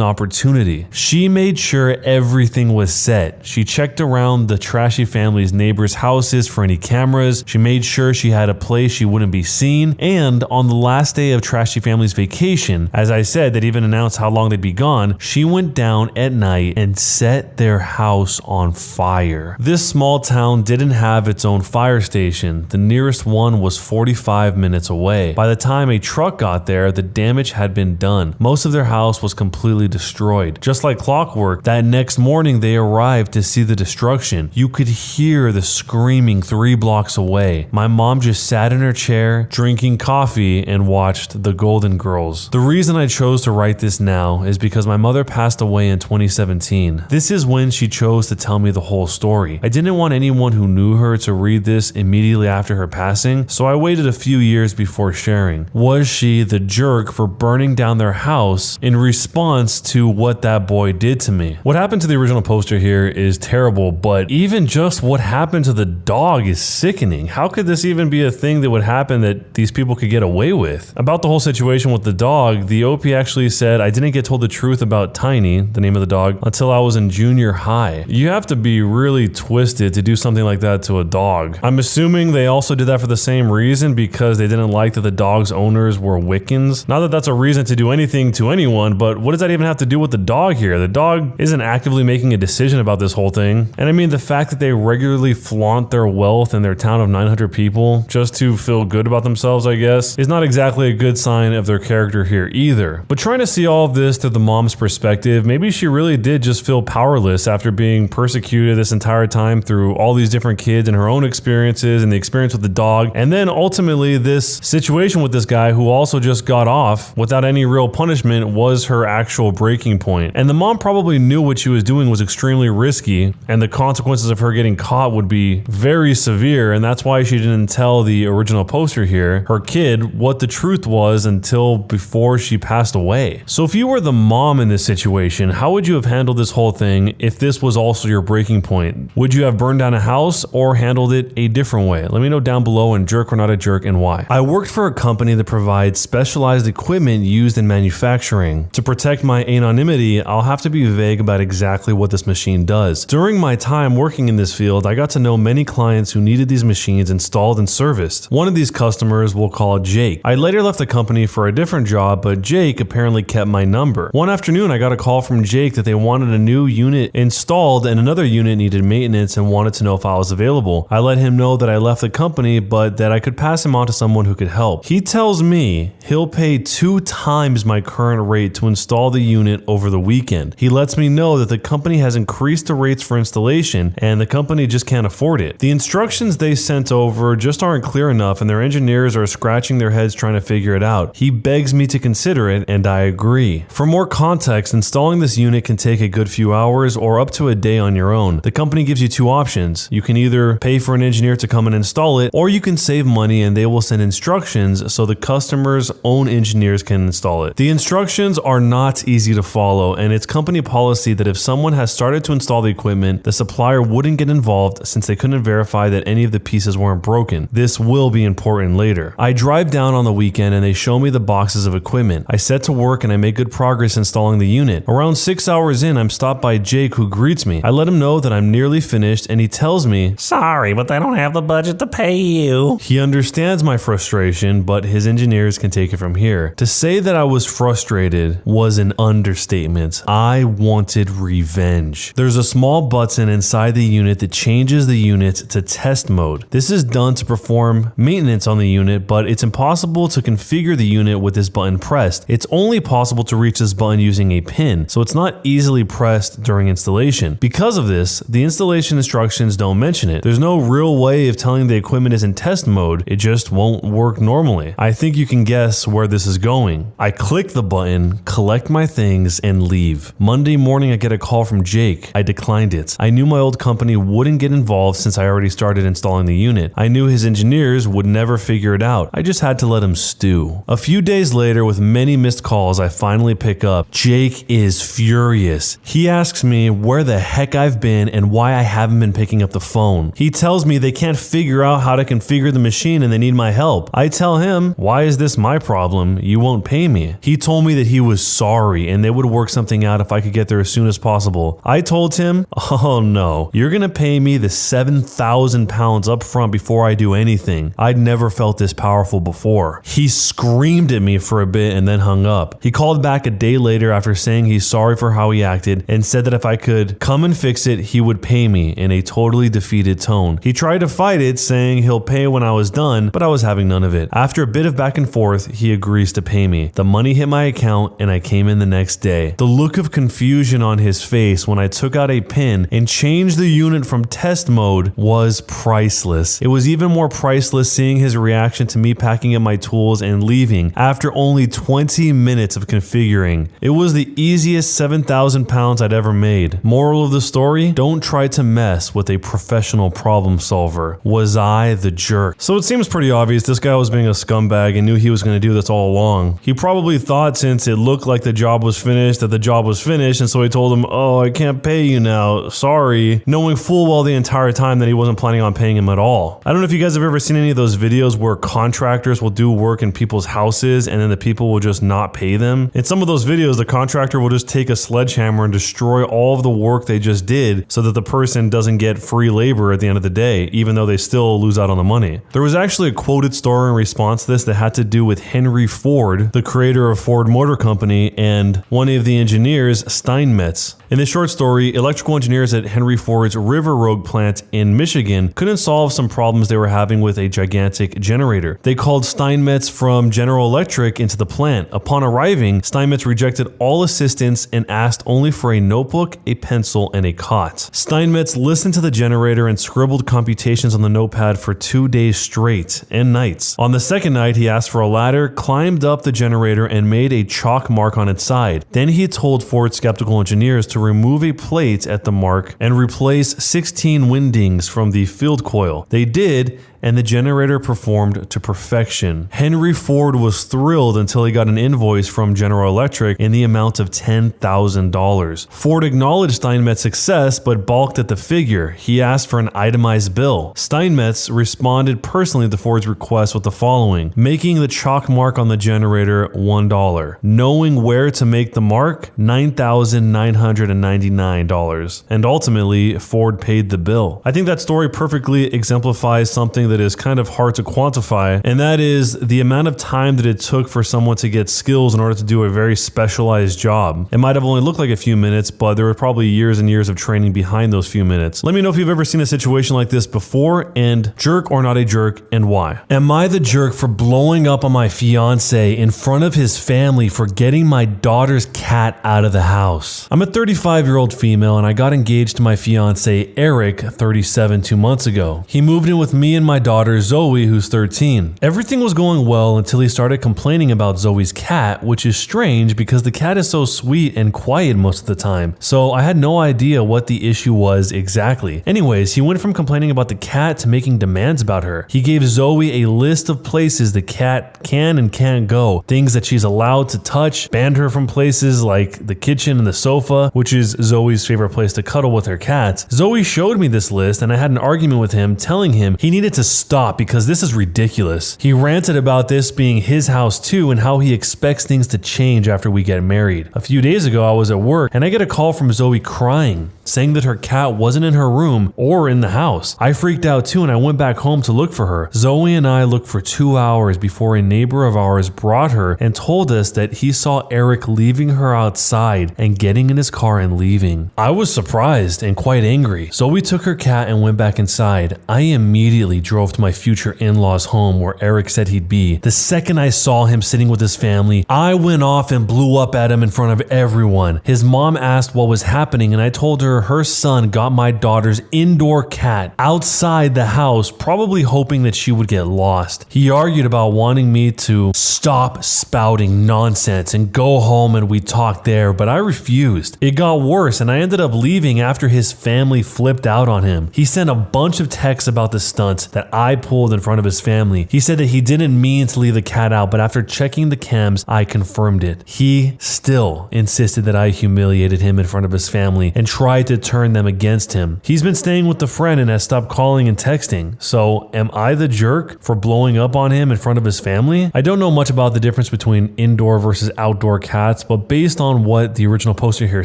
opportunity. She made sure everything was set. She checked around the Trashy family's neighbors' houses for any cameras. She made sure she had a place she wouldn't be seen, and on the last day of Trashy family's vacation, as I said, they'd even announced how long they'd be gone, she went down at night and set their house on fire. This small town didn't have its own fire station. The nearest one was 45 minutes away. By the time a truck got there, the damage had been done. Most of their house was completely destroyed. Just like clockwork, that next morning they arrived to see the destruction. You could hear the screaming 3 blocks away. My mom just sat in her chair, drinking coffee, and watched The Golden Girls. The reason I chose to write this now is because my mother passed away in 2017. This is when she chose to tell me the whole story. I didn't want anyone who knew her to read this immediately after her passing, so I waited a few years before sharing. Was she the jerk for burning down their house in response to what that boy did to me? What happened to the original poster here is terrible, but even just what happened to the dog is sickening. How could this even be a thing that would happen that these people could get away with? About the whole situation with the dog, the OP actually said, I didn't get told the truth about Tiny, the name of the dog, until I was in junior high. You have to be really twisted to do something like that to a dog. I'm assuming they also did that for the same reason, because they didn't like that the dog's owners were Wiccans. Not that that's a reason to do anything to anyone, but what does that even have to do with the dog here? The dog isn't actively making a decision about this whole thing. And I mean, the fact that they regularly flaunt their wealth in their town of 900 people just to feel good about themselves, I guess, is not exactly a good sign of their character here either. But trying to see all of this through the mom's perspective, maybe she really did just feel powerless after being persecuted this entire time through all these different kids and her own experiences and the experience with the dog, and then ultimately this situation with this guy who also just got off without any real punishment was her actual breaking point. And the mom probably knew what she was doing was extremely risky, and the consequences of her getting caught would be very severe, and that's why she didn't tell the original poster here, her kid, what the truth was until before she passed away. So if you were the mom in this situation, how would you have handled this whole thing if this was also your breaking point? Would you have burned down a house or handled it a different way? Let me know down below, and jerk or not a jerk, and why. I worked for a company that provides specialized equipment used in manufacturing. To protect my anonymity, I'll have to be vague about exactly what this machine does. During my time working in this field, I got to know many clients who needed these machines installed and serviced. One of these customers we'll call Jake. I later left the company for a different job, but Jake apparently kept my number. One afternoon, I got a call from Jake that they wanted a new unit installed and another unit needed maintenance and wanted to know if I was available. I let him know that I left the company, but that I could pass him on to someone who could help. He tells me he'll pay 2 times my current rate to install the unit over the weekend. He lets me know that the company has increased the rates for installation and the company just can't afford it. The instructions they sent over just aren't clear enough, and their engineers are scratching their heads trying to figure it out. He begs me to consider it, and I agree. For more context, installing this unit can take a good few hours or up to a day on your own. The company gives you 2 options. You can either pay for an engineer to come and install it, or you can save money and they will send instructions so the customer's own engineers can install it. The instructions are not easy to follow, and it's company policy that if someone has started to install the equipment, the supplier wouldn't get involved since they couldn't verify that any of the pieces weren't broken. This will be important later. I drive down on the weekend and they show me the boxes of equipment. I set to work and I make good progress progress installing the unit. Around 6 hours in, I'm stopped by Jake, who greets me. I let him know that I'm nearly finished, and he tells me, Sorry, but they don't have the budget to pay you. he understands my frustration, but his engineers can take it from here. To say that I was frustrated was an understatement. I wanted revenge. There's a small button inside the unit that changes the unit to test mode. This is done to perform maintenance on the unit, but it's impossible to configure the unit with this button pressed. It's only possible to reach this button using a pin, so it's not easily pressed during installation. Because of this, the installation instructions don't mention it. There's no real way of telling the equipment is in test mode, it just won't work normally. I think you can guess where this is going. I click the button, collect my things, and leave. Monday morning I get a call from Jake. I declined it. I knew my old company wouldn't get involved since I already started installing the unit. I knew his engineers would never figure it out. I just had to let him stew. A few days later, with many missed calls, I finally pick up. Jake is furious. He asks me where the heck I've been and why I haven't been picking up the phone. He tells me they can't figure out how to configure the machine and they need my help. I tell him, why is this my problem? You won't pay me. He told me that he was sorry and they would work something out if I could get there as soon as possible. I told him, oh no, you're gonna pay me the 7,000 pounds up front before I do anything. I'd never felt this powerful before. He screamed at me for a bit and then hung up. He called back a day later after saying he's sorry for how he acted and said that if I could come and fix it, he would pay me in a totally defeated tone. He tried to fight it, saying he'll pay when I was done, but I was having none of it. After a bit of back and forth, he agrees to pay me. The money hit my account and I came in the next day. The look of confusion on his face when I took out a pin and changed the unit from test mode was priceless. It was even more priceless seeing his reaction to me packing up my tools and leaving after only 20 minutes of configuring. It was the easiest 7,000 pounds I'd ever made. Moral of the story, don't try to mess with a professional problem solver. Was I the jerk? So it seems pretty obvious this guy was being a scumbag and knew he was going to do this all along. He probably thought since it looked like the job was finished that the job was finished, and so he told him, oh, I can't pay you now, sorry, knowing full well the entire time that he wasn't planning on paying him at all. I don't know if you guys have ever seen any of those videos where contractors will do work in people's houses and then the people will just not pay them. In some of those videos, the contractor will just take a sledgehammer and destroy all of the work they just did so that the person doesn't get free labor at the end of the day, even though they still lose out on the money. There was actually a quoted story in response to this that had to do with Henry Ford, the creator of Ford Motor Company, and one of the engineers, Steinmetz. In this short story, electrical engineers at Henry Ford's River Road plant in Michigan couldn't solve some problems they were having with a gigantic generator. They called Steinmetz from General Electric into the plant. Upon arriving, Steinmetz rejected all assistance and asked only for a notebook, a pencil, and a cot. Steinmetz listened to the generator and scribbled computations on the notepad for 2 days straight and nights. On the second night, he asked for a ladder, climbed up the generator, and made a chalk mark on its side. Then he told Ford's skeptical engineers to remove a plate at the mark and replace 16 windings from the field coil. They did, and the generator performed to perfection. Henry Ford was thrilled until he got an invoice from General Electric in the amount of $10,000. Ford acknowledged Steinmetz's success but balked at the figure. He asked for an itemized bill. Steinmetz responded personally to Ford's request with the following: making the chalk mark on the generator $1. Knowing where to make the mark, $9,999. And ultimately, Ford paid the bill. I think that story perfectly exemplifies something that is kind of hard to quantify, and that is the amount of time that it took for someone to get skills in order to do a very specialized job. It might have only looked like a few minutes, but there were probably years and years of training behind those few minutes. Let me know if you've ever seen a situation like this before, and jerk or not a jerk, and why. Am I the jerk for blowing up on my fiance in front of his family for getting my daughter's cat out of the house? I'm a 35-year-old female and I got engaged to my fiance Eric, 37, 2 months ago. He moved in with me and my daughter Zoe, who's 13. Everything was going well until he started complaining about Zoe's cat, which is strange because the cat is so sweet and quiet most of the time. So I had no idea what the issue was exactly. Anyways, he went from complaining about the cat to making demands about her. He gave Zoe a list of places the cat can and can't go, things that she's allowed to touch, banned her from places like the kitchen and the sofa, which is Zoe's favorite place to cuddle with her cats. Zoe showed me this list and I had an argument with him telling him he needed to stop because this is ridiculous. He ranted about this being his house too and how he expects things to change after we get married. A few days ago, I was at work and I get a call from Zoe crying, saying that her cat wasn't in her room or in the house. I freaked out too and I went back home to look for her. Zoe and I looked for 2 hours before a neighbor of ours brought her and told us that he saw Eric leaving her outside and getting in his car and leaving. I was surprised and quite angry. Zoe took her cat and went back inside. I immediately drove to my future in-laws' home where Eric said he'd be. The second I saw him sitting with his family, I went off and blew up at him in front of everyone. His mom asked what was happening and I told her her son got my daughter's indoor cat outside the house, probably hoping that she would get lost. He argued about wanting me to stop spouting nonsense and go home and we talked there, but I refused. It got worse and I ended up leaving after his family flipped out on him. He sent a bunch of texts about the stunts that I pulled in front of his family. He said that he didn't mean to leave the cat out, but after checking the cams, I confirmed it. He still insisted that I humiliated him in front of his family and tried to turn them against him. He's been staying with the friend and has stopped calling and texting. So am I the jerk for blowing up on him in front of his family? I don't know much about the difference between indoor versus outdoor cats, but based on what the original poster here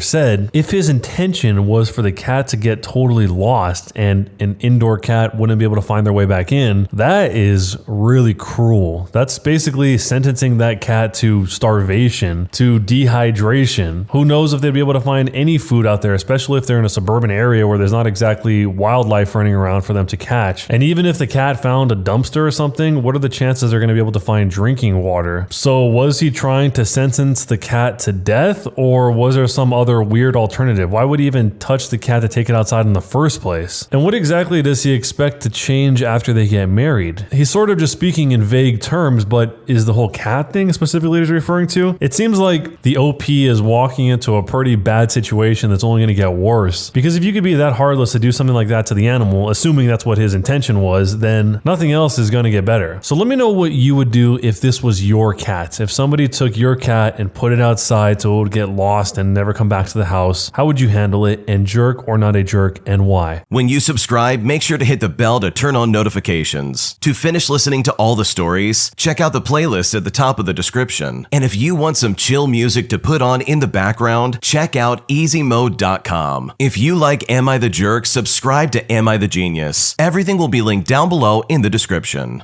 said, if his intention was for the cat to get totally lost and an indoor cat wouldn't be able to find their way back in, that is really cruel. That's basically sentencing that cat to starvation, to dehydration. Who knows if they'd be able to find any food out there, especially if they're in a suburban area where there's not exactly wildlife running around for them to catch. And even if the cat found a dumpster or something, what are the chances they're going to be able to find drinking water? So was he trying to sentence the cat to death, or was there some other weird alternative? Why would he even touch the cat to take it outside in the first place? And what exactly does he expect to change after they get married? He's sort of just speaking in vague terms, but is the whole cat thing specifically he's referring to? It seems like the OP is walking into a pretty bad situation that's only going to get worse. Because if you could be that heartless to do something like that to the animal, assuming that's what his intention was, then nothing else is going to get better. So let me know what you would do if this was your cat. If somebody took your cat and put it outside so it would get lost and never come back to the house, how would you handle it? And jerk or not a jerk, and why? When you subscribe, make sure to hit the bell to turn on notifications. To finish listening to all the stories, check out the playlist at the top of the description. And if you want some chill music to put on in the background, check out easymode.com. If you like Am I the Jerk, subscribe to Am I the Genius. Everything will be linked down below in the description.